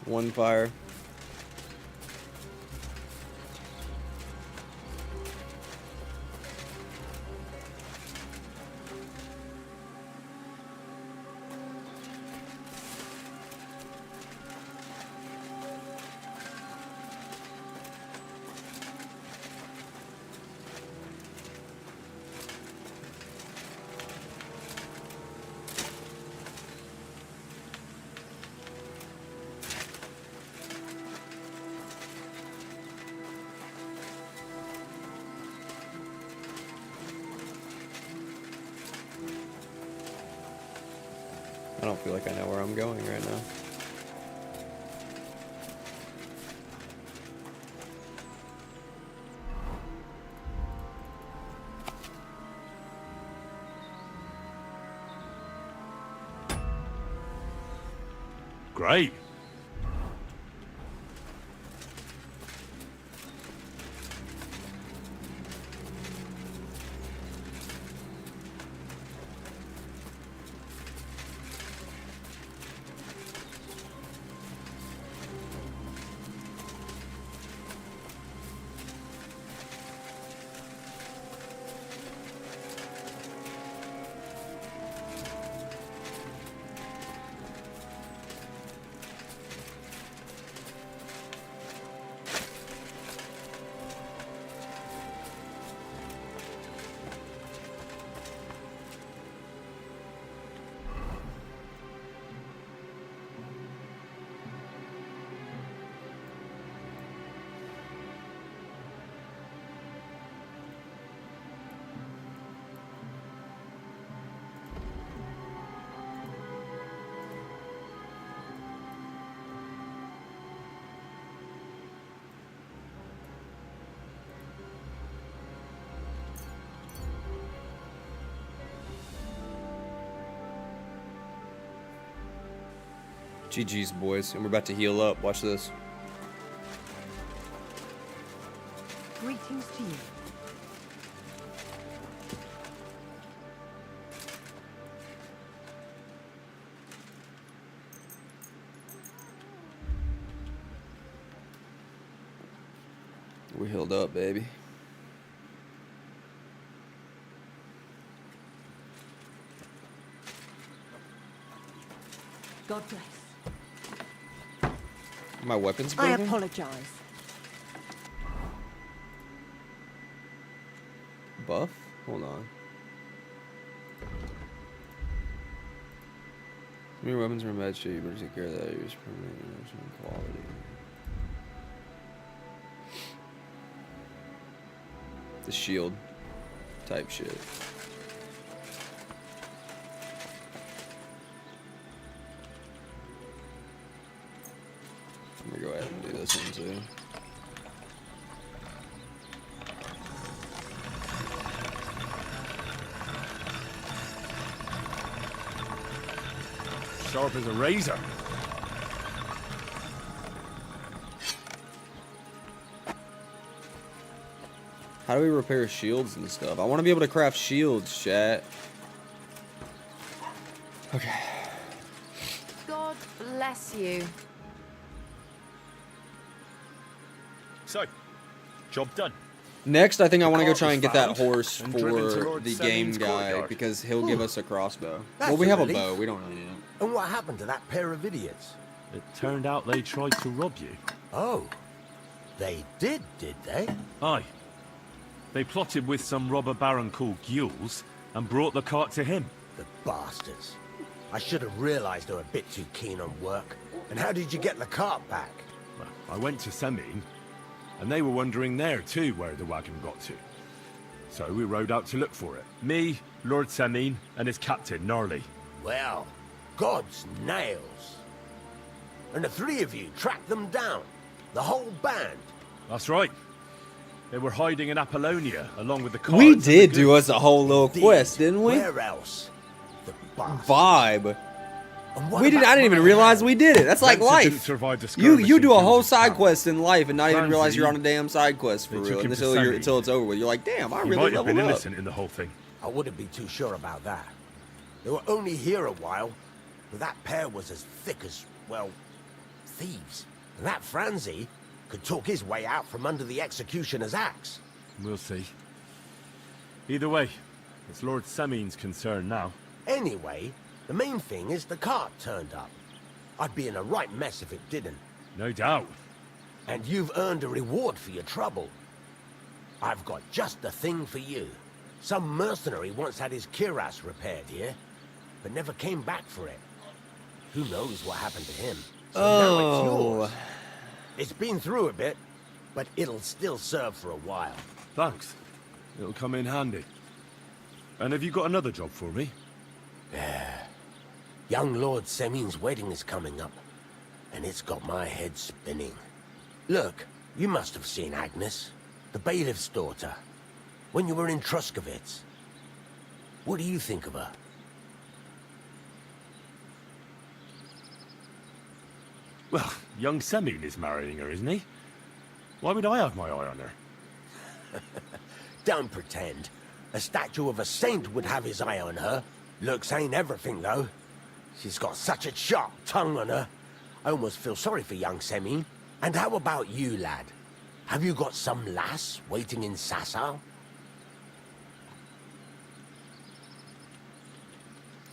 One fire. I don't feel like I know where I'm going right now. Great. GG's, boys. And we're about to heal up. Watch this. Greetings to you. We're healed up, baby. God bless. My weapons I broken? apologize. Buff? Hold on. Some of your weapons are in bad shape. You better take care of that. Use permanent reduction in quality. The shield type shit. I'm gonna go ahead and do this one too. Sharp as a razor. How do we repair shields and stuff? I want to be able to craft shields, chat. Okay. God bless you. So, job done. Next, I think I want to go cart try was and get that found horse and driven to for Lord the game Semin's guy courtyard. because he'll give us a crossbow. That's Well, we a have a relief. bow. We don't really need it. And what happened to that pair of idiots? It turned out they tried to rob you. Oh, they did they? Aye. They plotted with some robber baron called Gules and brought the cart to him. The bastards. I should have realized they were a bit too keen on work. And how did you get the cart back? Well, I went to Semin, and they were wondering there too where the wagon got to. So we rode out to look for it. Me, Lord Semin, and his captain, Gnarly. Well, God's nails. And the three of you tracked them down. The whole band. That's right. They were hiding in Apollonia along with the cart. We did do us a whole little quest, didn't we? Where else? The bastards. Vibe. And what We did. about I didn't even my realize hand? we did it. That's like Venser didn't life. survive the You skirmish do a in whole Gil's side town. quest in life and not even realize Franzi, you're on a damn side quest for they real took him until to you're Semin. until it's over with. You're like, damn, I He really might have been leveled up. innocent in the whole thing. I wouldn't be too sure about that. They were only here a while, but that pair was as thick as, well, thieves. And that Franzi could talk his way out from under the executioner's axe. We'll see. Either way, it's Lord Semin's concern now. Anyway, the main thing is the cart turned up. I'd be in a right mess if it didn't. No doubt. And you've earned a reward for your trouble. I've got just the thing for you. Some mercenary once had his cuirass repaired here, but never came back for it. Who knows what happened to him? So now it's yours. It's been through a bit, but it'll still serve for a while. Thanks. It'll come in handy. And have you got another job for me? Young Lord Semin's wedding is coming up, and it's got my head spinning. Look, you must have seen Agnes, the bailiff's daughter, when you were in Truskovitz. What do you think of her? Well, young Semin is marrying her, isn't he? Why would I have my eye on her? Don't pretend. A statue of a saint would have his eye on her. Looks ain't everything, though. She's got such a sharp tongue on her. I almost feel sorry for young Semin. And how about you, lad? Have you got some lass waiting in Sasau?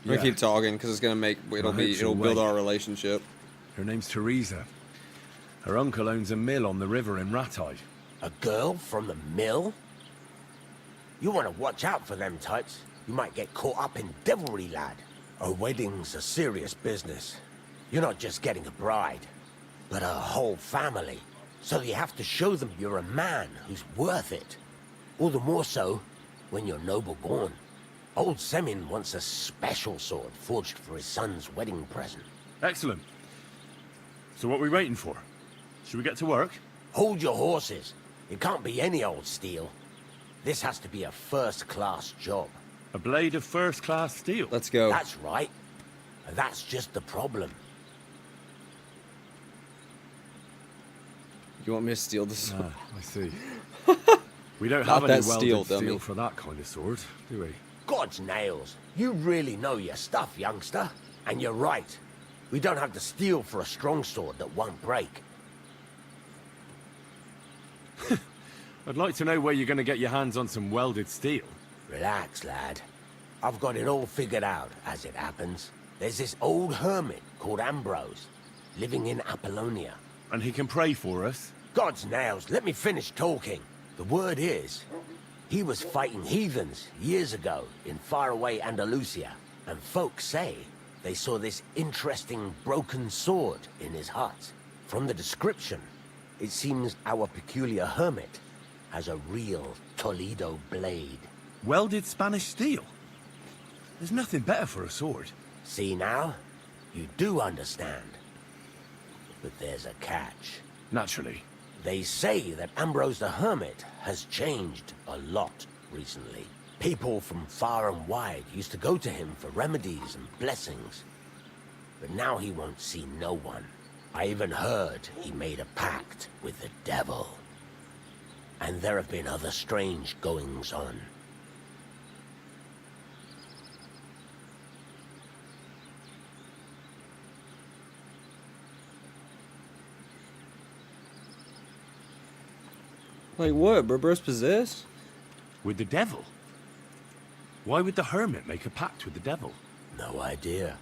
We're gonna keep talking because it's gonna make it'll build our relationship. Her name's Teresa. Her uncle owns a mill on the river in Ratai. A girl from the mill? You want to watch out for them types. You might get caught up in devilry, lad. A wedding's a serious business. You're not just getting a bride, but a whole family. So you have to show them you're a man who's worth it. All the more so when you're noble born. Old Semin wants a special sword forged for his son's wedding present. Excellent. So what are we waiting for? Should we get to work? Hold your horses. It can't be any old steel. This has to be a first-class job. A blade of first-class steel? Let's go. That's right. And that's just the problem. You want me to steal the sword? I see. We don't Not have any that welded steel, steel dummy. for that kind of sword, do we? God's nails. You really know your stuff, youngster. And you're right. We don't have the steel for a strong sword that won't break. I'd like to know where you're going to get your hands on some welded steel. Relax, lad. I've got it all figured out, as it happens. There's this old hermit called Ambrose, living in Apollonia. And he can pray for us? God's nails, let me finish talking. The word is, he was fighting heathens years ago in faraway Andalusia, and folks say they saw this interesting broken sword in his hut. From the description, it seems our peculiar hermit has a real Toledo blade. Welded Spanish steel? There's nothing better for a sword. See now? You do understand. But there's a catch. Naturally. They say that Ambrose the Hermit has changed a lot recently. People from far and wide used to go to him for remedies and blessings. But now he won't see no one. I even heard he made a pact with the devil. And there have been other strange goings-on. Like what? Bro's possessed? With the devil? Why would the hermit make a pact with the devil? No idea.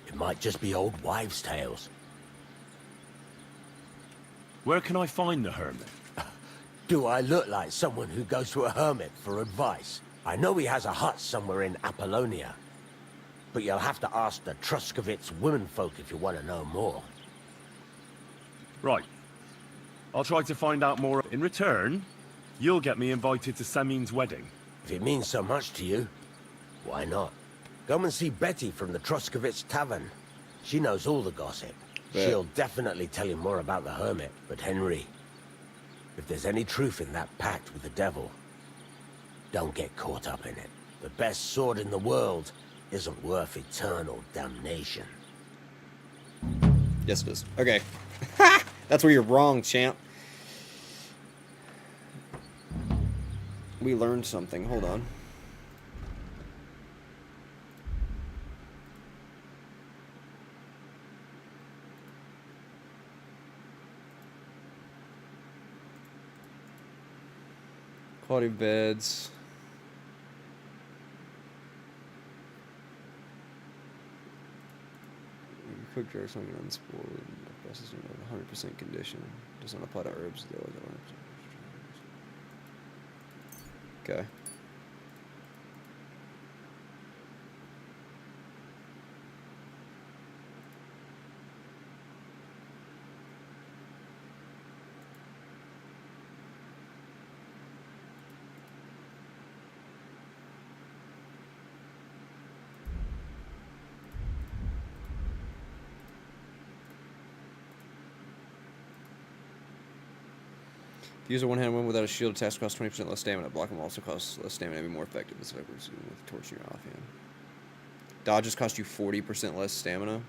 It might just be old wives' tales. Where can I find the hermit? Do I look like someone who goes to a hermit for advice? I know he has a hut somewhere in Apollonia. But you'll have to ask the Truskovitz womenfolk if you want to know more. Right. I'll try to find out more. In return, you'll get me invited to Samin's wedding. If it means so much to you, why not? Come and see Betty from the Truskovitz Tavern. She knows all the gossip. Bet. She'll definitely tell you more about the hermit. But Henry, if there's any truth in that pact with the devil, don't get caught up in it. The best sword in the world isn't worth eternal damnation. Yes, it is. Okay. That's where you're wrong, champ. We learned something. Hold on. Quality of beds. Quick dry something unspoiled. Process in 100% condition. Does not apply to herbs though. Okay. If you use a one-hand weapon without a shield, attacks cost 20% less stamina. Block them also costs less stamina and be more effective. It's like with torching your offhand. Dodges cost you 40% less stamina.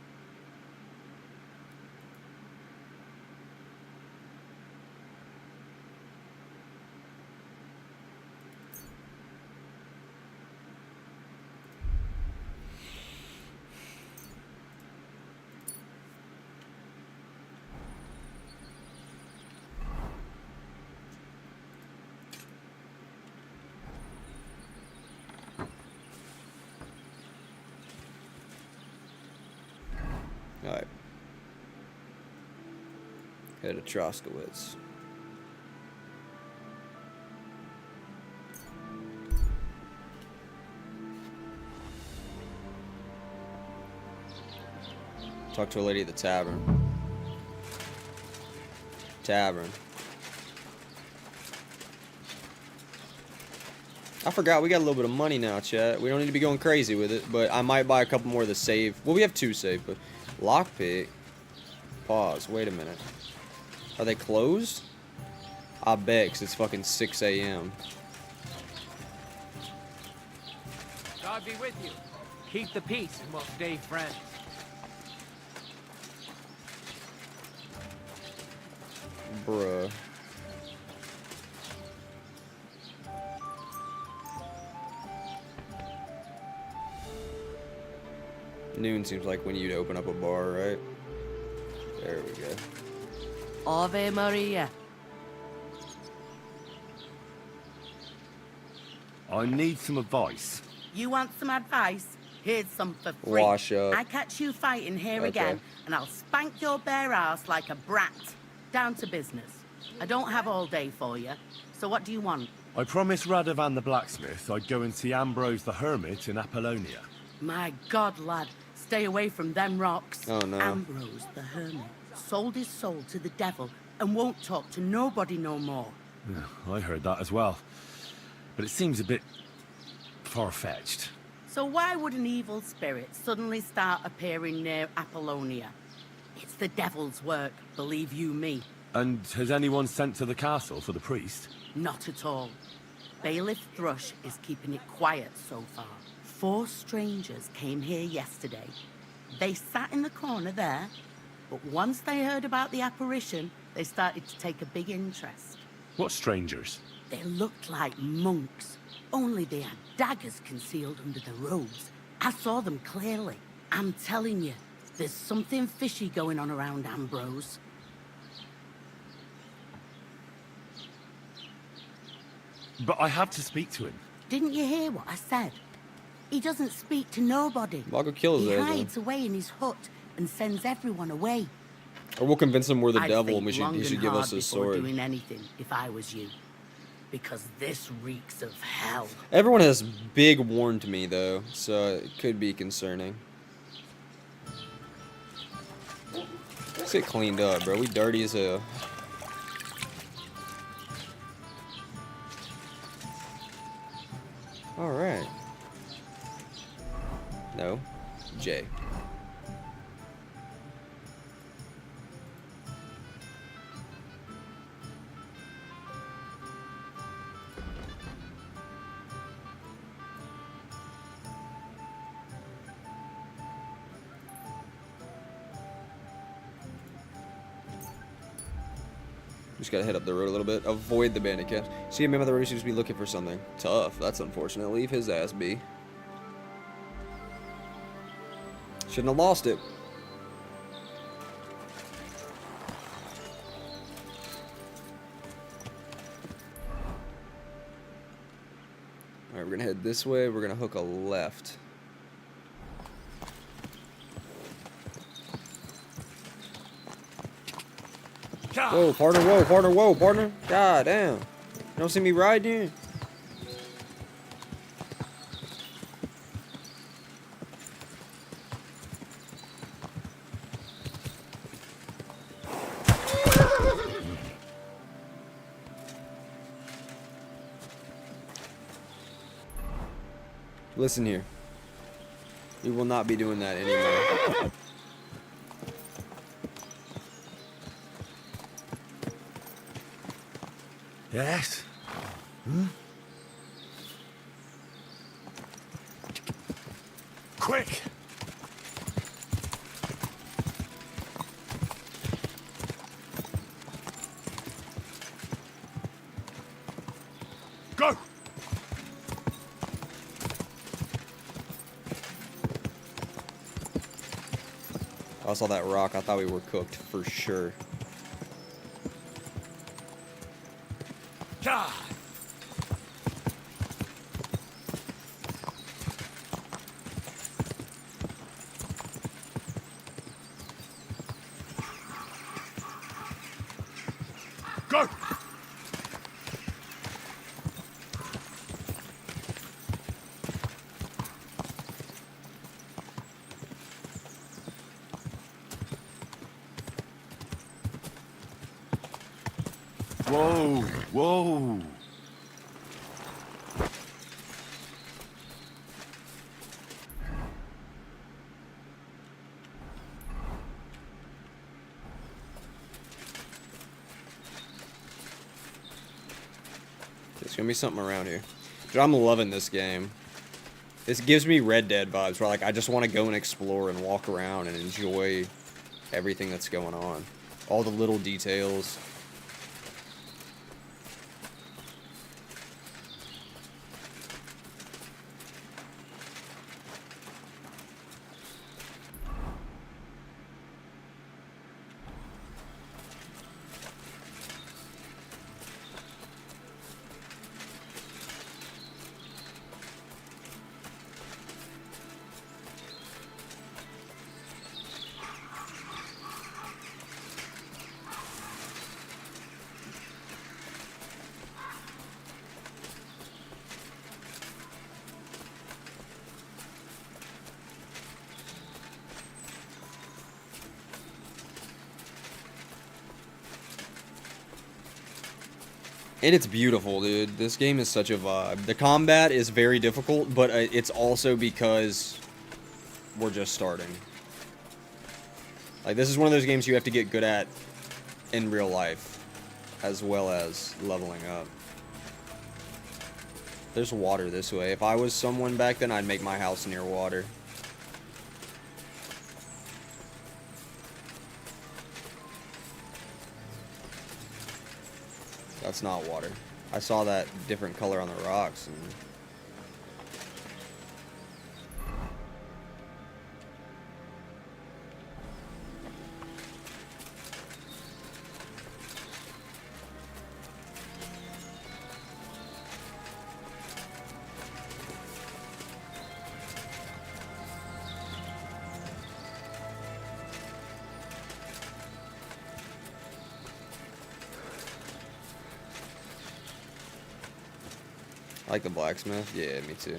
Alright. Head to Troskowitz. Talk to a lady at the tavern. Tavern. I forgot we got a little bit of money now, chat. We don't need to be going crazy with it, but I might buy a couple more of the save. Well, we have 2 save, but lockpick. Pause. Wait a minute. Are they closed? I bet, 'cause it's fucking 6 a.m. God be with you. Keep the peace and we'll stay friends. Bruh. Noon seems like when you'd open up a bar, right? There we go. Ave Maria. I need some advice. You want some advice? Here's some for free. Wash up. I catch you fighting here Okay. again, and I'll spank your bare ass like a brat. Down to business. I don't have all day for you, so what do you want? I promised Radovan the blacksmith I'd go and see Ambrose the hermit in Apollonia. My God, lad, stay away from them rocks. Oh, no. Ambrose the hermit sold his soul to the devil and won't talk to nobody no more. Yeah, I heard that as well. But it seems a bit far-fetched. So why would an evil spirit suddenly start appearing near Apollonia? It's the devil's work, believe you me. And has anyone sent to the castle for the priest? Not at all. Bailiff Thrush is keeping it quiet so far. 4 strangers came here yesterday. They sat in the corner there, but once they heard about the apparition, they started to take a big interest. What strangers? They looked like monks, only they had daggers concealed under the robes. I saw them clearly. I'm telling you, there's something fishy going on around Ambrose. But I have to speak to him. Didn't you hear what I said? He doesn't speak to nobody. I'll go kill his He ass, then. hides away in his hut and sends everyone away. Or we'll convince him we're the I'd devil think and he long should and give hard us his before sword. doing anything if I was you. Because this reeks of hell. Everyone has big warned me though, so it could be concerning. Let's get cleaned up, bro. We dirty as hell. Alright. No. J. Just gotta head up the road a little bit. Avoid the bandit camps. See a man on the road, he seems to be looking for something. Tough. That's unfortunate. Leave his ass be. Shouldn't have lost it. Alright, we're gonna head this way. We're gonna hook a left. Whoa, partner, whoa, partner, whoa, partner. God damn. You don't see me riding? Listen here. We will not be doing that anymore. Yes? Quick! Go! I saw that rock. I thought we were cooked for sure. God! Go! Whoa, whoa. There's gonna be something around here. Dude, I'm loving this game. This gives me Red Dead vibes, where like I just want to go and explore and walk around and enjoy everything that's going on. All the little details. And it's beautiful, dude. This game is such a vibe. The combat is very difficult, but it's also because we're just starting. Like, this is one of those games you have to get good at in real life, as well as leveling up. There's water this way. If I was someone back then, I'd make my house near water. That's not water. I saw that different color on the rocks. And I like the blacksmith. Yeah, me too.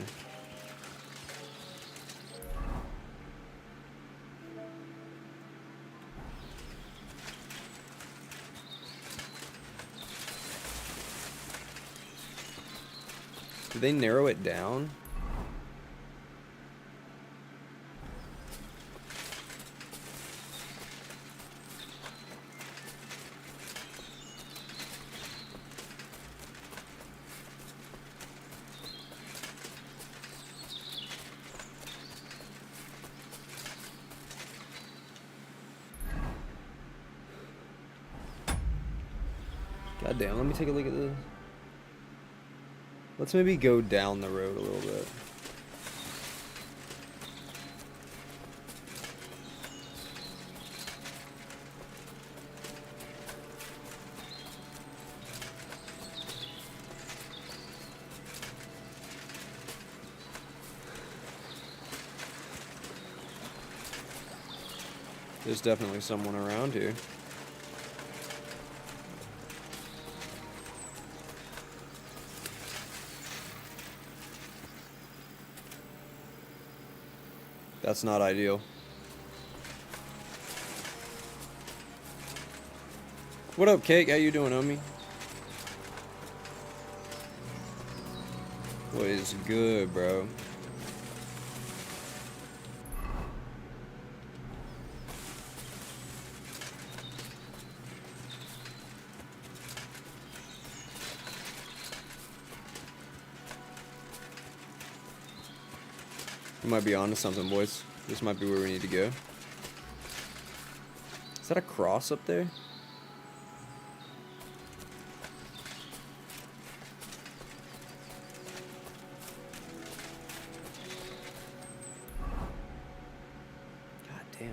Did they narrow it down? God damn, let me take a look at this. Let's maybe go down the road a little bit. There's definitely someone around here. That's not ideal. What up, Cake? How you doing, homie? What is good, bro? We might be onto something, boys. This might be where we need to go. Is that a cross up there? God damn.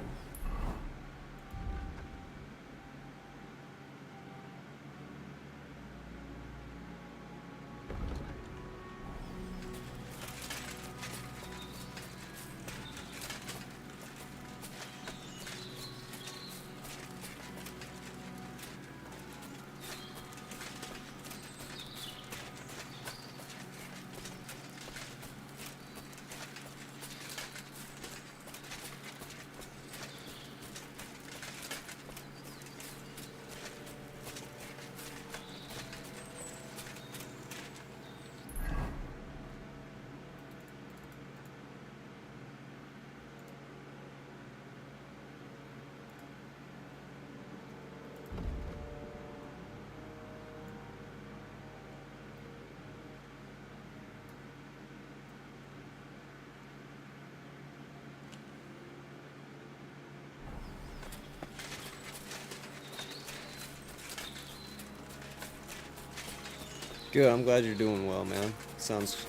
Good, I'm glad you're doing well, man. Sounds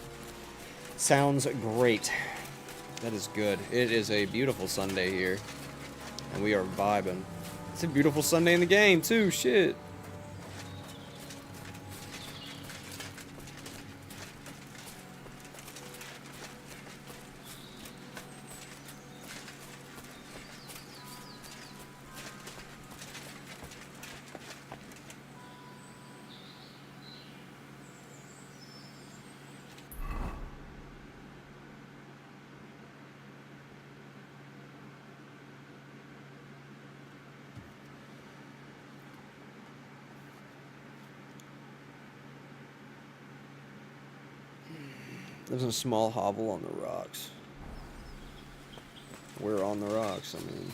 great. That is good. It is a beautiful Sunday here, and we are vibing. It's a beautiful Sunday in the game, too. Shit. Lives in a small hovel on the rocks. We're on the rocks, I mean.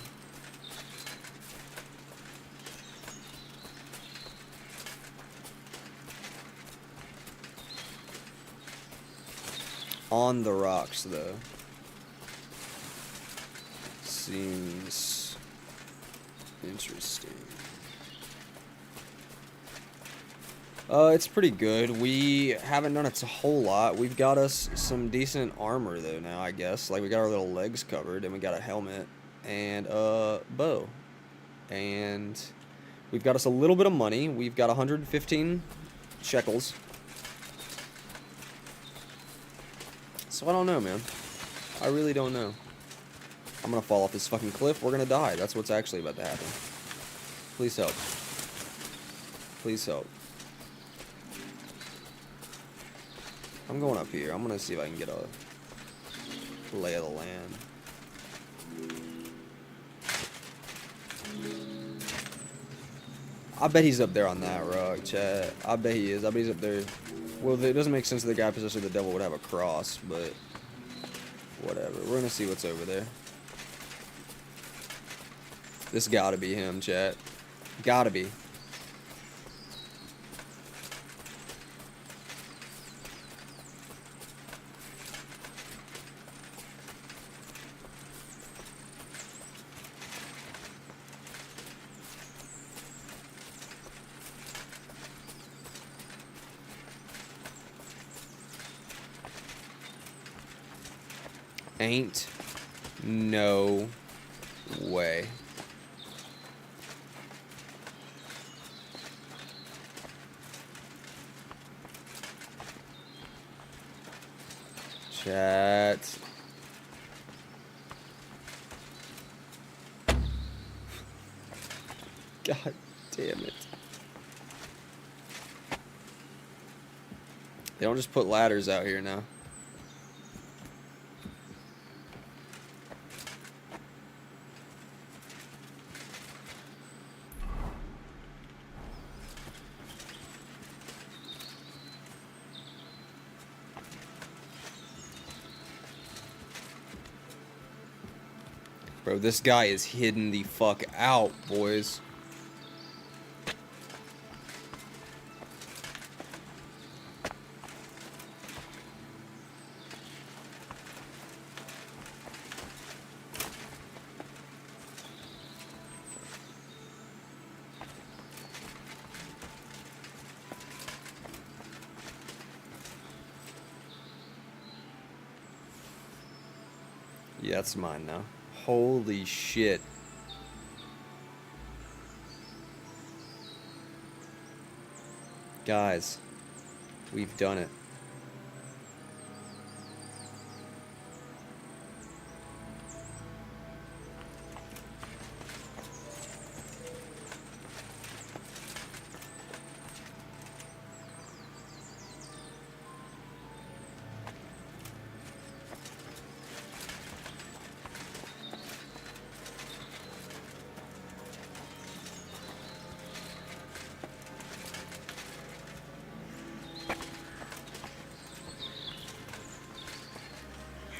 On the rocks, though. Seems interesting. It's pretty good. We haven't done it a whole lot. We've got us some decent armor, though, now, I guess. Like, we got our little legs covered, and we got a helmet, and a bow. And we've got us a little bit of money. We've got 115 shekels. So I don't know, man. I really don't know. I'm gonna fall off this fucking cliff. We're gonna die. That's what's actually about to happen. Please help. Please help. I'm going up here. I'm gonna see if I can get a lay of the land. I bet he's up there on that rock, chat. I bet he is. I bet he's up there. Well, it doesn't make sense that the guy possessed with the devil would have a cross, but whatever. We're gonna see what's over there. This gotta be him, chat. Gotta be. Ain't no way. Chat. God damn it. They don't just put ladders out here now. Bro, this guy is hidden the fuck out, boys. Yeah, that's mine now. Holy shit. Guys, we've done it.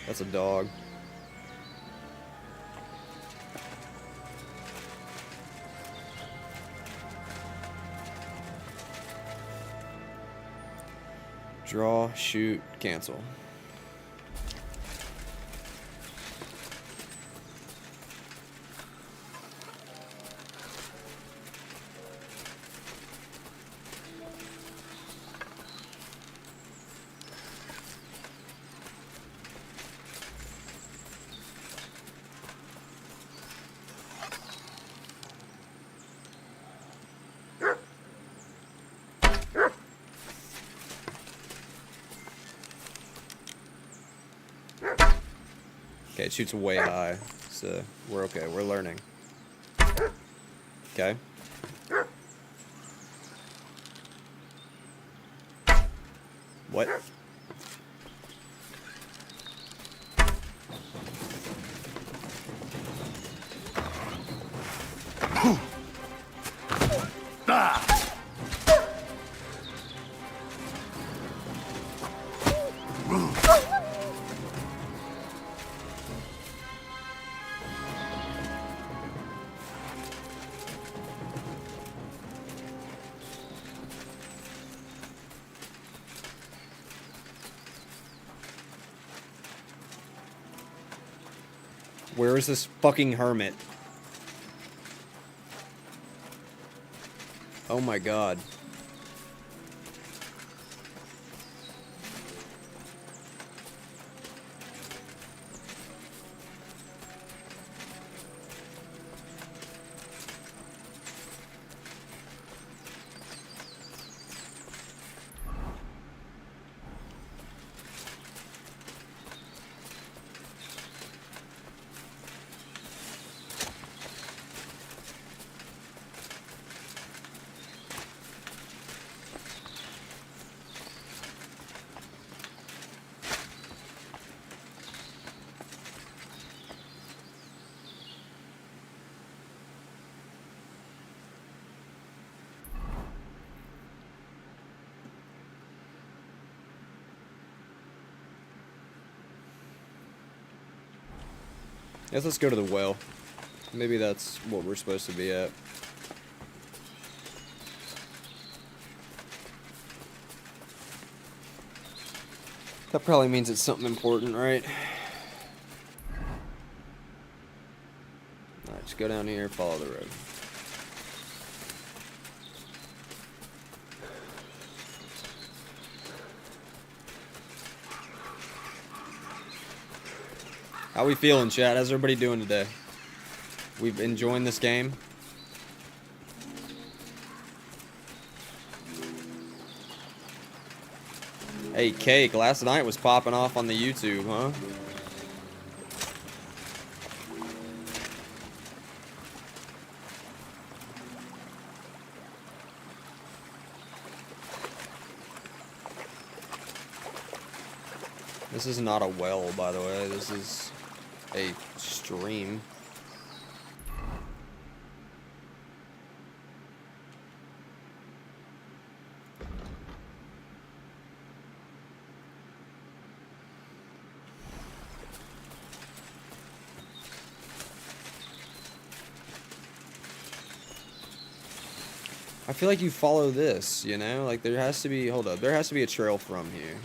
That's a dog. Draw, shoot, cancel. Okay, it shoots way high, so we're okay. We're learning. Okay. What? Where is this fucking hermit? Oh my god. Guess let's go to the well. Maybe that's what we're supposed to be at. That probably means it's something important, right? Alright, just go down here, follow the road. How we feeling, chat? How's everybody doing today? We've enjoying this game? Hey, Cake, last night was popping off on the YouTube, huh? This is not a well, by the way. This is a stream. I feel like you follow this, you know? Like there has to be, hold up, there has to be a trail from here.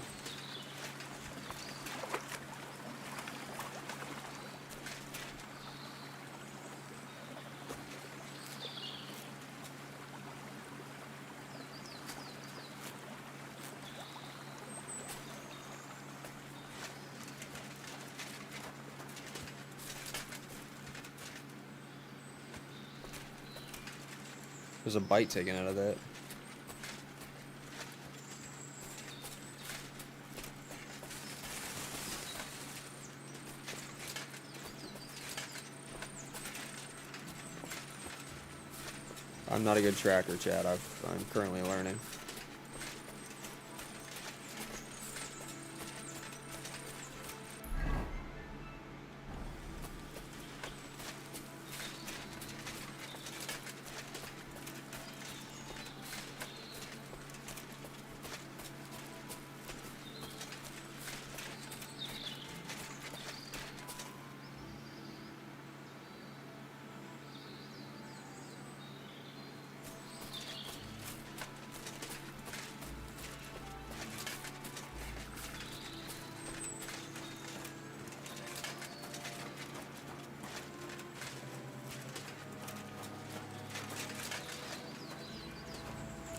There's a bite taken out of that. I'm not a good tracker, Chad. I'm currently learning.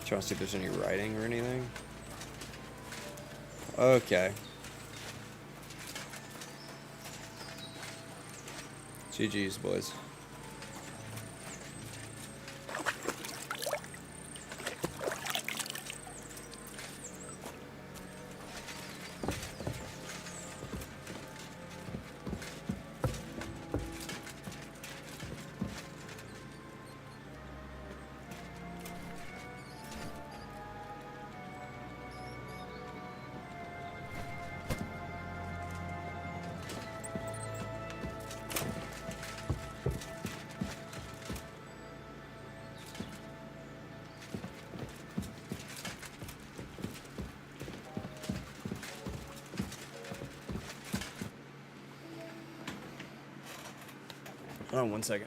Trying to see if there's any writing or anything. Okay. GG's, boys. Hold on 1 second.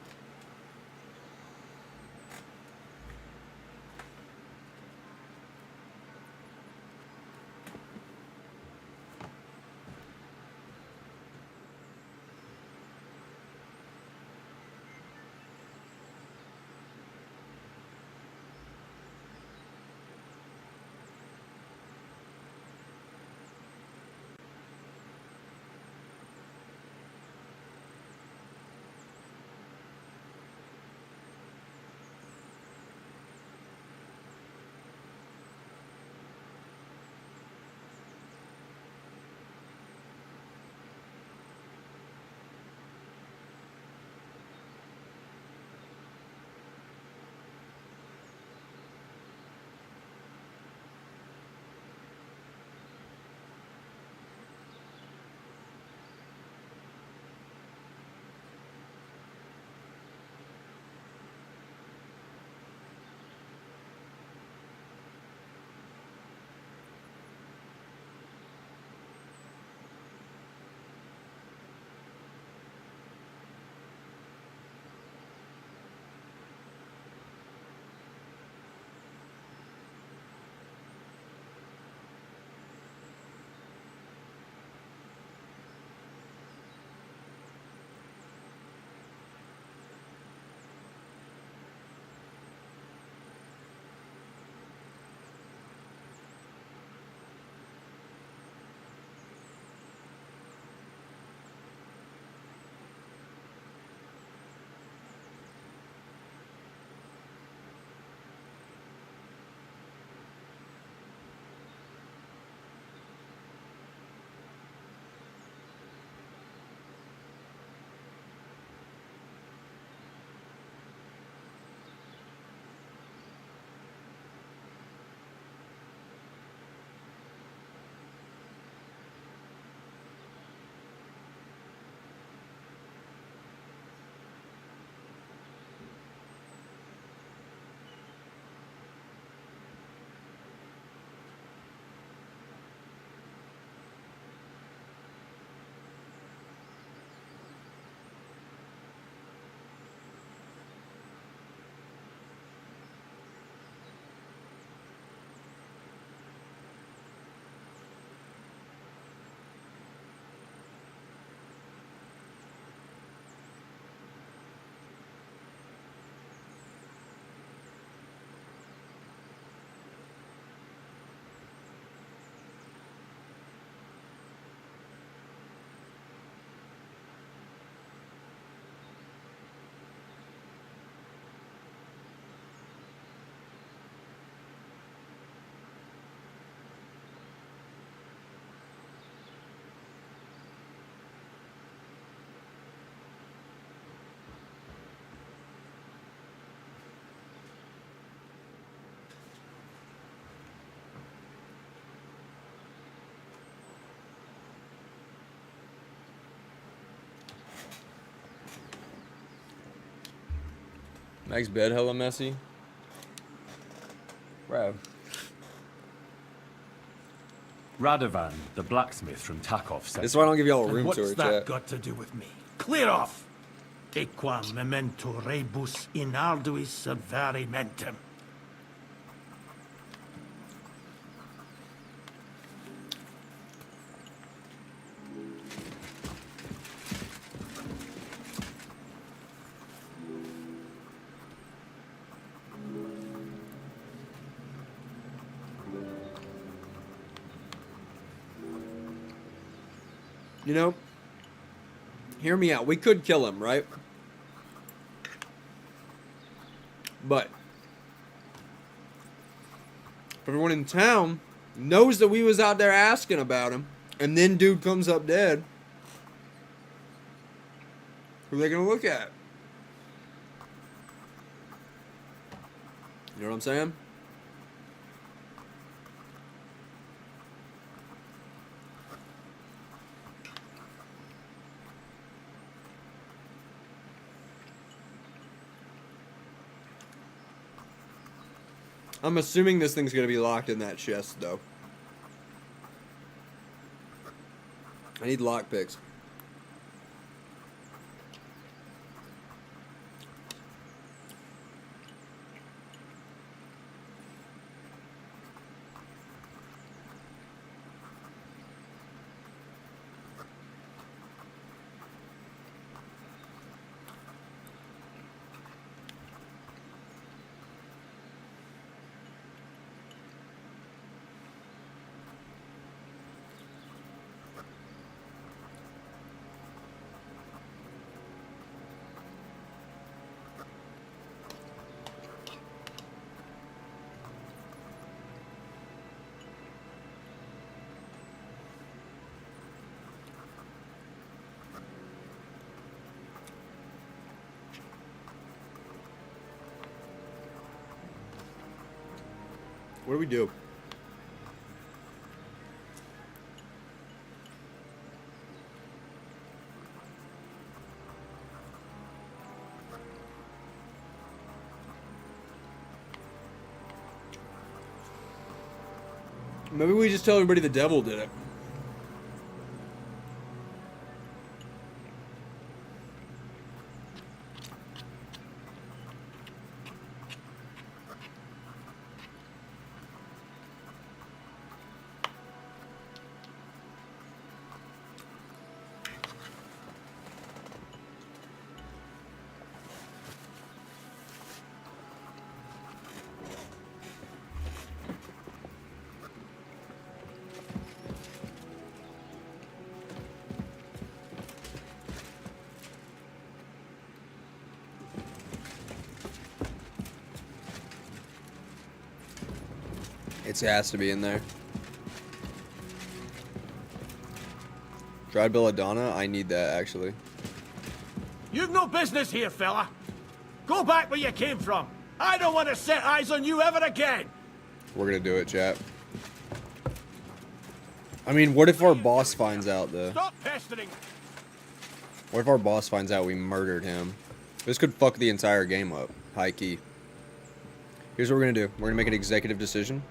Mag's bed hella messy. Rav. Radovan, the blacksmith from Takov, said. This is why I don't give y'all a And room what's tour, that chat. got to do with me? Clear off! Equam memento rebus in arduis avarimentum. You know, hear me out. We could kill him, right? But everyone in town knows that we was out there asking about him, and then dude comes up dead. Who are they gonna look at? You know what I'm saying? I'm assuming this thing's gonna be locked in that chest, though. I need lockpicks. What do we do? Maybe we just tell everybody the devil did it. It has to be in there. Dried belladonna? I need that, actually. You've no business here, fella. Go back where you came from. I don't want to set eyes on you ever again. We're gonna do it, chat. I mean, what if our boss finds out, though? Stop pestering. What if our boss finds out we murdered him? This could fuck the entire game up. High key. Here's what we're gonna do. We're gonna make an executive decision.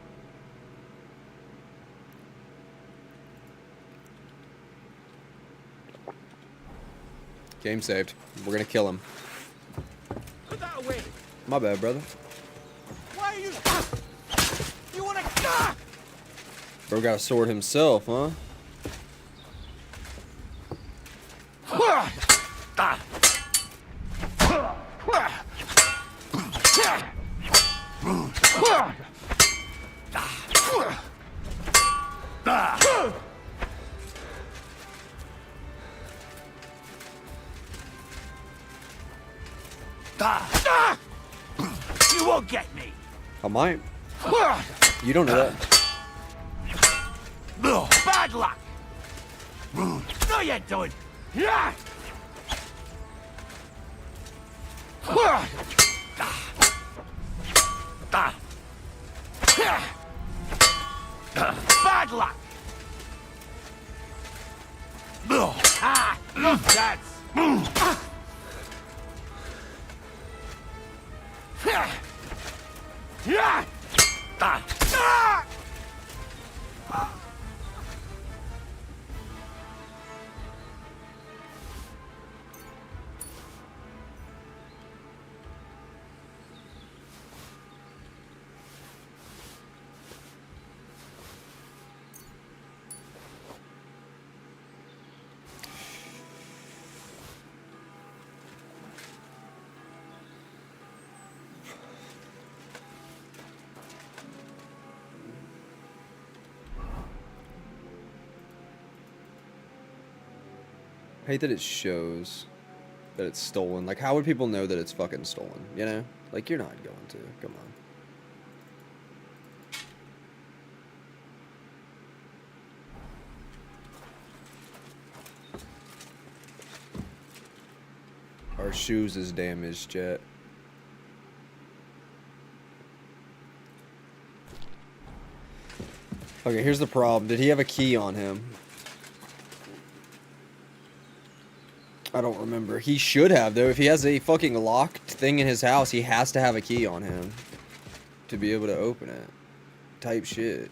Game saved. We're gonna kill him. Put that away. My bad, brother. Why are you... You want to... Bro got a sword himself, huh? You won't get me. I might. You don't know that. Bad luck. No, you don't. Yeah. Bad luck. Ah, look, that's. I hate that it shows that it's stolen. Like, how would people know that it's fucking stolen? You know? Like, you're not going to. Come on. Our shoes is damaged, Jet. Okay, here's the problem. Did he have a key on him? I don't remember. He should have, though. If he has a fucking locked thing in his house, he has to have a key on him to be able to open it. Type shit.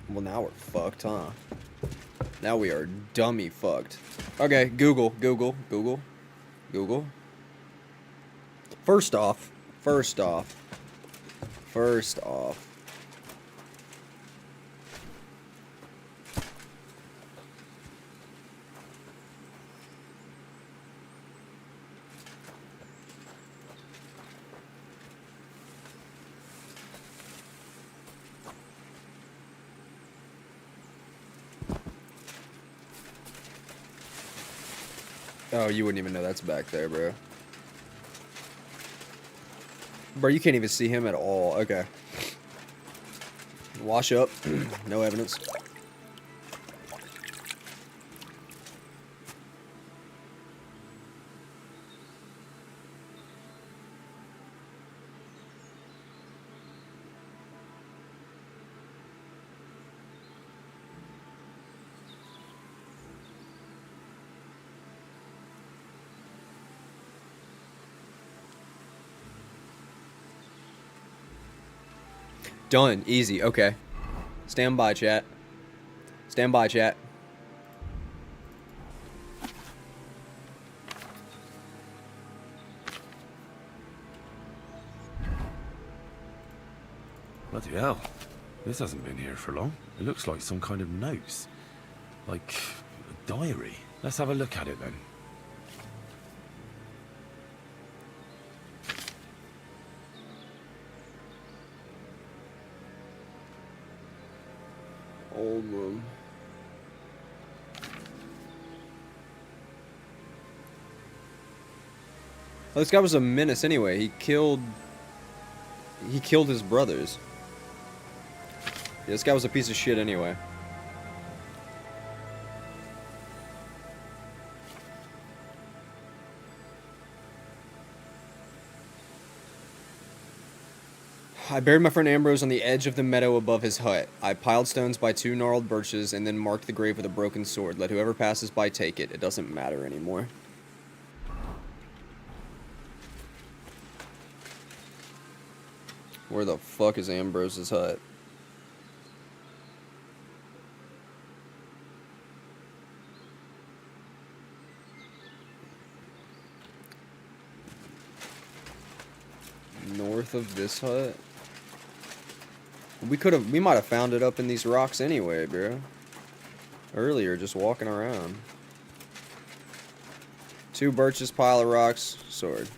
Well, now we're fucked, huh? Now we are dummy fucked. Okay, Google. First off. Oh, you wouldn't even know that's back there, bro. Bro, you can't even see him at all. Okay. Wash up. No evidence. Done. Easy. Okay. Stand by, chat. Stand by, chat. Bloody hell. This hasn't been here for long. It looks like some kind of notes. Like a diary. Let's have a look at it then. Old room. Well, this guy was a menace anyway. He killed his brothers. Yeah, this guy was a piece of shit anyway. I buried my friend Ambrose on the edge of the meadow above his hut. I piled stones by 2 gnarled birches and then marked the grave with a broken sword. Let whoever passes by take it. It doesn't matter anymore. Where the fuck is Ambrose's hut? North of this hut? We might have found it up in these rocks anyway, bro. Earlier, just walking around. 2 birches, pile of rocks, sword.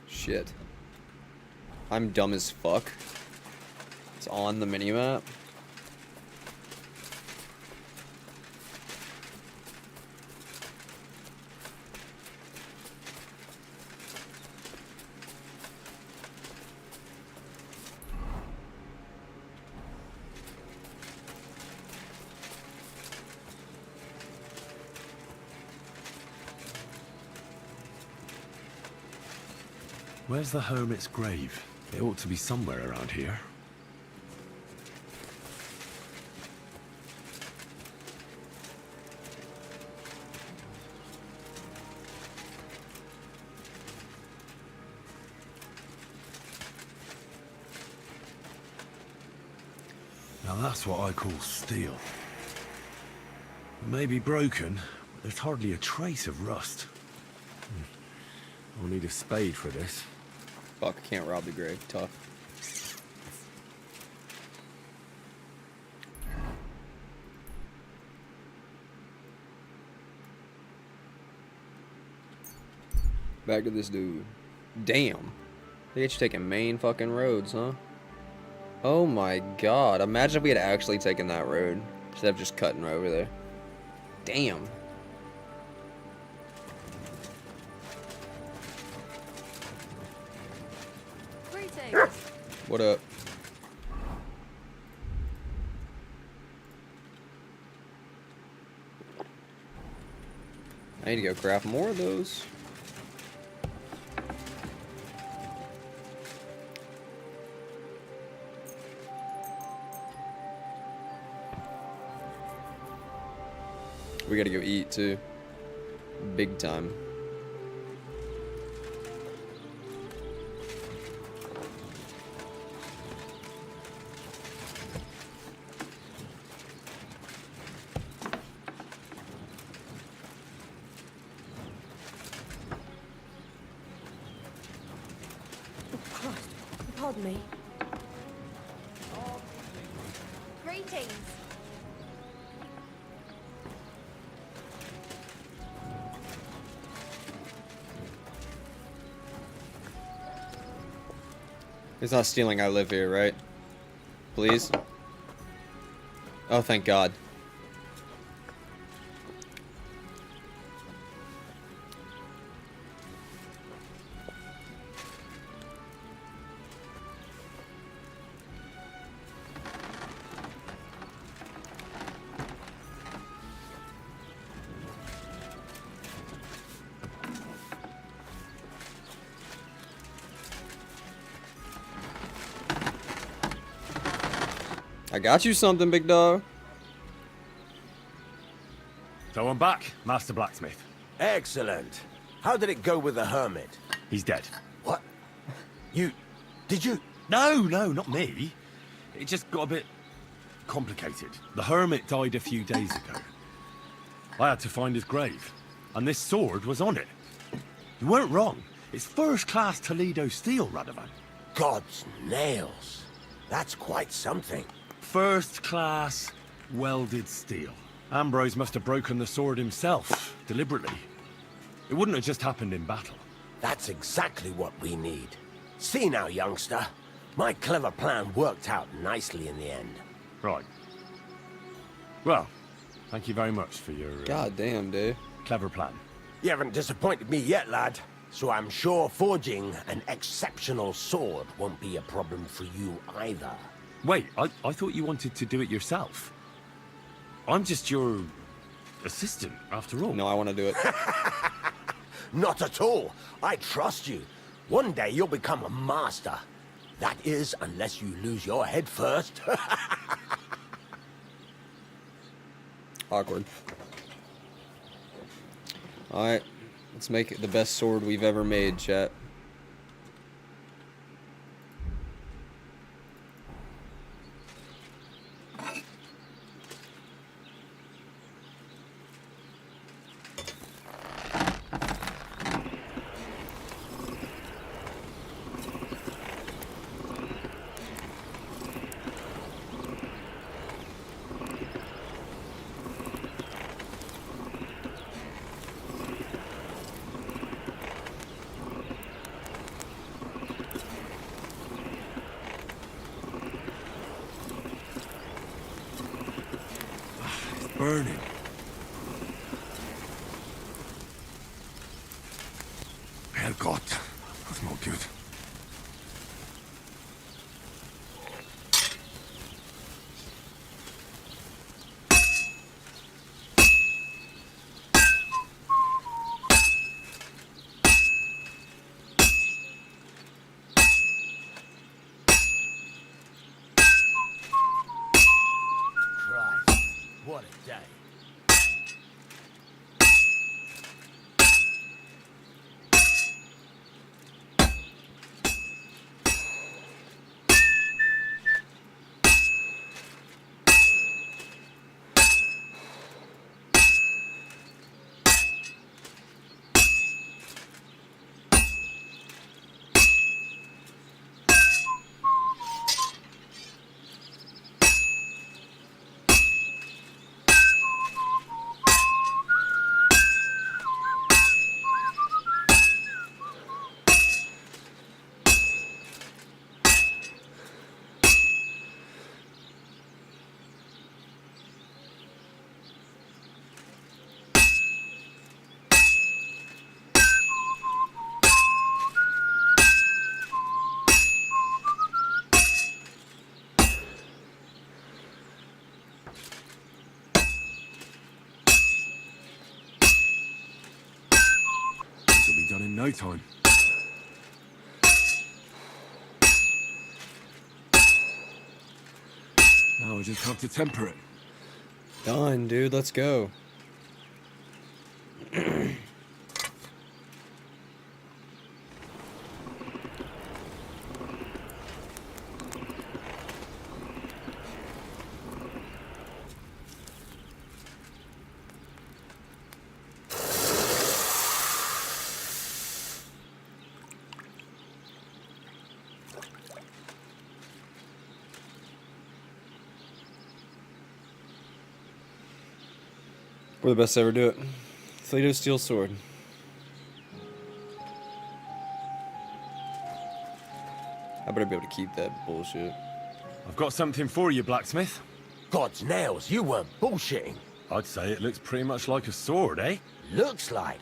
Shit. I'm dumb as fuck. It's on the minimap. Where's the hermit's grave? It ought to be somewhere around here. Now that's what I call steel. It may be broken, but there's hardly a trace of rust. I'll need a spade for this. Fuck, can't rob the grave. Tough. Back to this dude. Damn. They get you taking main fucking roads, huh? Oh my god. Imagine if we had actually taken that road instead of just cutting over there. Damn. Greetings. What up? I need to go craft more of those. We gotta go eat too. Big time. Pardon me. Greetings. It's not stealing. I live here, right? Please? Oh, thank God. I got you something, big dog. So I'm back, Master Blacksmith. Excellent. How did it go with the hermit? He's dead. What? Did you? No, not me. It just got a bit complicated. The hermit died a few days ago. I had to find his grave, and this sword was on it. You weren't wrong. It's first-class Toledo steel, Radovan. God's nails. That's quite something. First-class welded steel. Ambrose must have broken the sword himself, deliberately. It wouldn't have just happened in battle. That's exactly what we need. See now, youngster. My clever plan worked out nicely in the end. Right. Well, thank you very much for your... God damn, dude. Clever plan. You haven't disappointed me yet, lad. So I'm sure forging an exceptional sword won't be a problem for you either. Wait, I thought you wanted to do it yourself. I'm just your assistant, after all. No, I want to do it. Not at all. I trust you. One day you'll become a master. That is, unless you lose your head first. Awkward. Alright, let's make it the best sword we've ever made, chat. Burning. Herrgott, that's not good. This'll be done in no time. Now I just have to temper it. Done, dude. Let's go. We're the best to ever do it. Thleto Steel Sword. I better be able to keep that bullshit. I've got something for you, blacksmith. God's nails, you weren't bullshitting. I'd say it looks pretty much like a sword, eh? Looks like.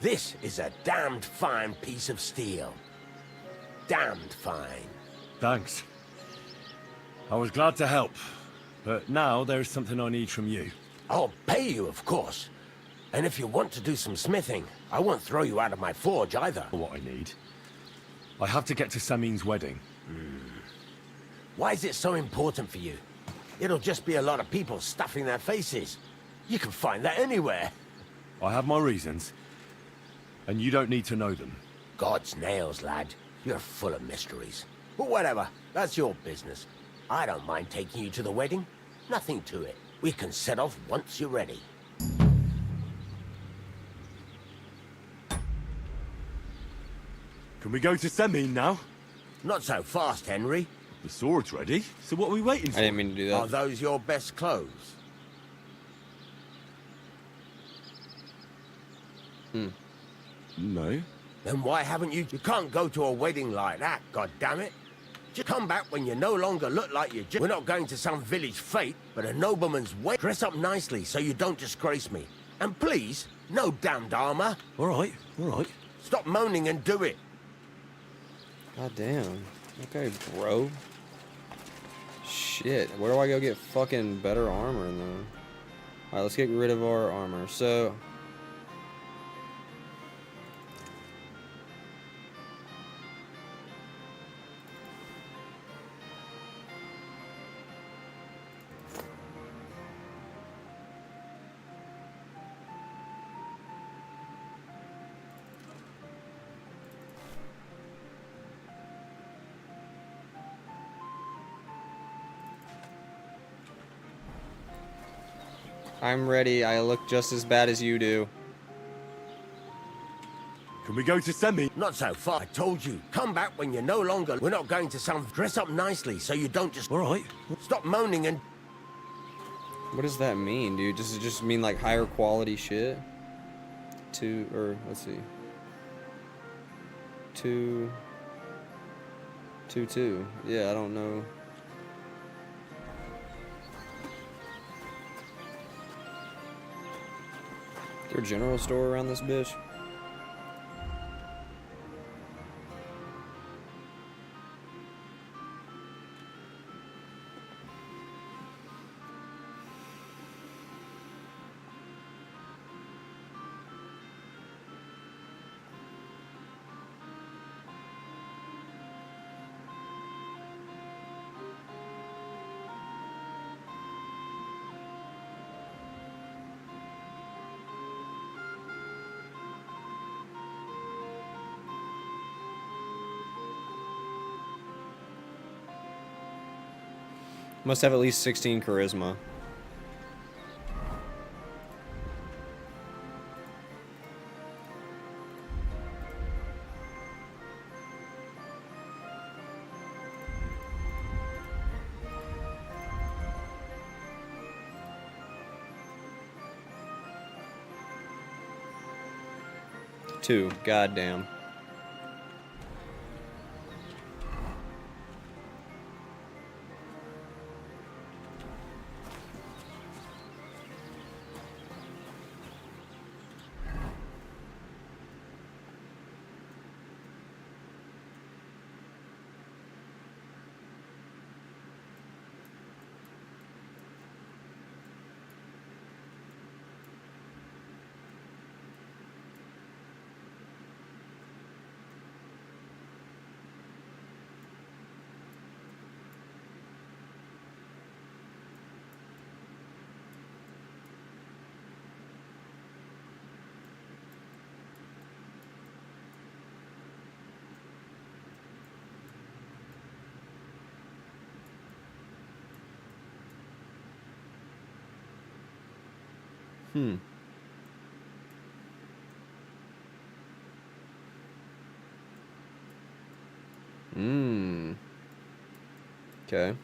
This is a damned fine piece of steel. Damned fine. Thanks. I was glad to help, but now there's something I need from you. I'll pay you, of course. And if you want to do some smithing, I won't throw you out of my forge either. What I need. I have to get to Samin's wedding. Why is it so important for you? It'll just be a lot of people stuffing their faces. You can find that anywhere. I have my reasons, and you don't need to know them. God's nails, lad. You're full of mysteries. But whatever, that's your business. I don't mind taking you to the wedding. Nothing to it. We can set off once you're ready. Can we go to Samin now? Not so fast, Henry. The sword's ready, so what are we waiting for? I didn't mean to do that. Are those your best clothes? No. Then why haven't you... You can't go to a wedding like that, goddammit. Just come back when you no longer look like you just... We're not going to some village fete, but a nobleman's wedding. Dress up nicely so you don't disgrace me. And please, no damned armor. All right. Stop moaning and do it. God damn. Okay, bro. Shit. Where do I go get fucking better armor then? Alright, let's get rid of our armor. So... I'm ready. I look just as bad as you do. Can we go to Samin? Not so far. I told you. Come back when you're no longer... We're not going to some... Dress up nicely so you don't just... All right. Stop moaning and... What does that mean, dude? Does it just mean like higher quality shit? Let's see. 2. Yeah, I don't know. Is there a general store around this bitch? Must have at least 16 charisma. Two. Goddamn. Hmm. Hmm. Okay.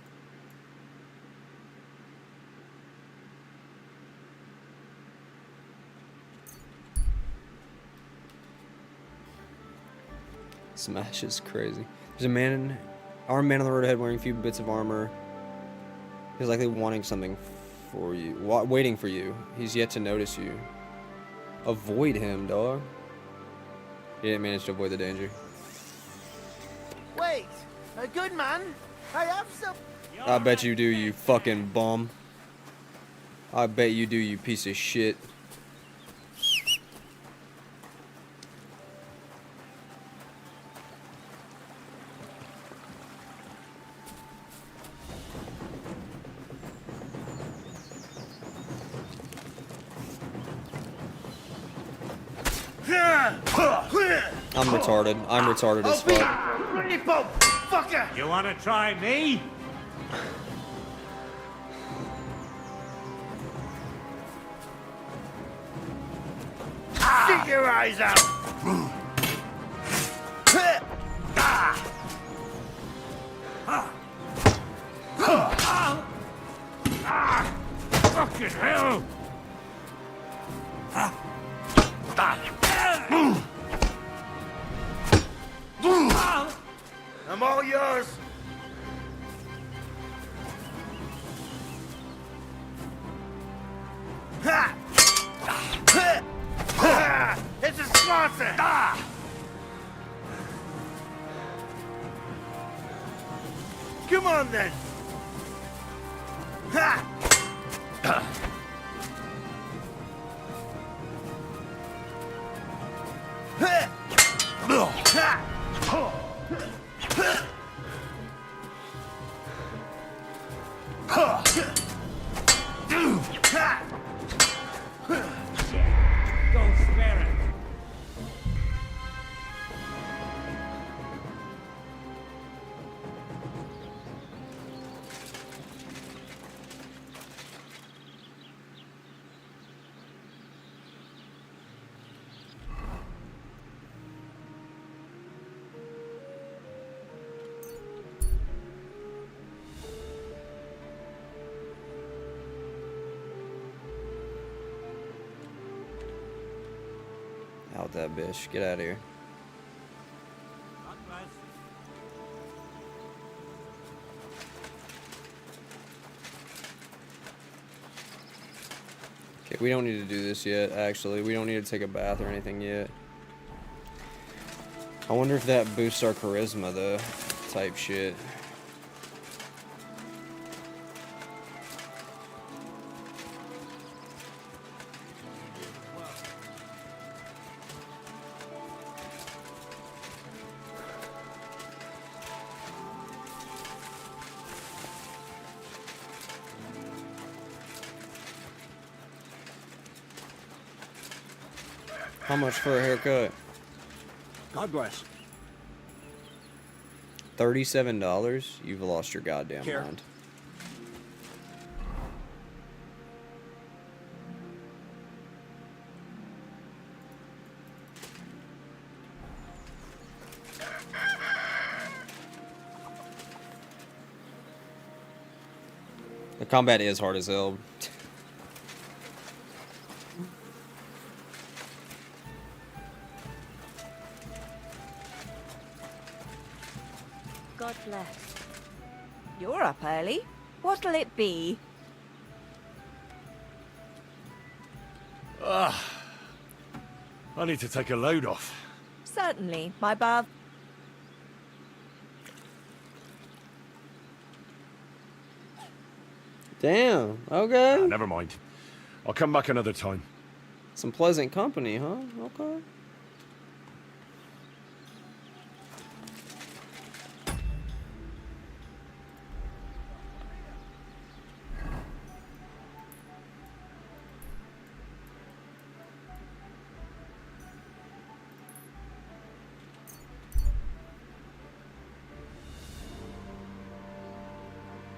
Smash is crazy. There's a man, armed man on the road ahead wearing a few bits of armor. He's likely wanting something for you, waiting for you. He's yet to notice you. Avoid him, dog. He didn't manage to avoid the danger. Wait, a good man. I have some. I bet you do, you fucking bum. I bet you do, you piece of shit. I'm retarded. I'm retarded as fuck. Fucker! You want to try me? Stick your eyes out. Fucking hell! I'm all yours. It's a slaughter. Come on then. Don't spare it. Out that bitch. Get out of here. Okay, we don't need to do this yet, actually. We don't need to take a bath or anything yet. I wonder if that boosts our charisma, though. Type shit. How much for a haircut? God bless. $37? You've lost your goddamn Care. mind. The combat is hard as hell. God bless. You're up early. What'll it be? I need to take a load off. Certainly. My bath. Damn. Okay. Never mind. I'll come back another time. Some pleasant company, huh? Okay.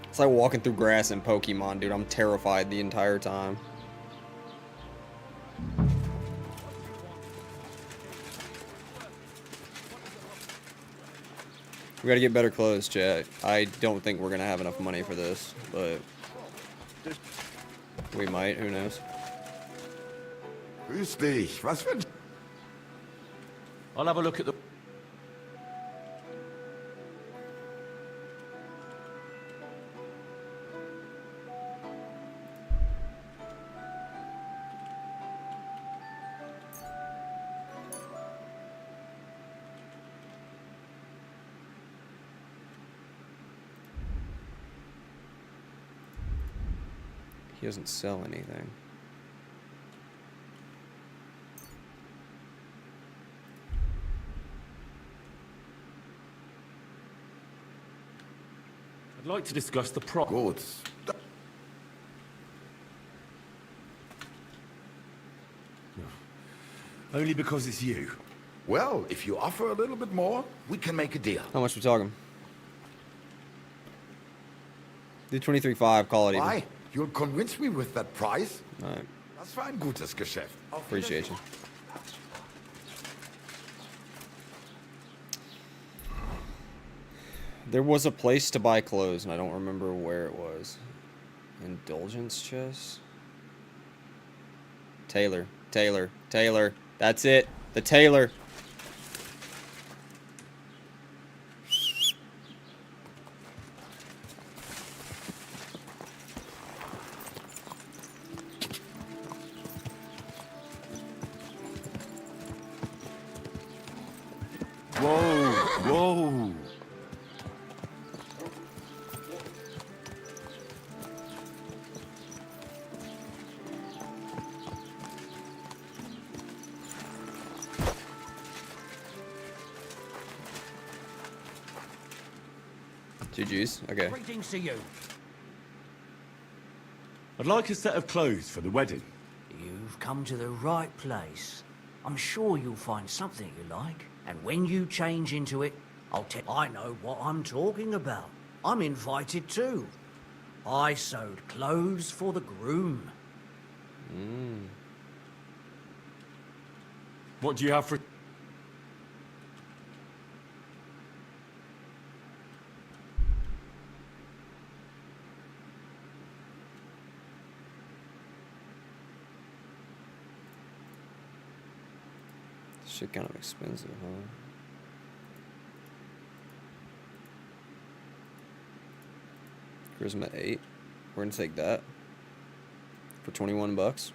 It's like walking through grass in Pokemon, dude. I'm terrified the entire time. We gotta get better clothes, chat. I don't think we're gonna have enough money for this, but we might. Who knows? Grüß dich. Was für ein... I'll have a look at the... He doesn't sell anything. I'd like to discuss the pro... Gut. Only because it's you. Well, if you offer a little bit more, we can make a deal. How much we talking? Do 23.5, call it even. Why? You'll convince me with that price? Alright. Das war ein gutes Geschäft. Appreciate you. There was a place to buy clothes, and I don't remember where it was. Indulgence chest? Taylor. Taylor. Taylor. That's it. The tailor. Whoa, whoa. GG's. Okay. Greetings to you. I'd like a set of clothes for the wedding. You've come to the right place. I'm sure you'll find something you like. And when you change into it, I know what I'm talking about. I'm invited too. I sewed clothes for the groom. What do you have for... Shit kind of expensive, huh? Charisma 8. We're gonna take that for 21 bucks.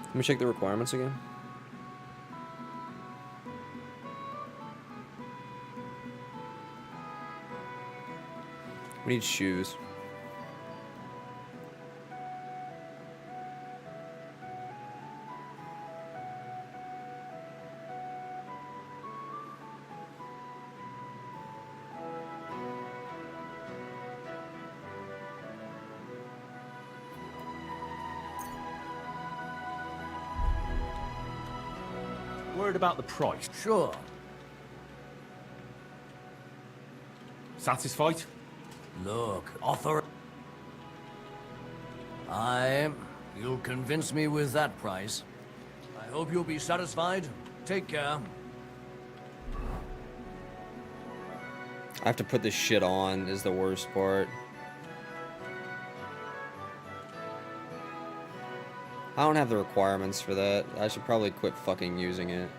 Let me check the requirements again. We need shoes. Worried about the price? Sure. Satisfied? Look, offer... You'll convince me with that price. I hope you'll be satisfied. Take care. I have to put this shit on is the worst part. I don't have the requirements for that. I should probably quit fucking using it.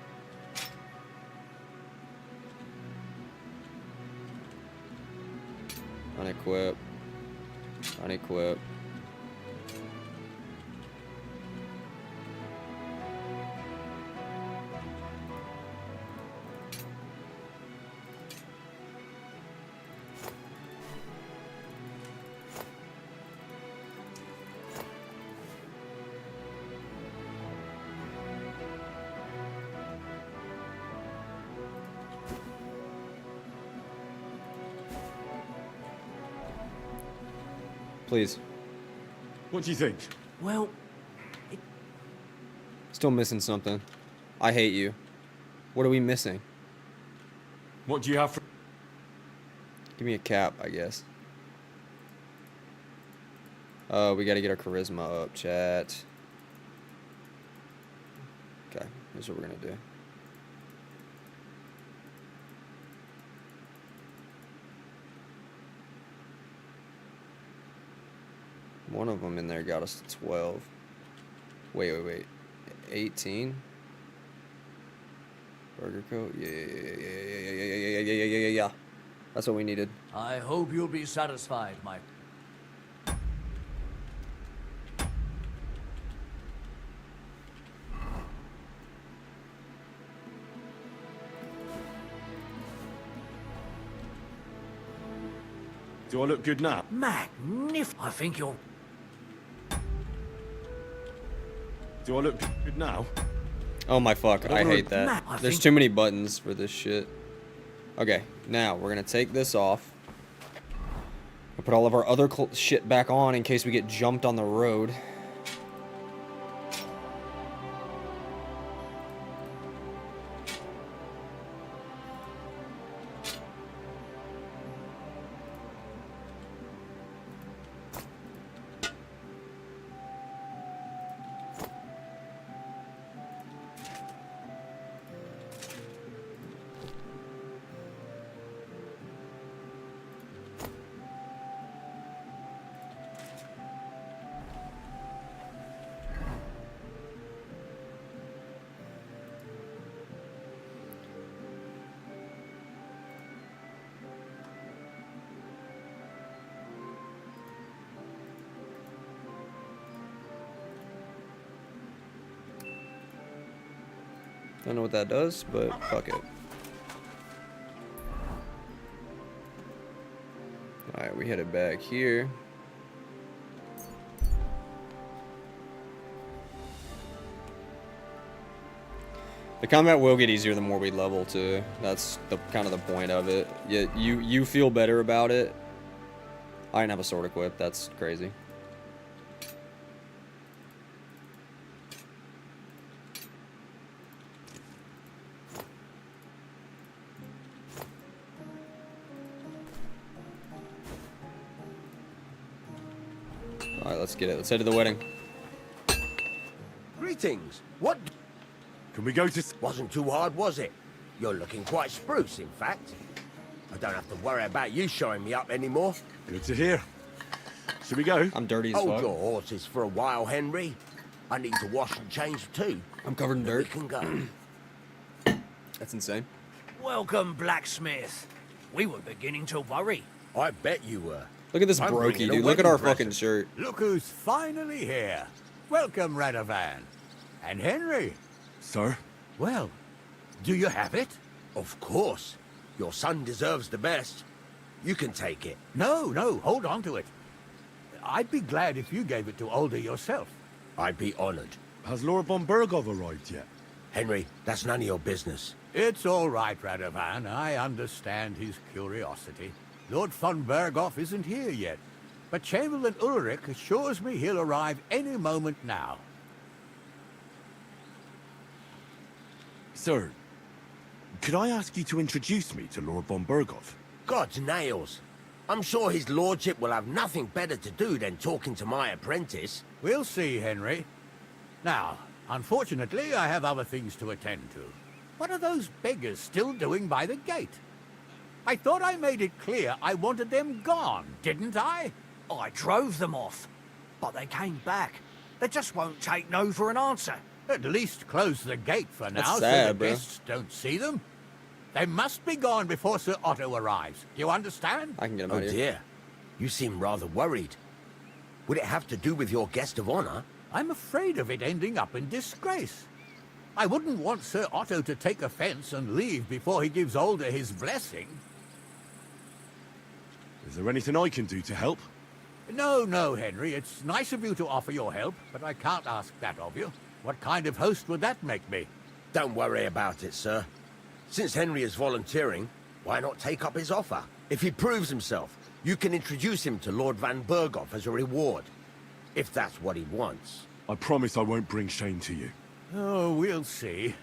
Unequip. Unequip. Please. What do you think? Well, Still missing something. I hate you. What are we missing? What do you have for... Give me a cap, I guess. Oh, we gotta get our charisma up, chat. Okay, here's what we're gonna do. One of them in there got us to 12. Wait. 18? Burger coat? Yeah. That's what we needed. I hope you'll be satisfied, my... Do I look good now? Magnificent. I think you're... Do I look good now? Oh my fuck, I hate that. I There's think- too many buttons for this shit. Okay, now we're gonna take this off. We'll put all of our other shit back on in case we get jumped on the road. Don't know what that does, but fuck it. Alright, we headed back here. The combat will get easier the more we level too. That's the kind of the point of it. Yeah, you feel better about it. I didn't have a sword equipped. That's crazy. Alright, let's get it. Let's head to the wedding. Greetings. What? Can we go to... Wasn't too hard, was it? You're looking quite spruce, in fact. I don't have to worry about you showing me up anymore. Good to hear. Should we go? I'm dirty as Hold fuck. your horses for a while, Henry. I need to wash and change too. I'm covered in Then dirt. We can go. That's insane. Welcome, blacksmith. We were beginning to worry. I bet you were. Look at this I'm brokey, bringing a dude. Look at our wedding fucking present. shirt. Look who's finally here. Welcome, Radovan. And Henry. Sir? Well, do you have it? Of course. Your son deserves the best. You can take it. No, hold on to it. I'd be glad if you gave it to Older yourself. I'd be honored. Has Lord von Bergov arrived yet? Henry, that's none of your business. It's all right, Radovan. I understand his curiosity. Lord von Berghoff isn't here yet, but Chamberlain Ulrich assures me he'll arrive any moment now. Sir, could I ask you to introduce me to Lord von Berghoff? God's nails. I'm sure his lordship will have nothing better to do than talking to my apprentice. We'll see, Henry. Now, unfortunately, I have other things to attend to. What are those beggars still doing by the gate? I thought I made it clear I wanted them gone, didn't I? I drove them off, but they came back. They just won't take no for an answer. At least close the gate for now so sad, the bro. guests don't see them. They must be gone before Sir Otto arrives. You understand? I can get him Oh out of here. dear. You seem rather worried. Would it have to do with your guest of honor? I'm afraid of it ending up in disgrace. I wouldn't want Sir Otto to take offense and leave before he gives Older his blessing. Is there anything I can do to help? No, Henry. It's nice of you to offer your help, but I can't ask that of you. What kind of host would that make me? Don't worry about it, sir. Since Henry is volunteering, why not take up his offer? If he proves himself, You can introduce him to Lord Van Berghoff as a reward, if that's what he wants. I promise I won't bring shame to you. Oh, we'll see.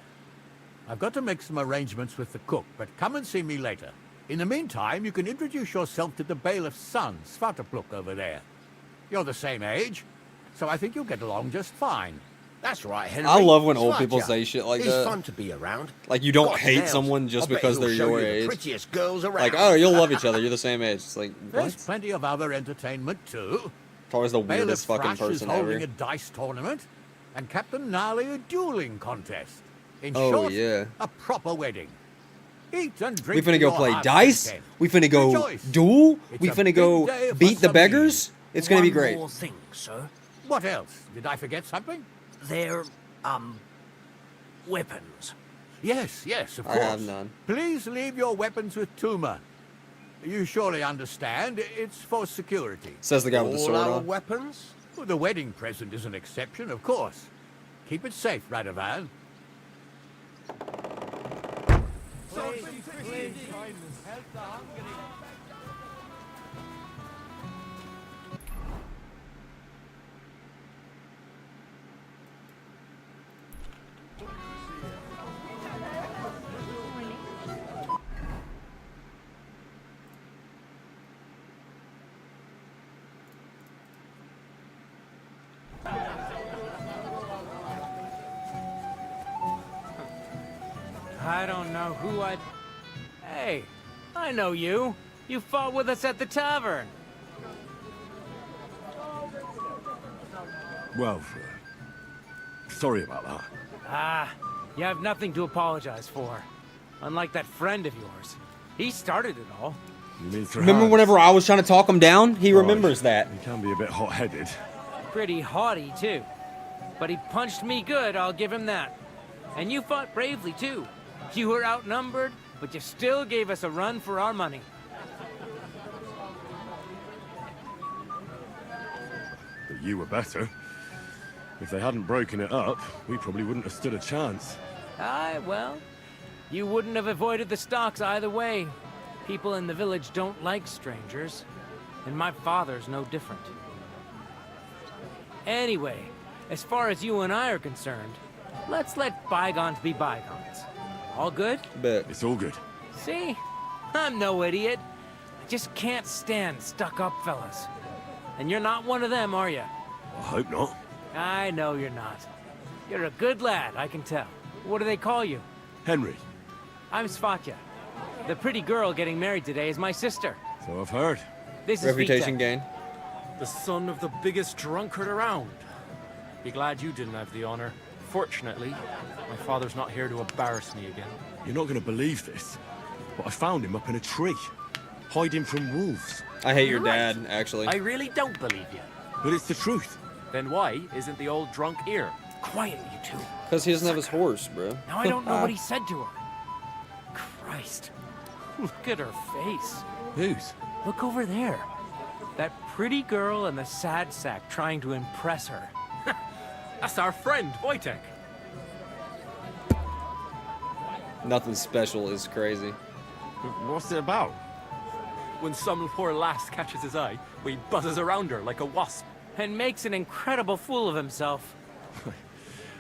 I've got to make some arrangements with the cook, but come and see me later. In the meantime, you can introduce yourself to the bailiff's son, Svatopluk, over there. You're the same age, so I think you'll get along just fine. That's right, Henry. I love when old Svatja. people say shit like He's that. fun to be around. Like, you don't Got hate nails. someone just I'll bet because he'll they're show your you the age. prettiest girls around. Like, oh, you'll love each other. You're the same age. It's like, There's what? plenty of other entertainment, too. Always the Bailiff weirdest fucking Thrash is person holding ever. a dice tournament, and Captain Gnarly a dueling contest. In Oh, short, yeah. a proper wedding. Eat and We drink finna to go your play heart's dice. content. We finna go Rejoice. duel. It's We a finna big go day for beat the Sabine. beggars. It's gonna be One great. more thing, sir. What else? Did I forget something? They're, weapons. Yes, of I course. have none. Please leave your weapons with Tuma. You surely understand, it's for security. Says the guy with the All sword our on. weapons? Well, the wedding present is an exception, of course. Keep it safe, Radovan. I don't know who I'd... Hey, I know you. You fought with us at the tavern. Well, sorry about that. Ah, you have nothing to apologize for. Unlike that friend of yours. He started it all. You mean Remember Hans? whenever I was trying to talk him down? He Right. remembers that. He can be a bit hot-headed. Pretty haughty, too. But he punched me good, I'll give him that. And you fought bravely, too. You were outnumbered, but you still gave us a run for our money. But you were better. If they hadn't broken it up, we probably wouldn't have stood a chance. Aye, well, you wouldn't have avoided the stocks either way. People in the village don't like strangers, and my father's no different. Anyway, as far as you and I are concerned, let's let bygones be bygones. All good? Bet. It's all good. See? I'm no idiot. I just can't stand stuck-up fellas. And you're not one of them, are you? I hope not. I know you're not. You're a good lad, I can tell. What do they call you? Henry. I'm Svatja. The pretty girl getting married today is my sister. So I've heard. This is Reputation Vitek. gain. The son of the biggest drunkard around. Be glad you didn't have the honor. Fortunately, my father's not here to embarrass me again. You're not going to believe this, but I found him up in a tree, hiding from wolves. I hate your Right. dad, actually. I really don't believe you. But it's the truth. Then why isn't the old drunk here? Quiet, you two. Because he doesn't have his horse, bro. Now I don't know what he said to her. Christ. Look at her face. Whose? Look over there. That pretty girl and the sad sack trying to impress her. That's our friend, Wojtek. Nothing special is crazy. What's it about? When some poor lass catches his eye, he buzzes around her like a wasp. And makes an incredible fool of himself.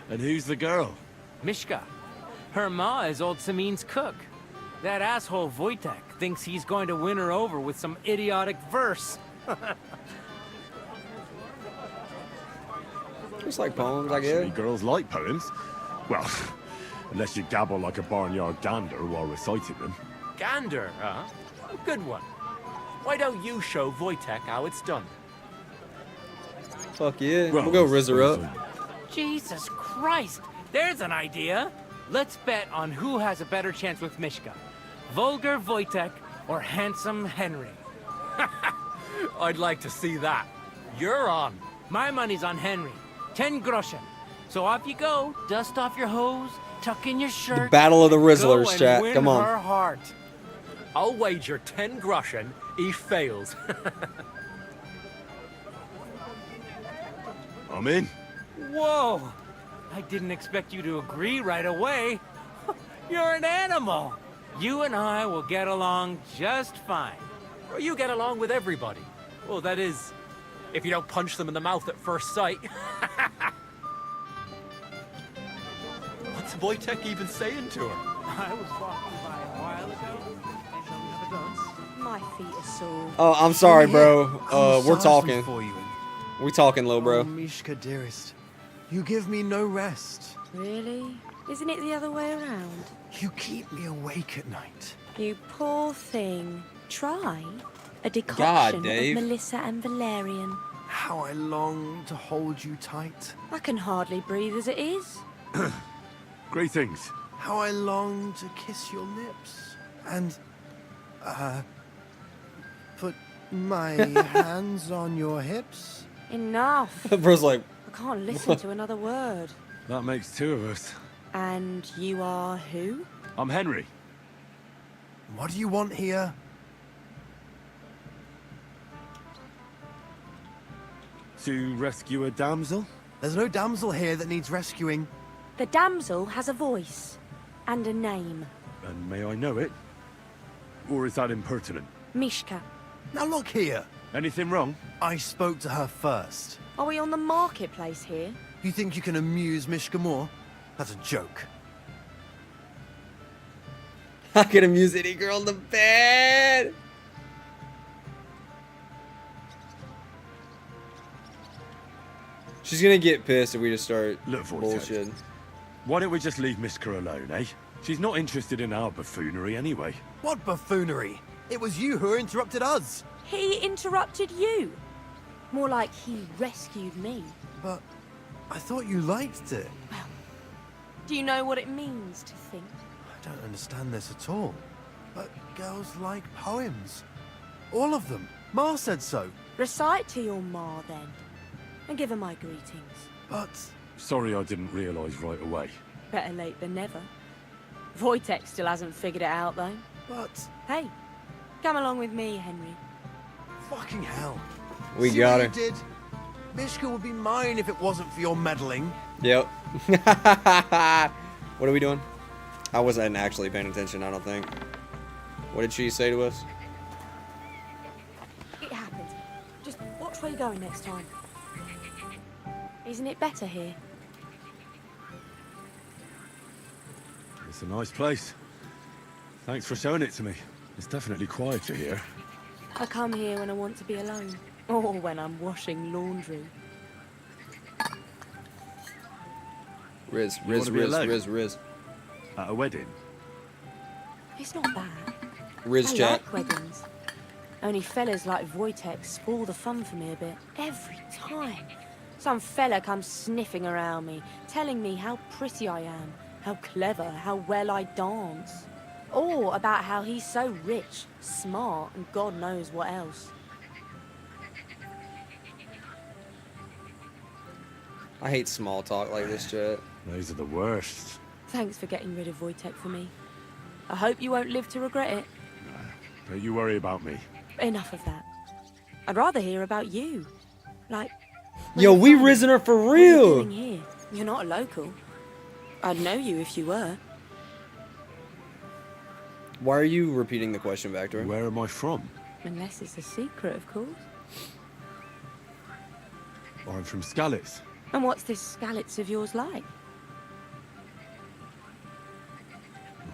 And who's the girl? Mishka. Her ma is old Samin's cook. That asshole Wojtek thinks he's going to win her over with some idiotic verse. Just like poems, I Actually, guess. girls like poems. Well, unless you gabble like a barnyard gander while reciting them. Gander, huh? A good one. Why don't you show Wojtek how it's done? Fuck yeah. Well, We'll go rizz her up. Jesus Christ! There's an idea! Let's bet on who has a better chance with Mishka. Vulgar Wojtek or handsome Henry. I'd like to see that. You're on. My money's on Henry. 10 groschen. So off you go, dust off your hose, tuck in your shirt. Battle of the go Rizzlers, and chat. win Come on. her heart. I'll wager 10 groschen he fails. I'm in. Whoa! I didn't expect you to agree right away. You're an animal. You and I will get along just fine. Well, you get along with everybody. Well, that is, if you don't punch them in the mouth at first sight. What's Wojtek even saying to her? I was walking by a while ago. And shall we have a dance? My feet are sore. Oh, I'm sorry, bro. I'll We're massage talking. them for you. We talking, little bro. Oh, Mishka, dearest. You give me no rest. Really? Isn't it the other way around? You keep me awake at night. You poor thing. Try a decoction Dave. of Melissa and Valerian. How I long to hold you tight. I can hardly breathe as it is. Greetings. How I long to kiss your lips. And, put my hands on your hips. Enough. Bro's like, I can't listen to another word. That makes two of us. And you are who? I'm Henry. What do you want here? To rescue a damsel? There's no damsel here that needs rescuing. The damsel has a voice and a name. And may I know it? Or is that impertinent? Mishka. Now look here. Anything wrong? I spoke to her first. Are we on the marketplace here? You think you can amuse Mishka more? That's a joke. I can amuse any girl in the bed. She's gonna get pissed if we just start Look, Wojtek. bullshit. Why don't we just leave Mishka alone, eh? She's not interested in our buffoonery anyway. What buffoonery? It was you who interrupted us. He interrupted you. More like he rescued me. But I thought you liked it. Do you know what it means to think? I don't understand this at all. But girls like poems. All of them. Ma said so. Recite to your ma then. And give her my greetings. But... Sorry I didn't realise right away. Better late than never. Wojtek still hasn't figured it out though. But... Hey, come along with me, Henry. Fucking hell. We See got what her. you did? Mishka would be mine if it wasn't for your meddling. Yep. What are we doing? I wasn't actually paying attention, I don't think. What did she say to us? It happened. Just watch where you're going next time. Isn't it better here? It's a nice place. Thanks for showing it to me. It's definitely quieter here. I come here when I want to be alone. Or when I'm washing laundry. Riz, You Riz, wanna be Riz, alone? Riz, Riz. At a wedding? It's not bad. Riz I chat. like weddings. Only fellas like Wojtek spoil the fun for me a bit. Every time. Some fella comes sniffing around me, telling me how pretty I am, how clever, how well I dance. Or about how he's so rich, smart, and God knows what else. I hate small talk like this, chat. Those are the worst. Thanks for getting rid of Wojtek for me. I hope you won't live to regret it. Don't you worry about me. Enough of that. I'd rather hear about you. Like, Yo, we risen her for what are you real. doing here? You're not a local. I'd know you if you were. Why are you repeating the question back to her? Where am I from? Unless it's a secret, of course. I'm from Skalitz. And what's this Skalitz of yours like?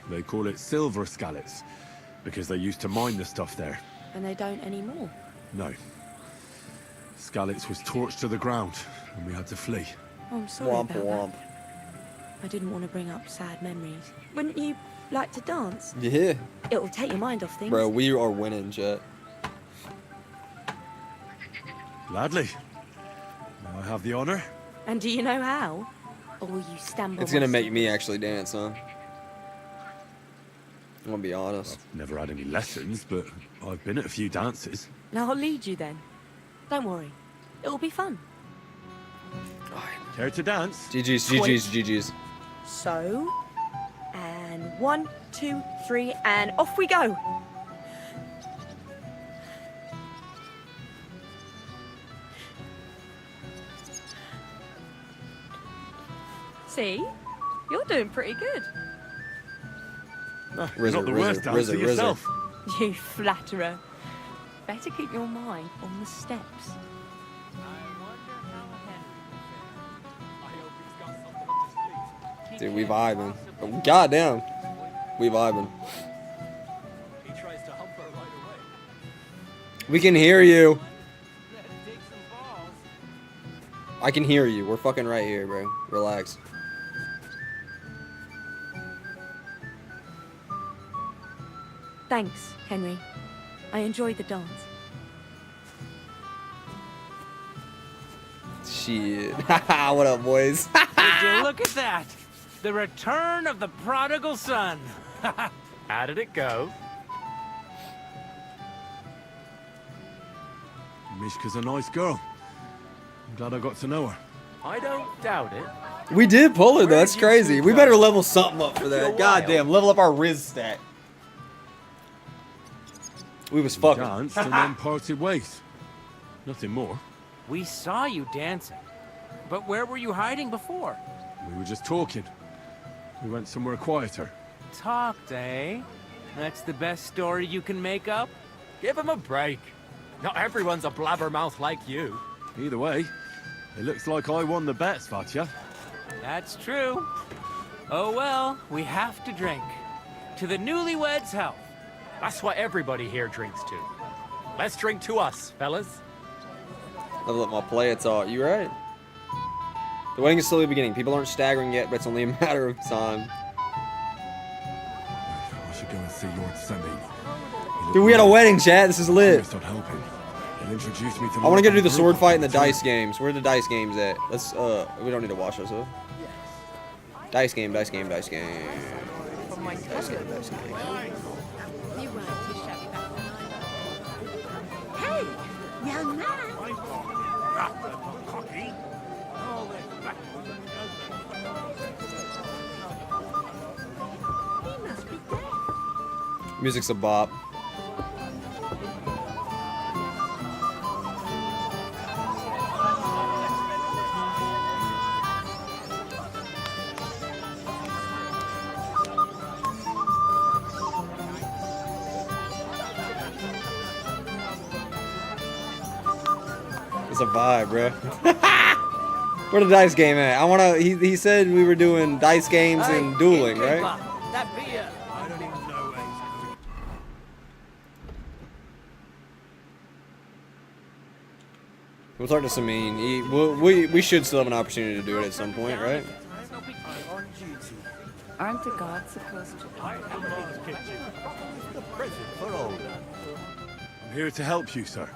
They call it Silver Skalitz, because they used to mine the stuff there. And they don't anymore. No. Skalitz was torched to the ground, and we had to flee. Oh, I'm sorry Womp about womp. that. I didn't want to bring up sad memories. Wouldn't you like to dance? Yeah. It'll take your mind off things. Bro, we are winning, chat. Gladly. May I have the honor? And do you know how? Or will you stumble? It's gonna make me actually dance, huh? I'm gonna be honest. Never had any lessons, but I've been at a few dances. I'll lead you then. Don't worry. It'll be fun. Care to dance? GG's, GG's, GG's. So, and 1, 2, 3, and off we go. See? You're doing pretty good. You're not the worst dancer yourself. You flatterer. better keep your mind on the steps. Dude, we vibing. Oh, goddamn. We vibing. We can hear you. I can hear you. We're fucking right here, bro. Relax. Thanks, Henry. I enjoyed the dance. Shit. What up, boys? Would you look at that? The return of the prodigal son. How did it go? Mishka's a nice girl. I'm glad I got to know her. I don't doubt it. We did pull her, though. That's crazy. We better level something up for that. Goddamn, level up our Riz stat. We was fucking. Danced and then parted ways. Nothing more. We saw you dancing. But where were you hiding before? We were just talking. We went somewhere quieter. Talked, eh? That's the best story you can make up? Give him a break. Not everyone's a blabbermouth like you. Either way, it looks like I won the bet, Svatya. That's true. Oh well, we have to drink. To the newlyweds' health. That's what everybody here drinks to. Let's drink to us, fellas. Level up my play, it's all. You right. The wedding is slowly beginning. People aren't staggering yet, but it's only a matter of time. I should go and see Lord Semi. Dude, we had a wedding, chat. This is lit. Not helping. He'll introduce me to I want to go do the sword fight and the dice games. Where are the dice games at? Let's, we don't need to wash ourselves. Dice game, dice game, dice game. Dice game, dice game. Hey, young man. Music's a bop. It's a vibe, bro. Where the dice game at? I wanna. He said we were doing dice games and dueling, right? That beer. I don't even know where he's We'll talk to Samin. We should still have an opportunity to do it at some point, right? Aren't the gods supposed to? The present for Olga. I'm here to help you, sir.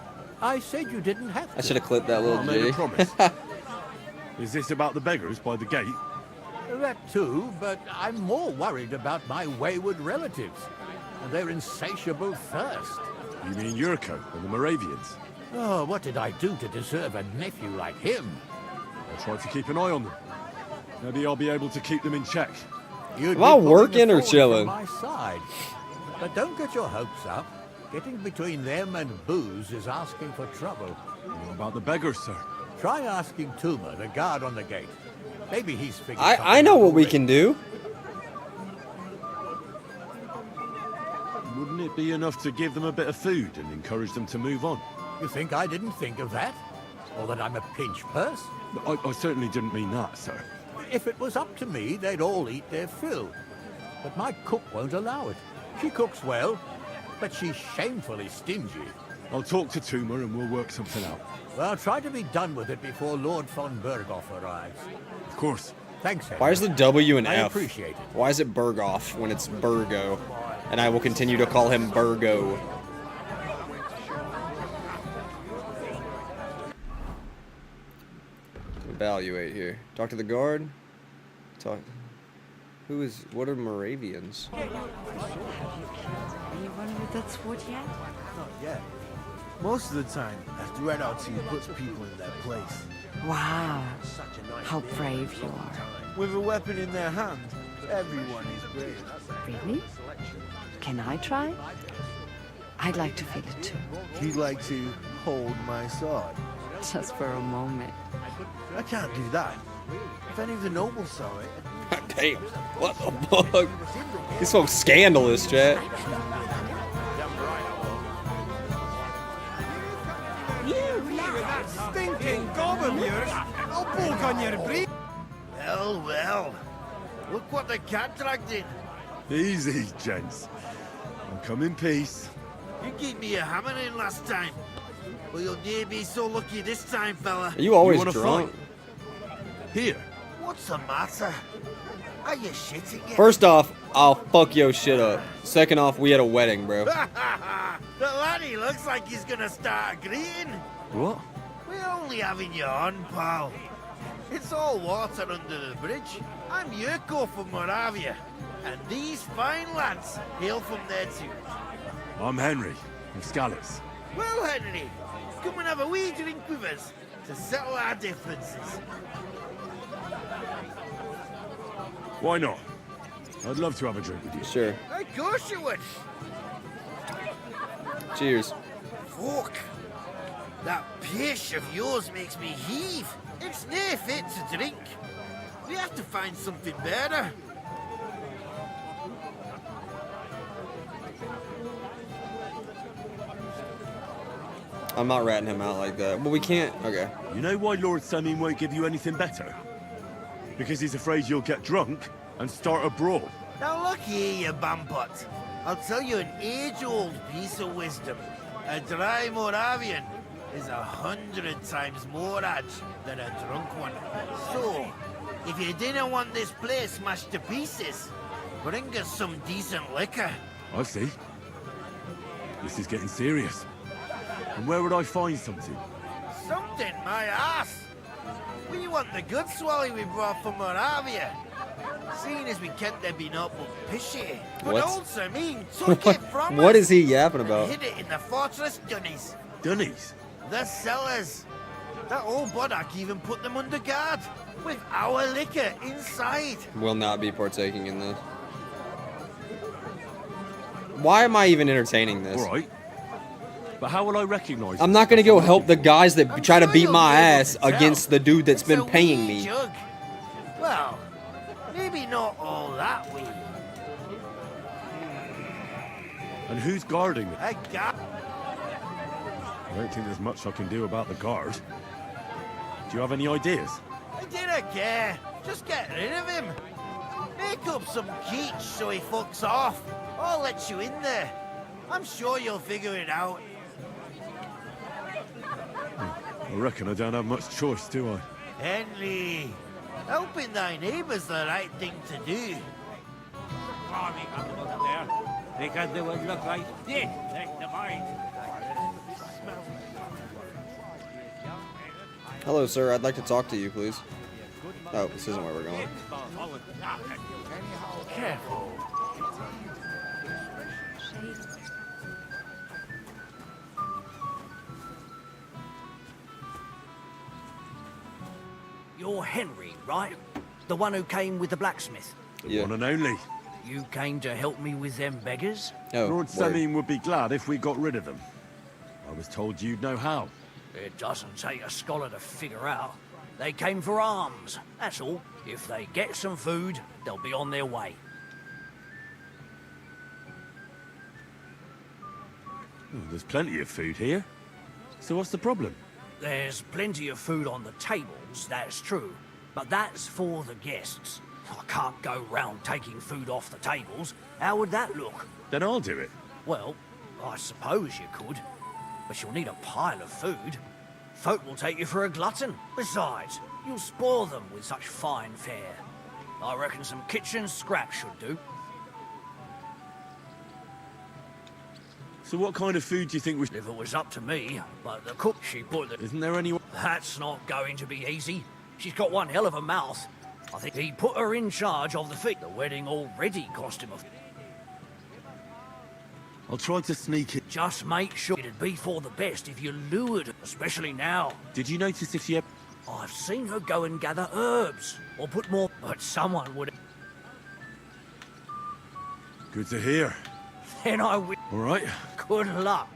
I said you didn't have to. I should have clipped that little I made a G. promise. Is this about the beggars by the gate? That too, but I'm more worried about my wayward relatives and their insatiable thirst. You mean Yurko and the Moravians? Oh, what did I do to deserve a nephew like him? I'll try to keep an eye on them. Maybe I'll be able to keep them in check. You'd Am I be pulling working the or forward chilling? from my side. But don't get your hopes up. Getting between them and booze is asking for trouble. What about the beggars, sir? Try asking Tuma, the guard on the gate. Maybe he's figured I know what we can do. Wouldn't it be enough to give them a bit of food and encourage them to move on? You think I didn't think of that? Or that I'm a pinch purse? I certainly didn't mean that, sir. If it was up to me, they'd all eat their fill. But my cook won't allow it. She cooks well, but she's shamefully stingy. I'll talk to Tuma and we'll work something out. Well, try to be done with it before Lord von Berghoff arrives. Of course. Thanks, Henry. Why is the W and I F? appreciate it. Why is it Berghoff when it's Burgo? And I will continue to call him Burgo. Evaluate here. Talk to the guard. Talk. Who is? What are Moravians? Anyone with that sword yet? Not yet. Most of the time, after Renarty puts people in their place. Wow. How brave you are. With a weapon in their hand, everyone is brave. Really? Can I try? I'd like to feel it too. You'd like to hold my sword? Just for a moment. I can't do that. If any of the nobles saw it... Damn. What the fuck? He's so scandalous, chat. That stinking gob of yours, I'll poke on your breed. Well, well. Look what the cat dragged in. Easy, gents. I'll come in peace. You gave me a hammer in last time. Well, you'll near be so lucky this time, fella. Are you always wanna drunk? Here. What's the matter? Are you shitting it? First off, I'll fuck your shit up. Second off, we had a wedding, bro. The laddie looks like he's gonna start agreeing. What? We're only having you on, pal. It's all water under the bridge. I'm Yurko from Moravia, and these fine lads hail from there too. I'm Henry, from Scallis. Well, Henry, come and have a wee drink with us to settle our differences. Why not? I'd love to have a drink with you. Sure. Of course you would. Cheers. Fuck. That pish of yours makes me heave. It's near fit to drink. We have to find something better. I'm not ratting him out like that. But we can't. Okay. You know why Lord Samin won't give you anything better? Because he's afraid you'll get drunk and start a brawl. Now look here, you bambot. I'll tell you an age-old piece of wisdom. A dry Moravian is 100 times more edge than a drunk one. So, if you didn't want this place smashed to pieces, bring us some decent liquor. I see. This is getting serious. And where would I find something? Something, my ass. We want the good swally we brought from Moravia. Seeing as we can't there be not but pishy. But What? old Samin took it from What us is he yapping and about? hid it in the fortress dunnies. Dunnies? The cellars. That old Bodak even put them under guard with our liquor inside. Will not be partaking in this. Why am I even entertaining this? All right. But how will I recognize I'm not gonna go help the guys that try to beat my ass against the dude that's been paying me. Jug. Well, maybe not all that way. And who's guarding it? I got. I don't think there's much I can do about the guard. Do you have any ideas? I didn't care. Just get rid of him. Make up some keech so he fucks off. I'll let you in there. I'm sure you'll figure it out. I reckon I don't have much choice, do I? Henry, helping thy neighbour's the right thing to do. Climbing up there because they would look like this next to mine. Hello, sir. I'd like to talk to you, please. Oh, this isn't where we're going. Careful. You're Henry, right? The one who came with the blacksmith? The one and only. You came to help me with them beggars? Oh, Lord Samin would be glad if we got rid of them. I was told you'd know how. It doesn't take a scholar to figure out. They came for alms, that's all. If they get some food, they'll be on their way. Oh, there's plenty of food here. So what's the problem? There's plenty of food on the tables, that's true. But that's for the guests. I can't go round taking food off the tables. How would that look? Then I'll do it. Well, I suppose you could. But you'll need a pile of food. Folk will take you for a glutton. Besides, you'll spoil them with such fine fare. I reckon some kitchen scraps should do. So what kind of food do you think we should... If it was up to me, but the cook, she put the... Isn't there any... That's not going to be easy. She's got one hell of a mouth. I think he put her in charge of the feast. The wedding already cost him a... I'll try to sneak it. Just make sure it'd be for the best if you lured her, especially now. Did you notice if she... I've seen her go and gather herbs, or put more... But someone would... Good to hear. Then I will... All right. Good luck.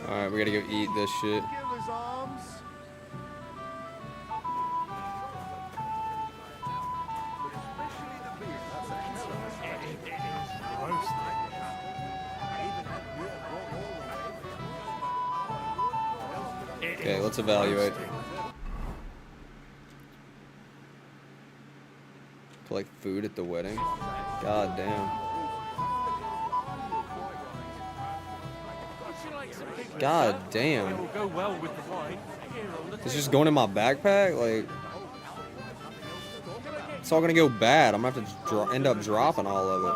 Alright, we gotta go eat this shit. Okay, let's evaluate. Collect food at the wedding. God damn. God damn. It's just going in my backpack? Like, it's all gonna go bad. I'm gonna have to end up dropping all of it.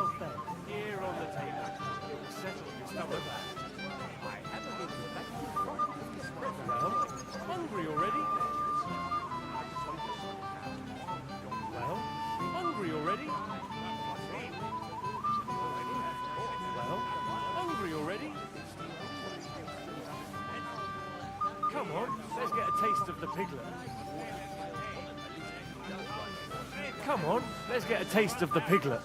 Hungry already? Well, hungry already? Well, hungry already? Come on, let's get a taste of the piglet. Come on, let's get a taste of the piglet.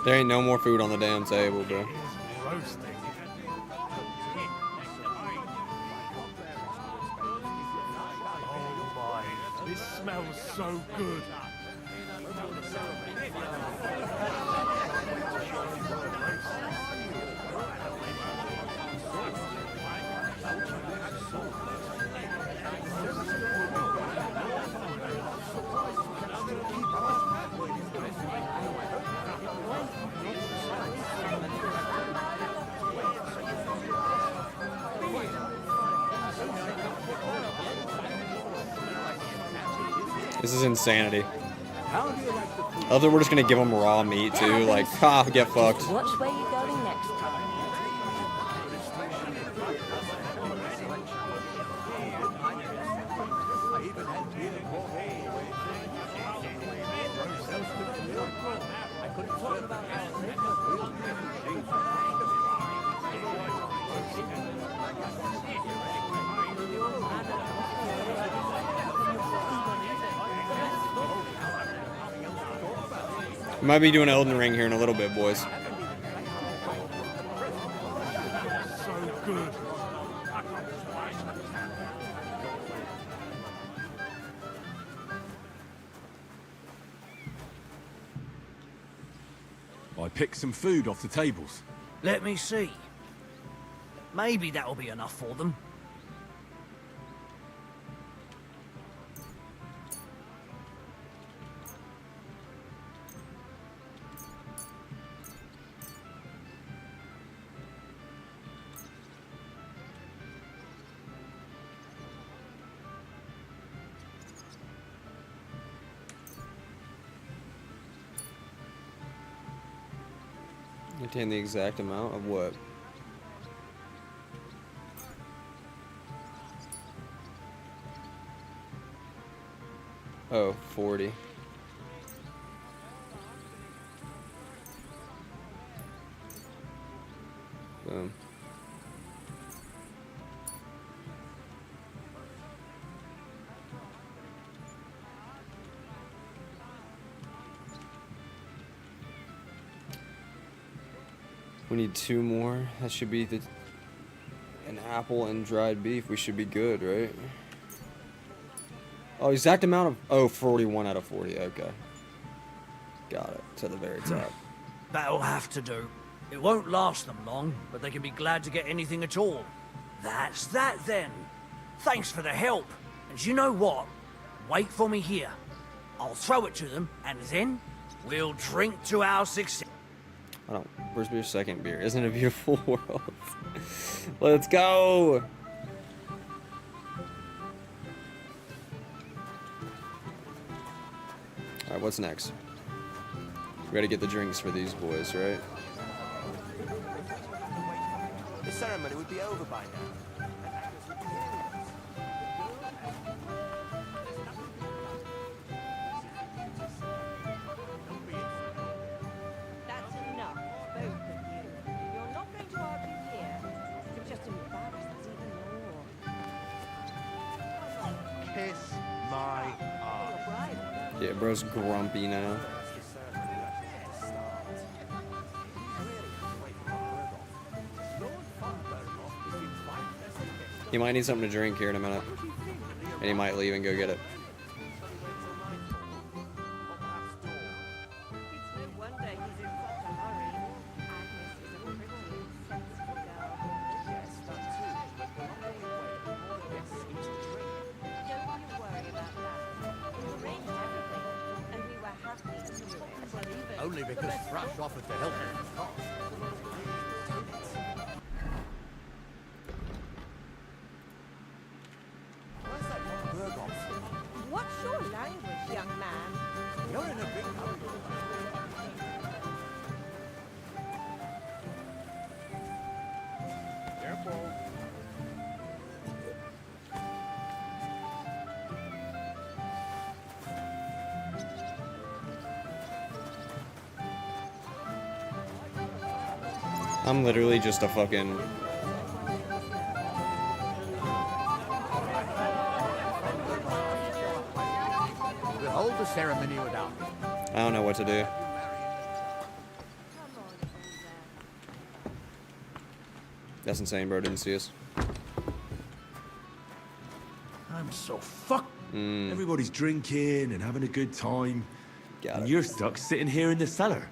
There ain't no more food on the damn table, bro. Roasting. Oh my, this smells so good. This is insanity. I love that we're just gonna give them raw meat too. Like, ha, get fucked. Watch where you're going next time. We might be doing Elden Ring here in a little bit, boys. So good. I picked some food off the tables. Let me see. Maybe that'll be enough for them. Contain the exact amount of what? Oh, 40. Boom. We need 2 more. That should be an apple and dried beef. We should be good, right? Oh, exact amount of... Oh, 41 out of 40. Okay. Got it. To the very top. That'll have to do. It won't last them long, but they can be glad to get anything at all. That's that then. Thanks for the help. And you know what? Wait for me here. I'll throw it to them, and then we'll drink to our success. I don't... Where's your second beer? Isn't it a beautiful world? Let's go! Alright, what's next? We gotta get the drinks for these boys, right? The ceremony would be over by now. That's enough, both of you. You're not going to argue here. You've just embarrassed us even more. Kiss my ass. Yeah, bro's grumpy now. He might need something to drink here in a minute. And he might leave and go get it. Only because Thrush offered to help me. What's your language, young man? You're in a big hurry. Careful. I'm literally just a fucking... We'll hold the ceremony without me. I don't know what to do. That's insane, bro. Didn't see us. I'm so fucked. Everybody's drinking and having a good time. Got it. You're stuck sitting here in the cellar.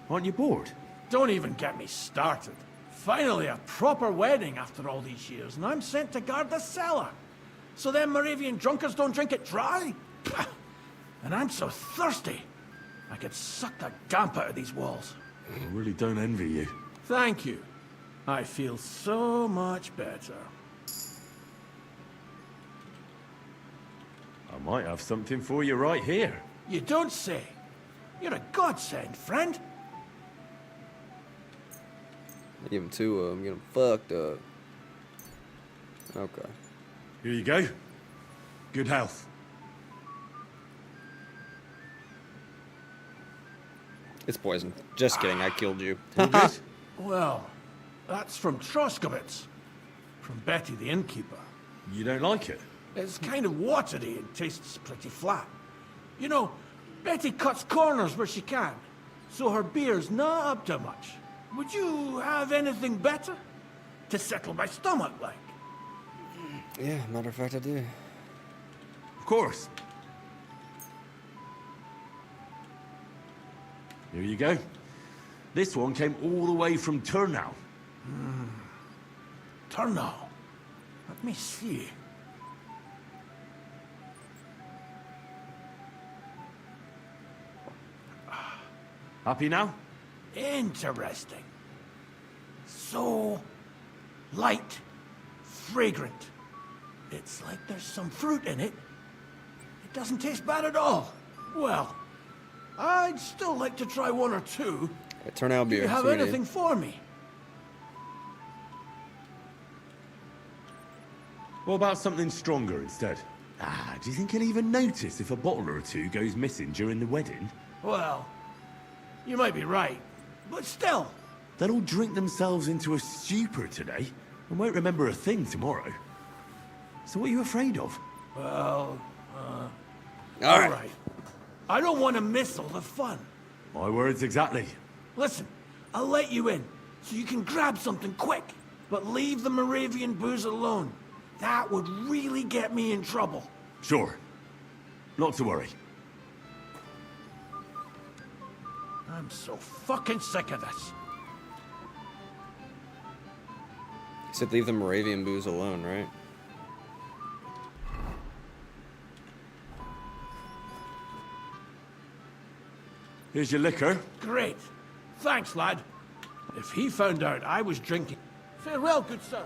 Aren't you bored? Don't even get me started. Finally, a proper wedding after all these years, and I'm sent to guard the cellar. So them Moravian drunkards don't drink it dry? Pah. And I'm so thirsty. I could suck the damp out of these walls. I really don't envy you. Thank you. I feel so much better. I might have something for you right here. You don't say. You're a godsend, friend. I give him two of them, get him fucked up. Okay. Here you go. Good health. It's poison. Just kidding, I killed you. Well, that's from Troskovitz. From Betty the innkeeper. You don't like it? It's kind of watery and tastes pretty flat. You know, Betty cuts corners where she can, so her beer's not up to much. Would you have anything better? To settle my stomach, like? Yeah, matter of fact, I do. Of course. Here you go. This one came all the way from Turnau. Turnau? Let me see. Happy now? Interesting. So light, fragrant. It's like there's some fruit in it. It doesn't taste bad at all. Well, I'd still like to try one or two. Turnau beer. Do you have sweetie. anything for me? What about something stronger instead? Do you think he'll even notice if a bottle or two goes missing during the wedding? Well, you might be right, but still. They'll all drink themselves into a stupor today and won't remember a thing tomorrow. So what are you afraid of? Well, All right. right. I don't want to miss all the fun. My words exactly. Listen, I'll let you in, so you can grab something quick. But leave the Moravian booze alone. That would really get me in trouble. Sure. Not to worry. I'm so fucking sick of this. He said leave the Moravian booze alone, right? Here's your liquor. Great. Thanks, lad. If he found out I was drinking... Farewell, good sir.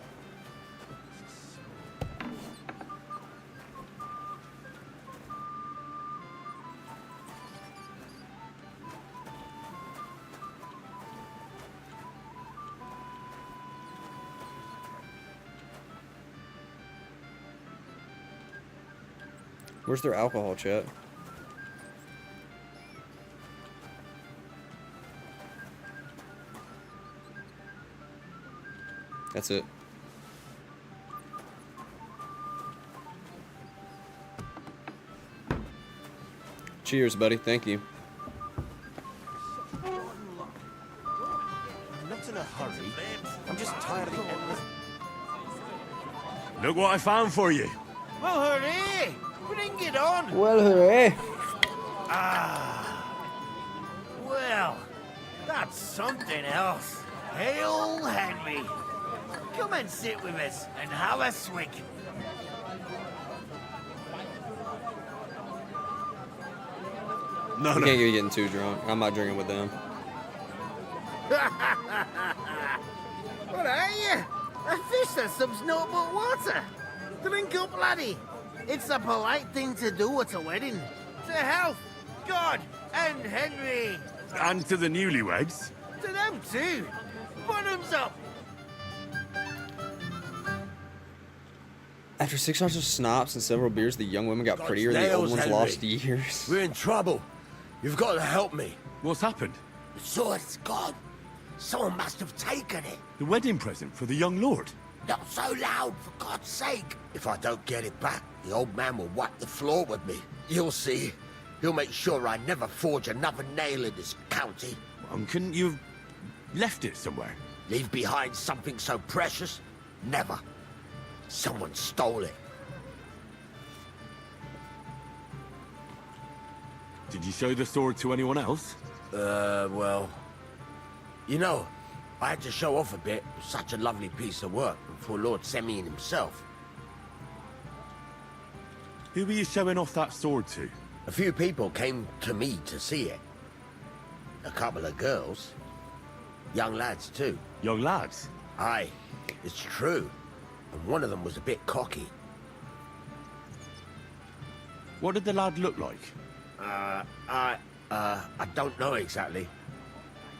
Where's their alcohol, chat? That's it. Cheers, buddy. Thank you. I'm not in a hurry. I'm just tired of the endless... Look what I found for you. Well, hooray! Bring it on! Well, hooray! Well, that's something else. Hail Henry! Come and sit with us and have a swig. No, We no. can't be getting too drunk. I'm not drinking with them. What are you? A fish that subs no but water. Drink up, laddie. It's a polite thing to do at a wedding. To health, God, and Henry. And to the newlyweds. To them too. Bottoms up. After 6 hours of schnapps and several beers, the young women got God's prettier. The old nails, ones Henry. lost years. We're in trouble. You've got to help me. What's happened? The sword's gone. Someone must have taken it. The wedding present for the young lord. Not so loud, for God's sake. If I don't get it back, the old man will wipe the floor with me. You'll see. He'll make sure I never forge another nail in this county. Couldn't you have left it somewhere? Leave behind something so precious? Never. Someone stole it. Did you show the sword to anyone else? Well... You know, I had to show off a bit. It was such a lovely piece of work for Lord Semyon himself. Who were you showing off that sword to? A few people came to me to see it. A couple of girls. Young lads, too. Young lads? Aye, it's true. And one of them was a bit cocky. What did the lad look like? I don't know exactly.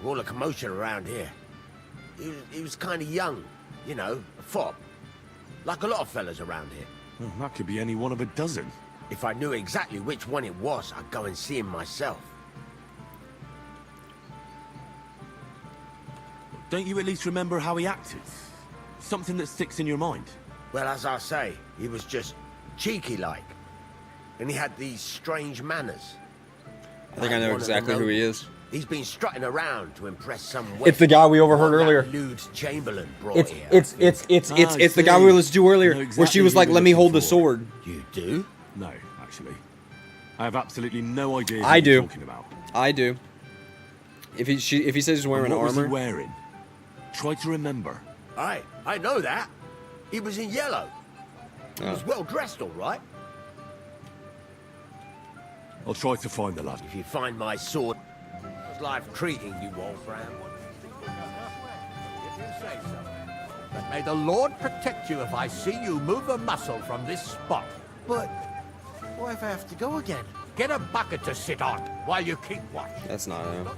All the commotion around here. He was kind of young, you know, a fop. Like a lot of fellas around here. Well, that could be any one of a dozen. If I knew exactly which one it was, I'd go and see him myself. Don't you at least remember how he acted? Something that sticks in your mind? Well, as I say, he was just cheeky-like. And he had these strange manners. I think I know exactly who he is. He's been strutting around to impress some It's the guy we overheard earlier. Lewd Chamberlain brought It's here. it's the guy we listened to earlier, where she was like, "Let me hold the sword." You do? No, actually. I have absolutely no idea who I you're do. talking about. I do. If he says he's wearing And what was he armor, wearing? Try to remember. I know that. He was in yellow. He was well dressed, all right. I'll try to find the lad. If you find my sword, how's life treating you, Wolfram? But may the Lord protect you if I see you move a muscle from this spot. But what if I have to go again? Get a bucket to sit on while you keep watch. that's not him.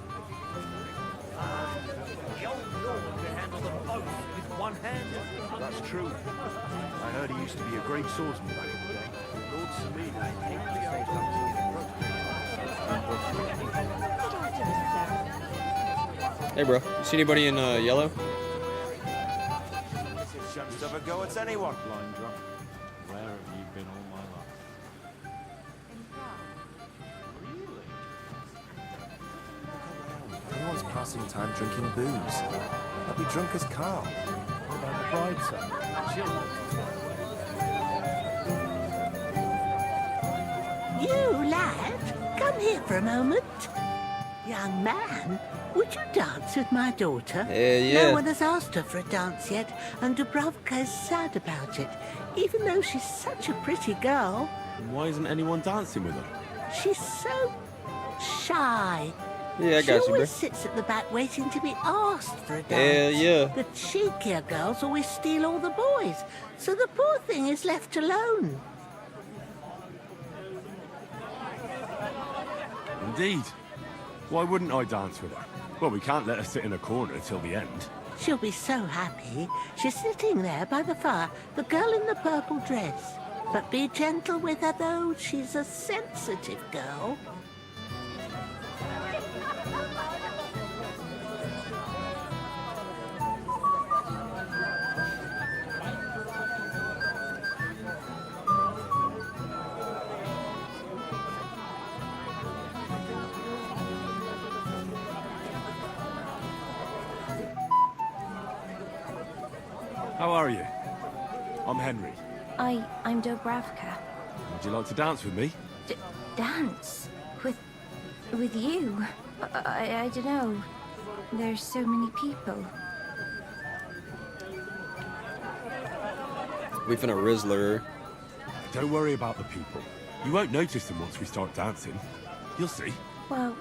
That's true. I heard he used to be a great swordsman back in the day. Lord Semyon. Hey, bro, you see anybody in yellow? Shouldn't have a go at anyone. Blind drunk. Where have you been all my life? Everyone's passing time drinking booze. I'll be drunk as Carl. What about the bride, sir? You, lad, come here for a moment. Young man, would you dance with my daughter? Yeah. No one has asked her for a dance yet, and Dubrovka is sad about it, even though she's such a pretty girl. And why isn't anyone dancing with her? She's so shy. Yeah, I She got you, bro. always sits at the back waiting to be asked for a dance. Hell yeah. The cheekier girls always steal all the boys, so the poor thing is left alone. Indeed. Why wouldn't I dance with her? Well, we can't let her sit in a corner till the end. She'll be so happy. She's sitting there by the fire, the girl in the purple dress. But be gentle with her, though. She's a sensitive girl. How are you? I'm Henry. I'm Dubravka. Would you like to dance with me? Dance? With you? I don't know. There's so many people. We finna Rizzler. Don't worry about the people. You won't notice them once we start dancing. You'll see. Well,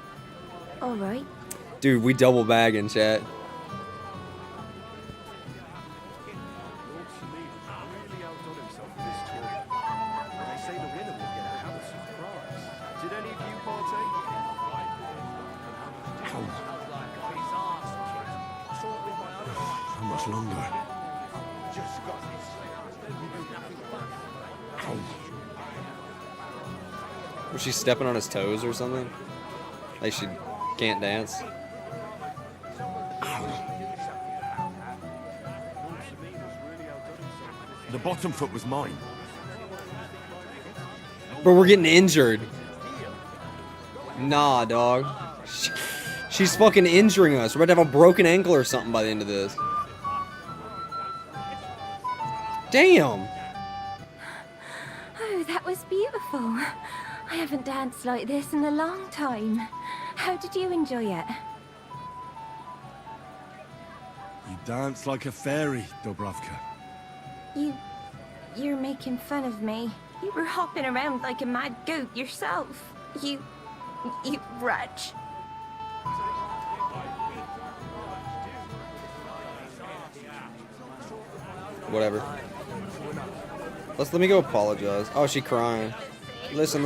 all right. Dude, we double bag in chat. How much longer? Was she stepping on his toes or something? Like she can't dance? The bottom foot was mine. Bro, we're getting injured. Nah, dog. She's fucking injuring us. We're about to have a broken ankle or something by the end of this. Damn. Oh, that was beautiful. I haven't danced like this in a long time. How did you enjoy it? You dance like a fairy, Dubravka. You're making fun of me. You were hopping around like a mad goat yourself. You wretch. Whatever. Let me go apologize. Oh, she crying. Listen.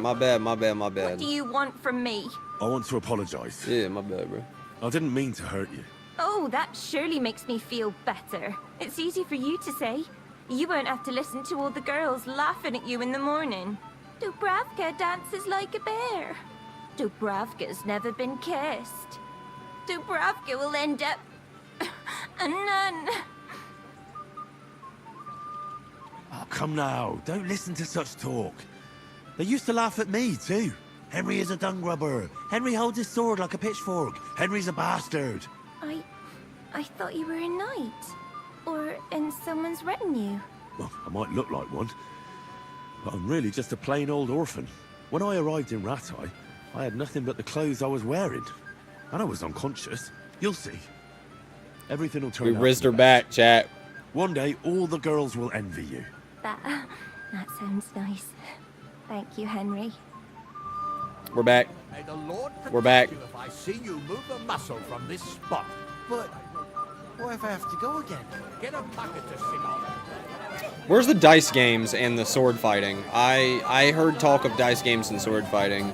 My bad. What do you want from me? I want to apologize. Yeah, my bad, bro. I didn't mean to hurt you. Oh, that surely makes me feel better. It's easy for you to say. You won't have to listen to all the girls laughing at you in the morning. Dubravka dances like a bear. Dubravka's never been kissed. Dubravka will end up a nun. Oh, come now. Don't listen to such talk. They used to laugh at me, too. Henry is a dung grubber. Henry holds his sword like a pitchfork. Henry's a bastard. I thought you were a knight. Or in someone's retinue. Well, I might look like one. But I'm really just a plain old orphan. When I arrived in Rattay, I had nothing but the clothes I was wearing. And I was unconscious. You'll see. Everything will turn out. We rizzed her back, chat. One day, all the girls will envy you. That sounds nice. Thank you, Henry. We're back. May the Lord We're back. protect you if I see you move a muscle from this spot. But what if I have to go again? Get a bucket to sit on. Where's the dice games and the sword fighting? I heard talk of dice games and sword fighting.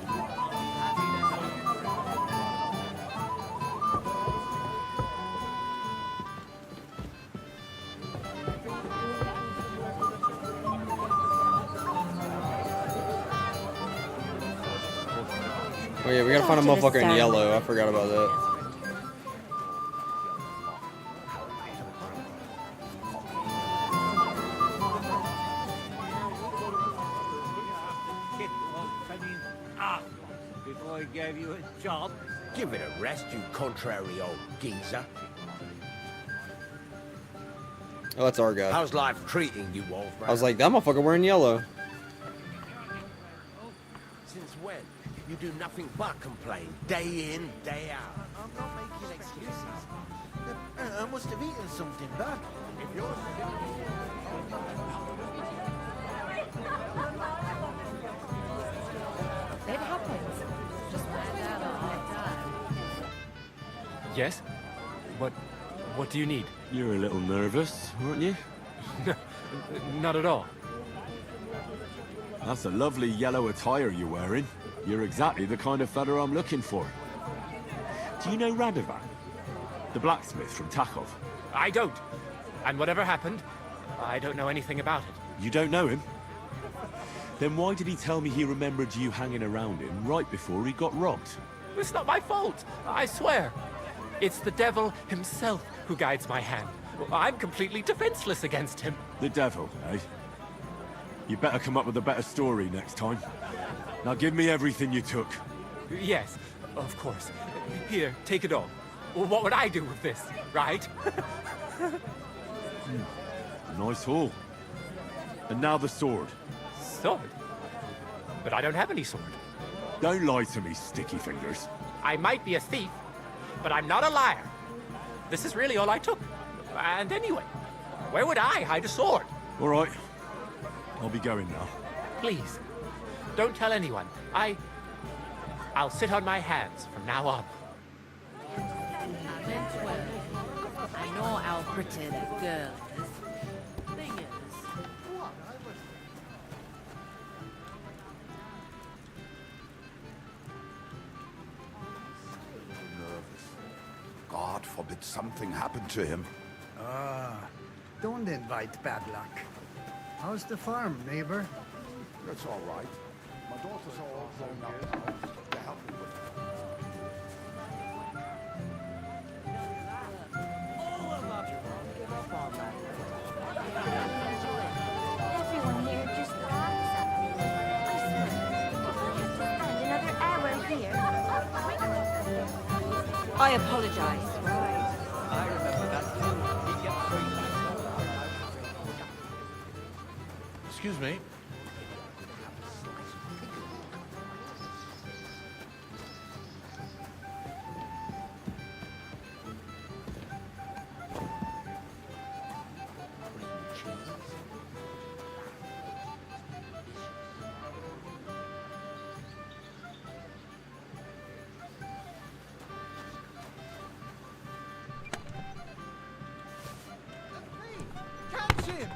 Oh yeah, we gotta find a motherfucker in yellow. I forgot about that. Before I gave you a job. Give it a rest, you contrary old geezer. Oh, that's our guy. How's life treating you, Wolfman? I was like, that motherfucker wearing yellow. Since when? You do nothing but complain, day in, day out. I'm not making excuses. I must have eaten something bad. If you're It happens. Just find out all the time. Yes? What do you need? You're a little nervous, aren't you? Not at all. That's a lovely yellow attire you're wearing. You're exactly the kind of fella I'm looking for. Do you know Radovan? The blacksmith from Takov? I don't. And whatever happened, I don't know anything about it. You don't know him? Then why did he tell me he remembered you hanging around him right before he got robbed? It's not my fault, I swear. It's the devil himself who guides my hand. I'm completely defenseless against him. The devil, eh? You better come up with a better story next time. Now give me everything you took. Yes, of course. Here, take it all. What would I do with this, right? Nice haul. And now the sword. Sword? But I don't have any sword. Don't lie to me, sticky fingers. I might be a thief, but I'm not a liar. This is really all I took. And anyway, where would I hide a sword? All right. I'll be going now. Please, don't tell anyone. I'll sit on my hands from now on. I know how pretty that girl is. Thing is, God forbid something happened to him. Ah, don't invite bad luck. How's the farm, neighbor? That's all right. My daughters are all grown up now to help me with it. Everyone here just laughs at me. I swear. Spend another hour here. I apologize. I remember that too. He gets Excuse me. Catch him!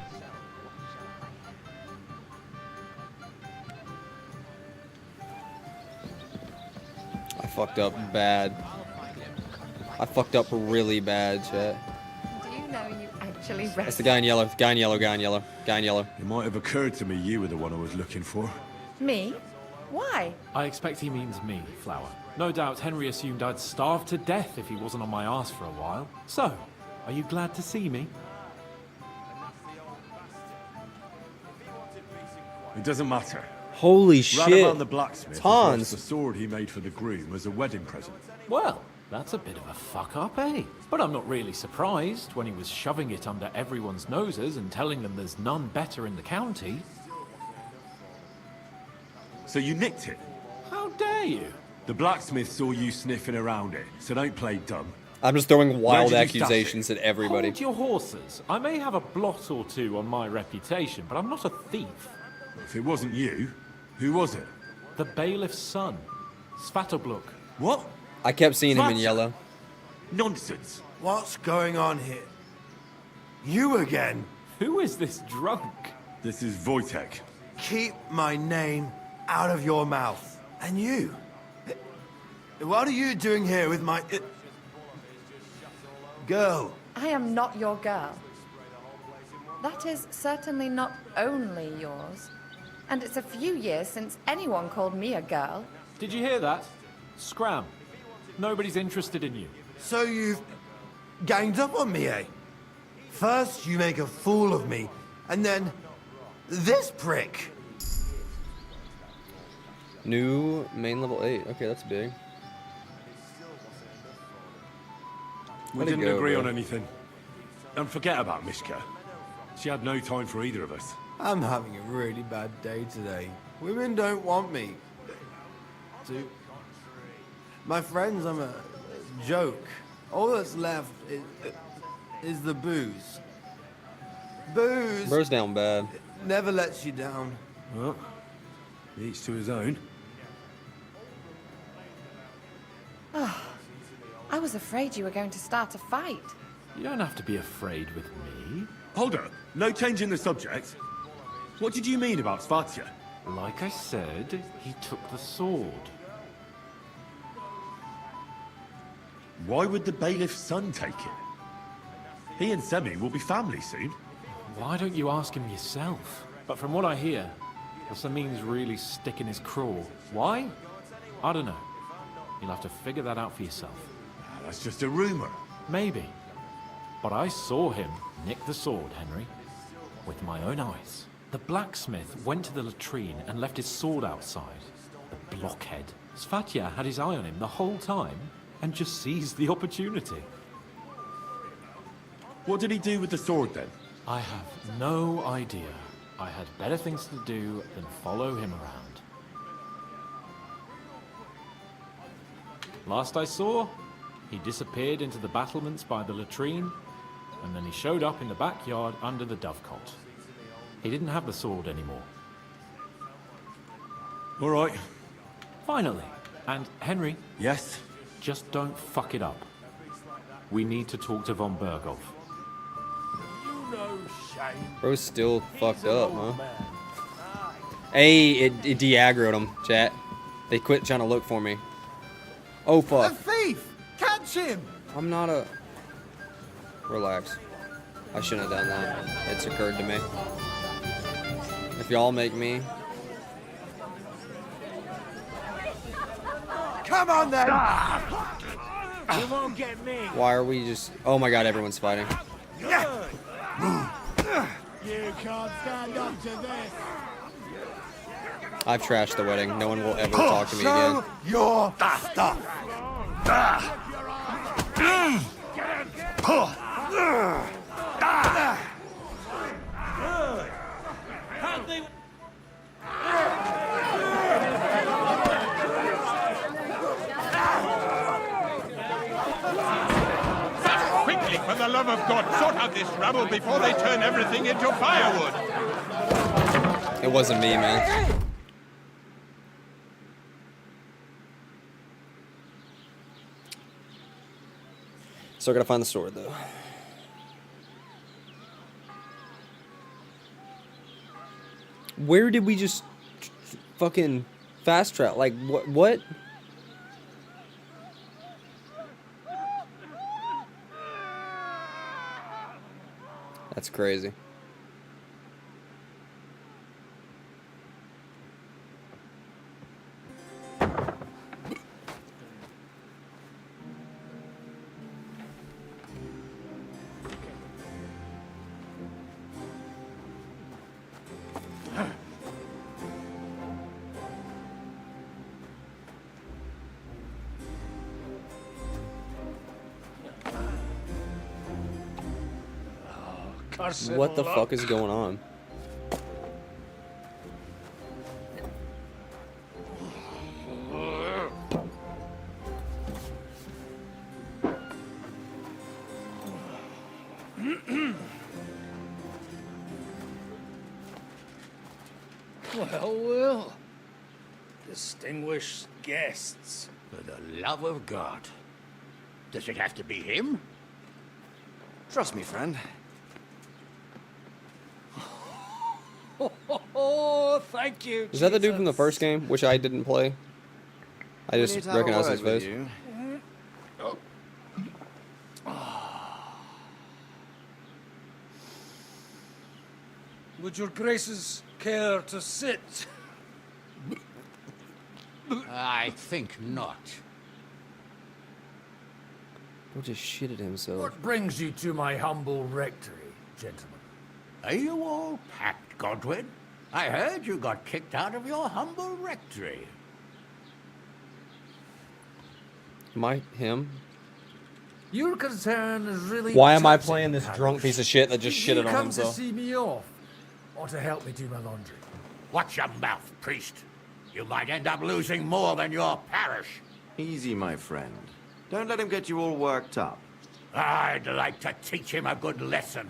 I fucked up bad. I fucked up really bad, chat. do you know you actually That's the guy in yellow. Guy in yellow. Guy in yellow. Guy in yellow. It might have occurred to me you were the one I was looking for. Me? Why? I expect he means me, Flower. No doubt Henry assumed I'd starve to death if he wasn't on my ass for a while. So, are you glad to see me? It doesn't matter. Holy shit. Radavan the blacksmith has lost Tons. the sword he made for the groom as a wedding present. Well, that's a bit of a fuck up, eh? But I'm not really surprised when he was shoving it under everyone's noses and telling them there's none better in the county. So you nicked it? How dare you? The blacksmith saw you sniffing around it, so don't play dumb. I'm just throwing Where'd wild you stash it? accusations at everybody. Hold your horses. I may have a blot or two on my reputation, but I'm not a thief. If it wasn't you, who was it? The bailiff's son, Svatobluk. What? I kept seeing him in Svatsa? yellow. Nonsense. What's going on here? You again? Who is this drunk? This is Wojtek. Keep my name out of your mouth. And you? What are you doing here with my... girl? I am not your girl. That is certainly not only yours. And it's a few years since anyone called me a girl. Did you hear that? Scram. Nobody's interested in you. So you've ganged up on me, eh? First you make a fool of me, and then this prick. New main level 8. Okay, that's big. We Way to didn't go, agree bro. on anything. And forget about Mishka. She had no time for either of us. I'm having a really bad day today. Women don't want me. My friends, I'm a joke. All that's left is the booze. Booze Bro's down bad. never lets you down. Well, each to his own. Oh, I was afraid you were going to start a fight. You don't have to be afraid with me. Hold up. No change in the subject. What did you mean about Svatya? Like I said, he took the sword. Why would the bailiff's son take it? He and Semi will be family soon. Why don't you ask him yourself? But from what I hear, the Samin's really sticking his craw. Why? I don't know. You'll have to figure that out for yourself. That's just a rumor. Maybe. But I saw him nick the sword, Henry. With my own eyes. The blacksmith went to the latrine and left his sword outside. The blockhead. Svatya had his eye on him the whole time and just seized the opportunity. What did he do with the sword then? I have no idea. I had better things to do than follow him around. Last I saw, he disappeared into the battlements by the latrine, and then he showed up in the backyard under the dovecot. He didn't have the sword anymore. All right. Finally, And Henry. Yes? Just don't fuck it up. We need to talk to von Berghoff. You know shame. Bro's still fucked up, huh? Hey, it de-aggroed him, chat. They quit trying to look for me. Oh, fuck. A thief! Catch him! I'm not a... Relax. I shouldn't have done that. It's occurred to me. If y'all make me... Come on then! You won't get me. Why are we just... Oh my god, everyone's fighting. You can't stand up to this. I've trashed the wedding. No one will ever talk to me again. Your stuff! Quickly, for the love of God, sort out this rabble before they turn everything into firewood. It wasn't me, man. Still gotta find the sword, though. Where did we just fucking fast travel? Like, what? That's crazy. What the fuck is going on? Well. Distinguished guests. For the love of God. Does it have to be him? Trust me, friend. Oh, thank you. Is that the dude from the first game, which I didn't play? I We just need to have a recognize his word with face. you. Would your graces care to sit? I think not. He'll just shit at himself. What brings you to my humble rectory, gentlemen? Are you all packed, Godwin? I heard you got kicked out of your humble rectory. Am I him? Your concern is really... Why am I touching, playing this Harris. drunk piece of shit that just Did shitted you on come himself? to see me off, or to help me do my laundry? Watch your mouth, priest. You might end up losing more than your parish. Easy, my friend. Don't let him get you all worked up. I'd like to teach him a good lesson.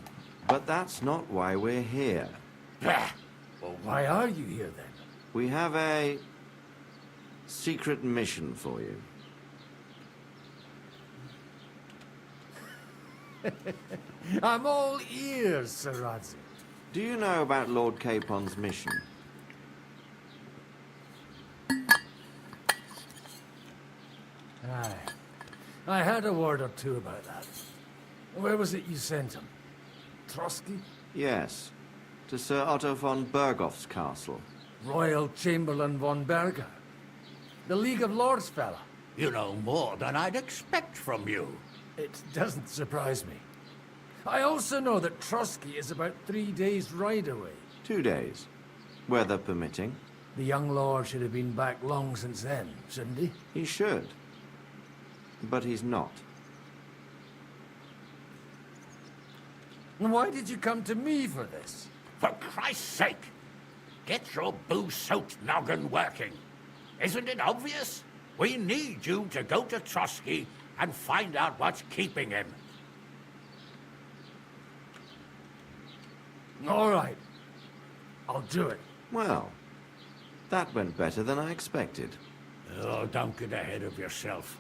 But that's not why we're here. Bah. Well, why are you here, then? We have a secret mission for you. I'm all ears, Sir Radzi. Do you know about Lord Capon's mission? Aye. I had a word or two about that. Where was it you sent him? Trotsky? Yes. To Sir Otto von Berghoff's castle. Royal Chamberlain von Berger? The League of Lords fella? You know more than I'd expect from you. It doesn't surprise me. I also know that Trotsky is about 3 days' ride away. 2 days. Weather permitting. The young lord should have been back long since then, shouldn't he? He should. But he's not. And why did you come to me for this? For Christ's sake! Get your booze-soaked noggin working. Isn't it obvious? We need you to go to Trotsky and find out what's keeping him. All right. I'll do it. Well, that went better than I expected. Oh, don't get ahead of yourself.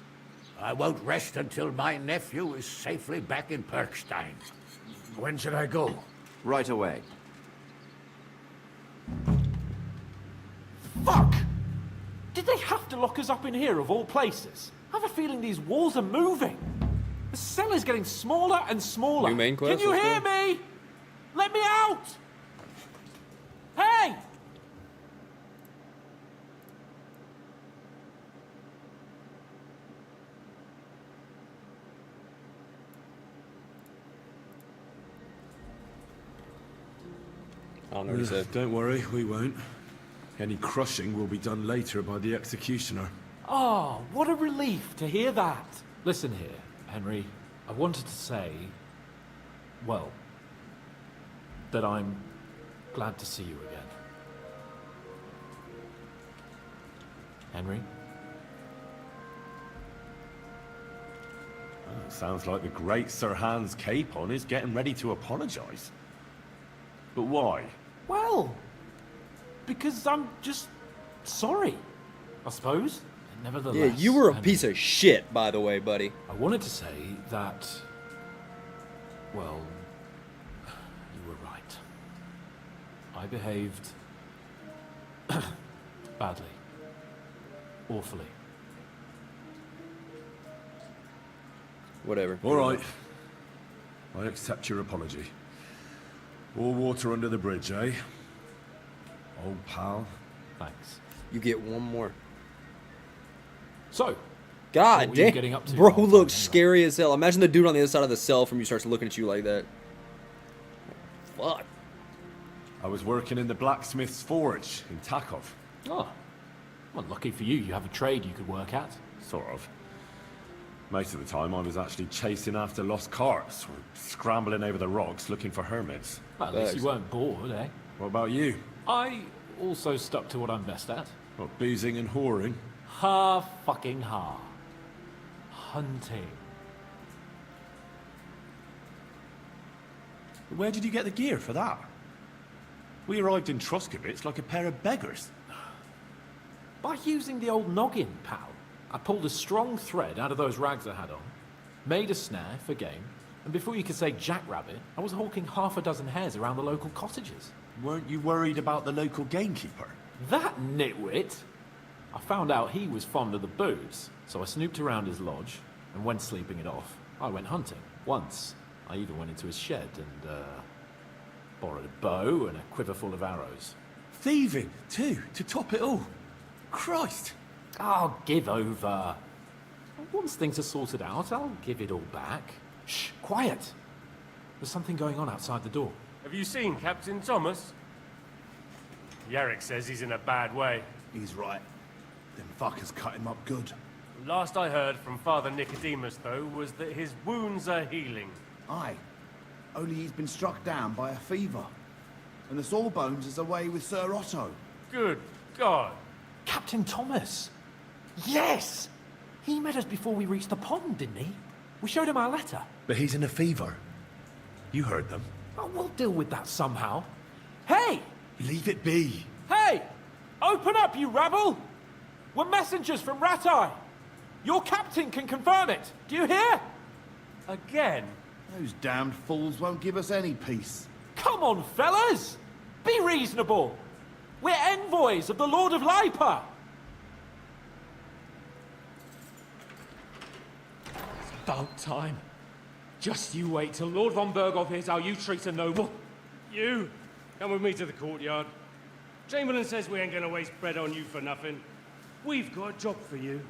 I won't rest until my nephew is safely back in Perkstein. When should I go? Right away. Fuck! Did they have to lock us up in here of all places? I have a feeling these walls are moving. The cell is getting smaller and smaller. New main quest, Can you let's hear go. me? Let me out! Hey! I don't know what he said. Don't worry, we won't. Any crushing will be done later by the executioner. Oh, what a relief to hear that. Listen here, Henry. I wanted to say, well, that I'm glad to see you again. Henry? Oh, sounds like the great Sir Hans Capon is getting ready to apologize. But why? Well, because I'm just sorry, I suppose. Nevertheless, Yeah, you were a Henry, piece of shit, by the way, buddy. I wanted to say that, well, you were right. I behaved badly. Awfully. Whatever. All right. I accept your apology. All water under the bridge, eh? Old pal. Thanks. You get one more. So, God what were you damn, getting up to bro all the time, looks anyway? scary as hell. Imagine the dude on the other side of the cell from you starts looking at you like that. Fuck. I was working in the blacksmith's forge in Takov. Oh, well, lucky for you, you have a trade you could work at. Sort of. Most of the time I was actually chasing after lost carts, or scrambling over the rocks looking for hermits. Well, at least you weren't bored, eh? What about you? I also stuck to what I'm best at. What, boozing and whoring? Ha fucking ha. Hunting. Where did you get the gear for that? We arrived in Troskovitz like a pair of beggars. By using the old noggin, pal. I pulled a strong thread out of those rags I had on, made a snare for game, and before you could say jackrabbit, I was hawking half a dozen hares around the local cottages. Weren't you worried about the local gamekeeper? That nitwit! I found out he was fond of the booze, so I snooped around his lodge, and when sleeping it off, I went hunting. Once, I even went into his shed and, borrowed a bow and a quiver full of arrows. Thieving, too, to top it all. Christ! Oh, give over. Once things are sorted out, I'll give it all back. Shh, quiet! There's something going on outside the door. Have you seen Captain Thomas? Yarrick says he's in a bad way. He's right. Them fuckers cut him up good. Last I heard from Father Nicodemus, though, was that his wounds are healing. Aye. Only he's been struck down by a fever. And the Sawbones is away with Sir Otto. Good God. Captain Thomas! Yes! He met us before we reached the pond, didn't he? We showed him our letter. But he's in a fever. You heard them. Oh, we'll deal with that somehow. Hey! Leave it be. Hey! Open up, you rabble! We're messengers from Ratai. Your captain can confirm it. Do you hear? Again? Those damned fools won't give us any peace. Come on, fellas! Be reasonable! We're envoys of the Lord of Lipa! It's about time. Just you wait till Lord von Berghoff hears how you treat a noble. You, come with me to the courtyard. Chamberlain says we ain't gonna waste bread on you for nothing. We've got a job for you.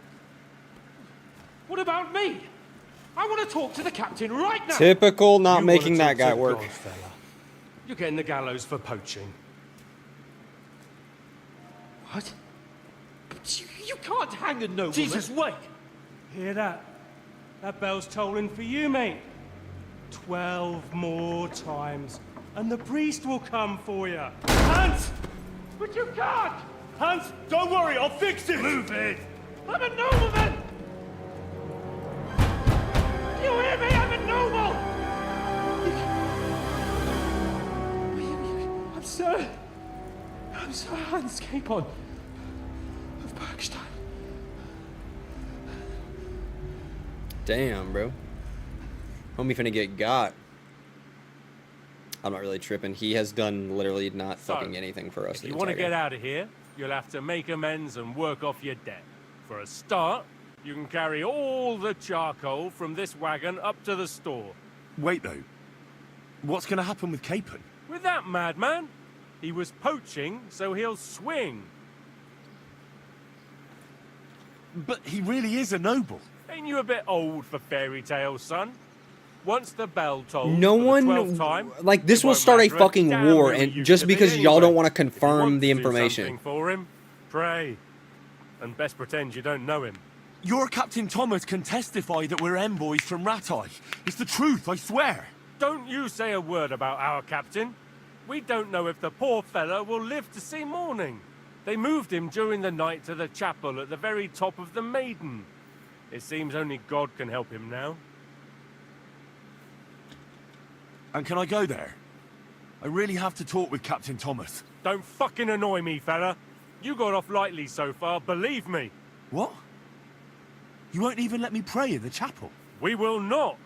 What about me? I want to talk to the captain right now. Typical not You making wanna that talk guy to work. God, fella. You're getting the gallows for poaching. What? But you can't hang a nobleman. Jesus, wait! Hear that? That bell's tolling for you, mate. 12 more times, and the priest will come for you. Hans! But you can't! Hans, don't worry, I'll fix it! Move it! I'm a nobleman! Do you hear me? I'm a noble! I'm Sir Hans Capon of Bergstein. Damn, bro. Homie finna get got. I'm not really tripping. He has done literally not fucking anything for us. If you want to get out of here, you'll have to make amends and work off your debt. For a start, you can carry all the charcoal from this wagon up to the store. Wait, though. What's going to happen with Capon? With that madman? He was poaching, so he'll swing. But he really is a noble. Ain't you a bit old for fairy tales, son? Once the bell tolls No for one, the 12th time, like, this it will won't start a matter fucking damn war, who he and used just to be because y'all anyway. don't want to If you confirm want the to do information. something for him, pray. And best pretend you don't know him. Your Captain Thomas can testify that we're envoys from Rattay. It's the truth, I swear. Don't you say a word about our captain. We don't know if the poor fella will live to see morning. They moved him during the night to the chapel at the very top of the Maiden. It seems only God can help him now. And can I go there? I really have to talk with Captain Thomas. Don't fucking annoy me, fella. You got off lightly so far, believe me. What? You won't even let me pray in the chapel? We will not.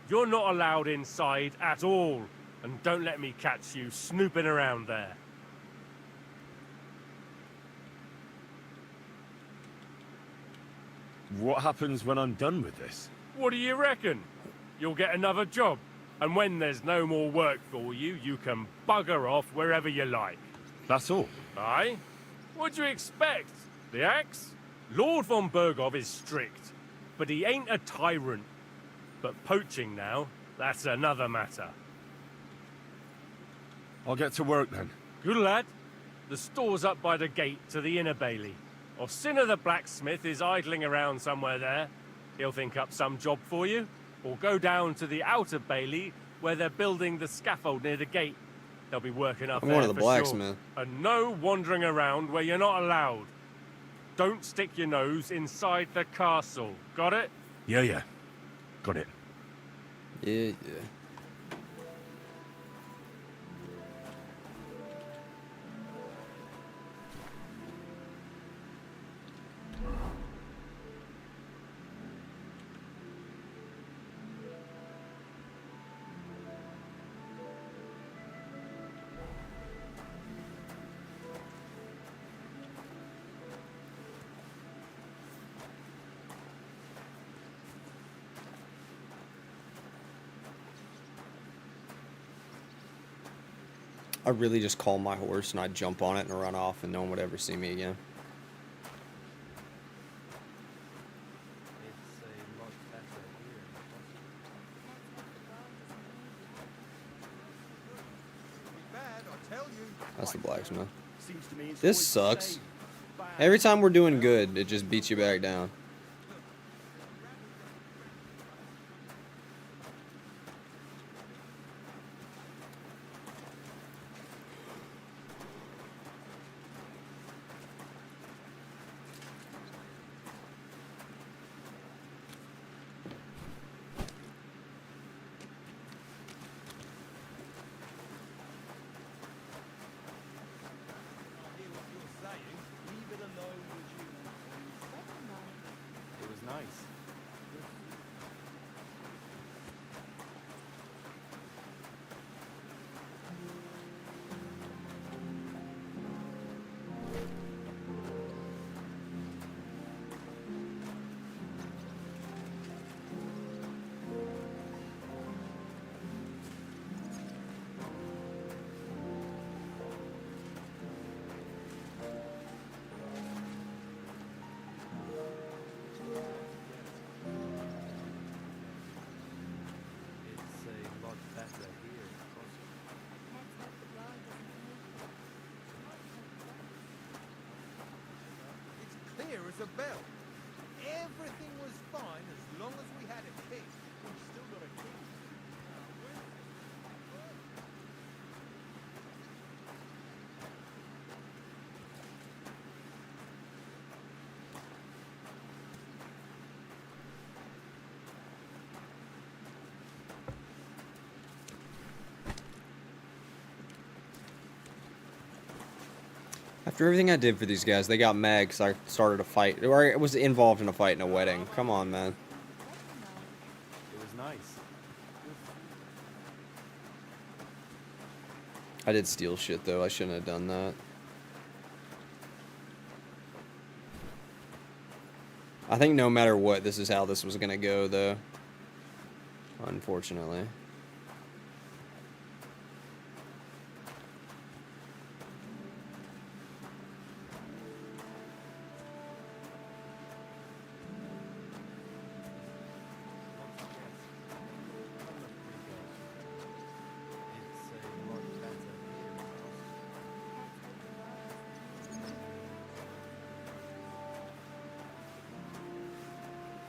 You're not allowed inside at all. And don't let me catch you snooping around there. What happens when I'm done with this? What do you reckon? You'll get another job. And when there's no more work for you, you can bugger off wherever you like. That's all? Aye? What do you expect? The axe? Lord von Bergov is strict, but he ain't a tyrant. But poaching now, that's another matter. I'll get to work then. Good lad. The store's up by the gate to the inner bailey. Orsina the blacksmith is idling around somewhere there. He'll think up some job for you. Or go down to the outer bailey where they're building the scaffold near the gate. They'll be working up I'm there one of the for blacksmith. sure. And no wandering around where you're not allowed. Don't stick your nose inside the castle. Got it? Yeah. Got it. Yeah. I really just call my horse and I'd jump on it and run off and no one would ever see me again. That's the blacksmith. This sucks. Every time we're doing good, it just beats you back down. It was nice. Clear as a bell. Everything was fine as long as we had a king. We've still got a king. After everything I did for these guys, they got mad because I started a fight, or I was involved in a fight in a wedding. Come on, man. I did steal shit though. I shouldn't have done that. I think no matter what, this is how this was gonna go though. Unfortunately.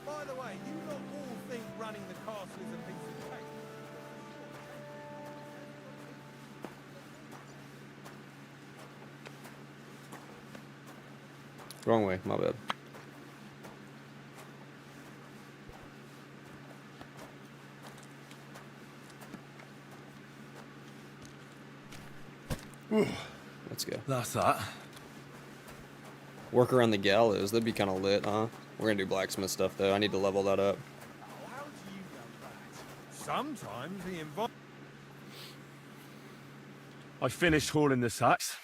By the way, you not all think running the castle is a piece of cake. Wrong way, my bad. Let's go. That's that. Work around the gallows. That'd be kind of lit, huh? We're gonna do blacksmith stuff though. I need to level that up. Sometimes he invites. I finished hauling the sacks.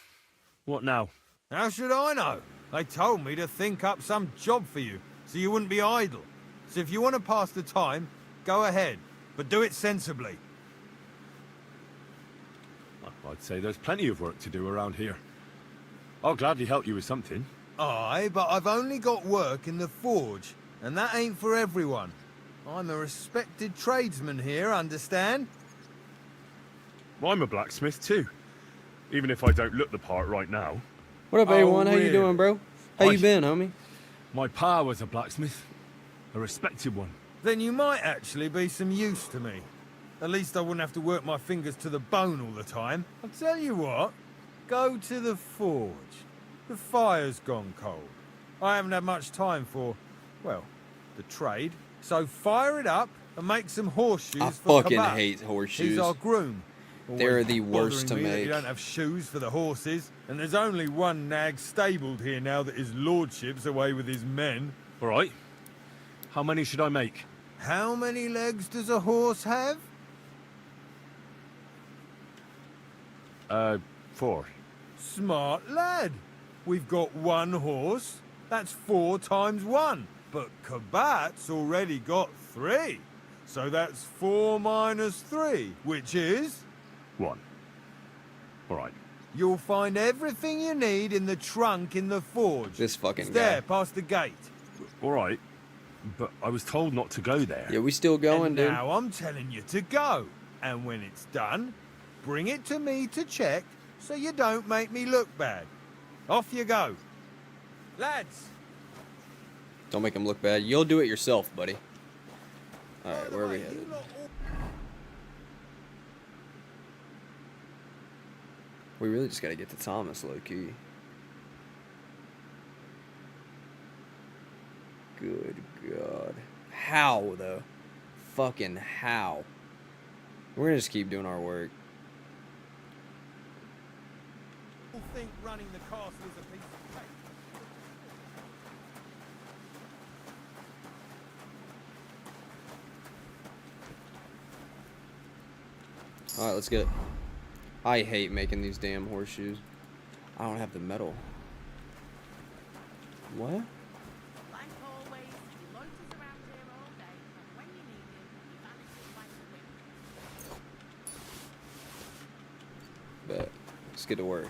What now? How should I know? They told me to think up some job for you, so you wouldn't be idle. So if you want to pass the time, go ahead, but do it sensibly. I'd say there's plenty of work to do around here. I'll gladly help you with something. Aye, but I've only got work in the forge, and that ain't for everyone. I'm a respected tradesman here, understand? I'm a blacksmith too, even if I don't look the part right now. What up, A1? How you doing, bro? How you been, homie? My pa was a blacksmith, a respected one. Then you might actually be some use to me. At least I wouldn't have to work my fingers to the bone all the time. I'll tell you what, go to the forge. The fire's gone cold. I haven't had much time for, well, the trade. So fire it up and make some horseshoes I for fucking Kabat. hate horseshoes. He's our groom. They're Always the worst to bothering me that make. You don't have shoes for the horses, and there's only one nag stabled here now that his lordship's away with his men. All right. How many should I make? How many legs does a horse have? 4. Smart lad. We've got one horse. That's 4 times 1. But Kabat's already got 3. So that's 4 minus 3, which is... 1. All right. You'll find everything you need in the trunk in the forge. This fucking it's guy. there, past the gate. All right. But I was told not to go there. Yeah, we still going, And dude. now I'm telling you to go. And when it's done, bring it to me to check so you don't make me look bad. Off you go. Lads! Don't make him look bad. You'll do it yourself, buddy. Alright, where are we headed? We really just gotta get to Thomas, low-key. Good God. How, though? Fucking how? We're gonna just keep doing our work. People think running the castle is a piece of cake. Alright, let's get it. I hate making these damn horseshoes. I don't have the metal. What? Bet. Let's get to work.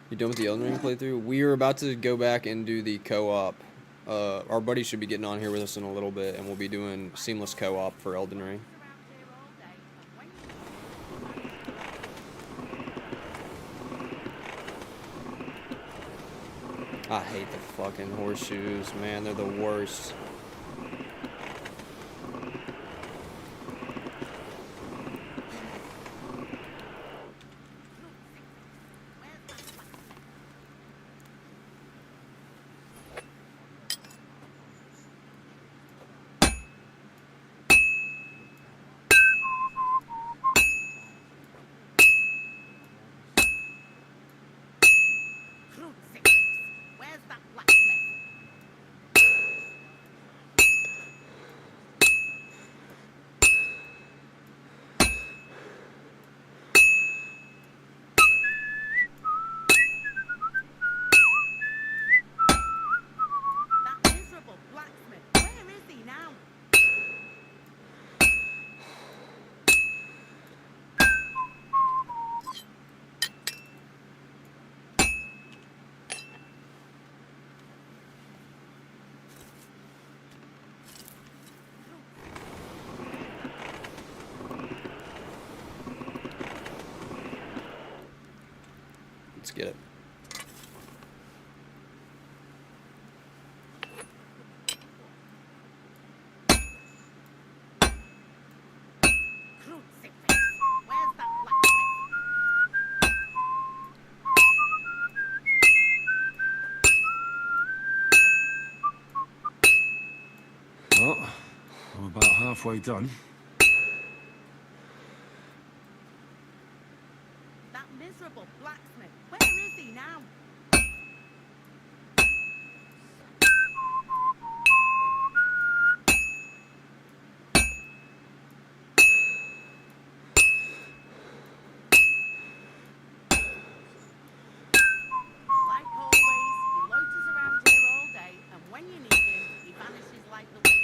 You done with the Elden Ring playthrough? We are about to go back and do the co-op. Our buddy should be getting on here with us in a little bit, and we'll be doing seamless co-op for Elden Ring. I hate the fucking horseshoes, man. They're the worst. Let's get it. Well, I'm about halfway done. That miserable blacksmith. Where is he now? Like always, he loiters around here all day, and when you need him, he vanishes like the wind.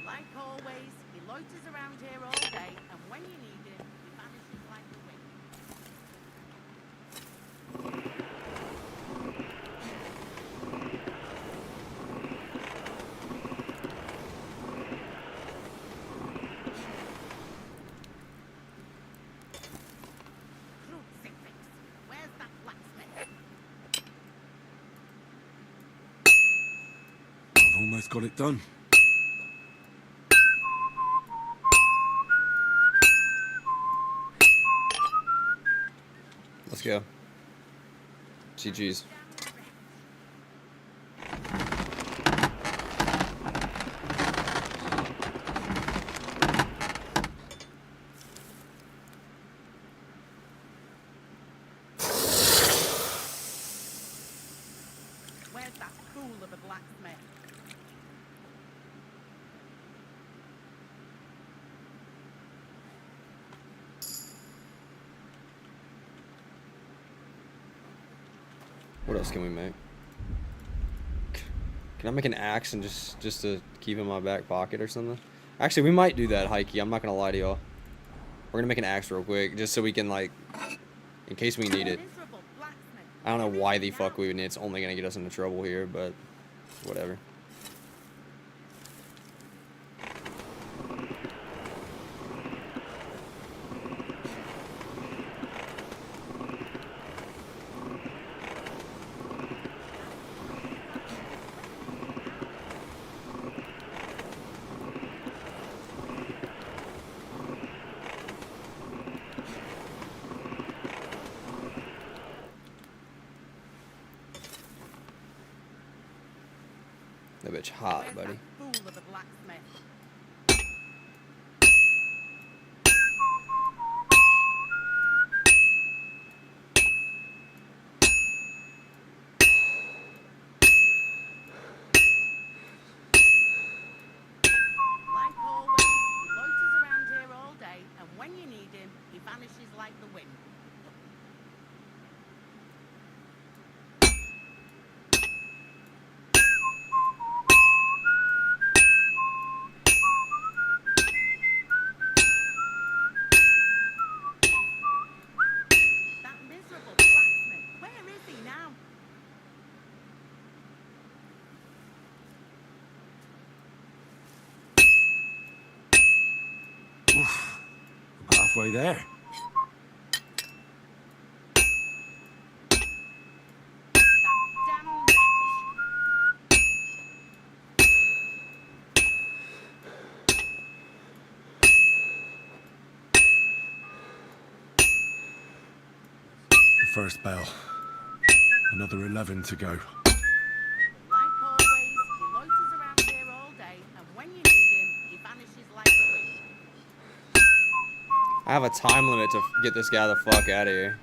Like always, he loiters around here all day, and when you need him, he vanishes like the wind. Crucifix, where's that blacksmith? I've almost got it done. Let's go. GG's. Where's that fool of a blacksmith? What else can we make? Can I make an axe and just to keep in my back pocket or something? Actually, we might do that, Heike. I'm not gonna lie to y'all. We're gonna make an axe real quick, just so we can, like, in case we need it. I don't know why the fuck we would need it. It's only gonna get us into trouble here, but whatever. That bitch hot, buddy. Fool of a blacksmith. Like always, he loiters around here all day, and when you need him, he vanishes like the wind. That miserable blacksmith. Where is he now? Oof. I'm halfway there. The first bell. Another 11 to go. Like always, he loiters around here all day, and when you need him, he vanishes like the wind. I have a time limit to get this guy the fuck out of here.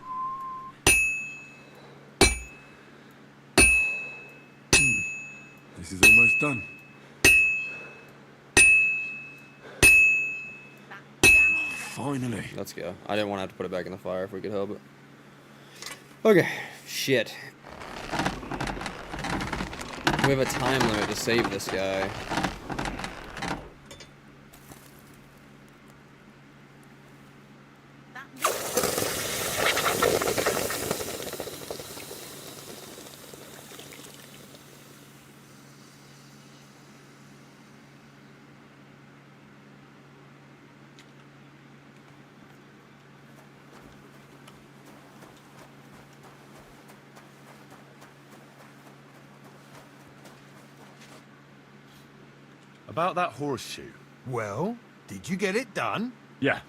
This is almost done. Finally. Let's go. I didn't want to have to put it back in the fire if we could help it. Okay. Shit. We have a time limit to save this guy. About that horseshoe. Well, did you get it done? Yeah.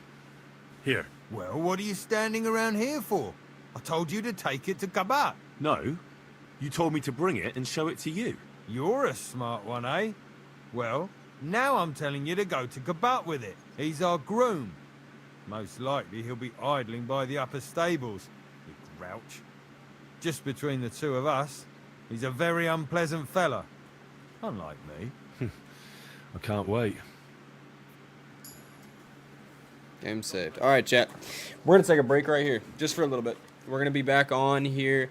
Here. Well, what are you standing around here for? I told you to take it to Kabat. No. You told me to bring it and show it to you. You're a smart one, eh? Well, now I'm telling you to go to Kabat with it. He's our groom. Most likely he'll be idling by the upper stables, you grouch. Just between the two of us, he's a very unpleasant fella. Unlike me. I can't wait. Game saved. All right, chat. We're going to take a break right here, just for a little bit. We're going to be back on here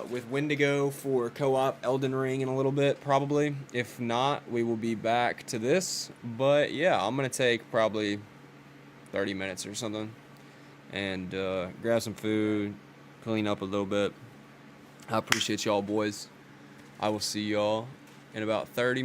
with Wendigo for co-op Elden Ring in a little bit, probably. If not, we will be back to this. But, yeah, I'm going to take probably 30 minutes or something and grab some food, clean up a little bit. I appreciate y'all, boys. I will see y'all in about 30 minutes.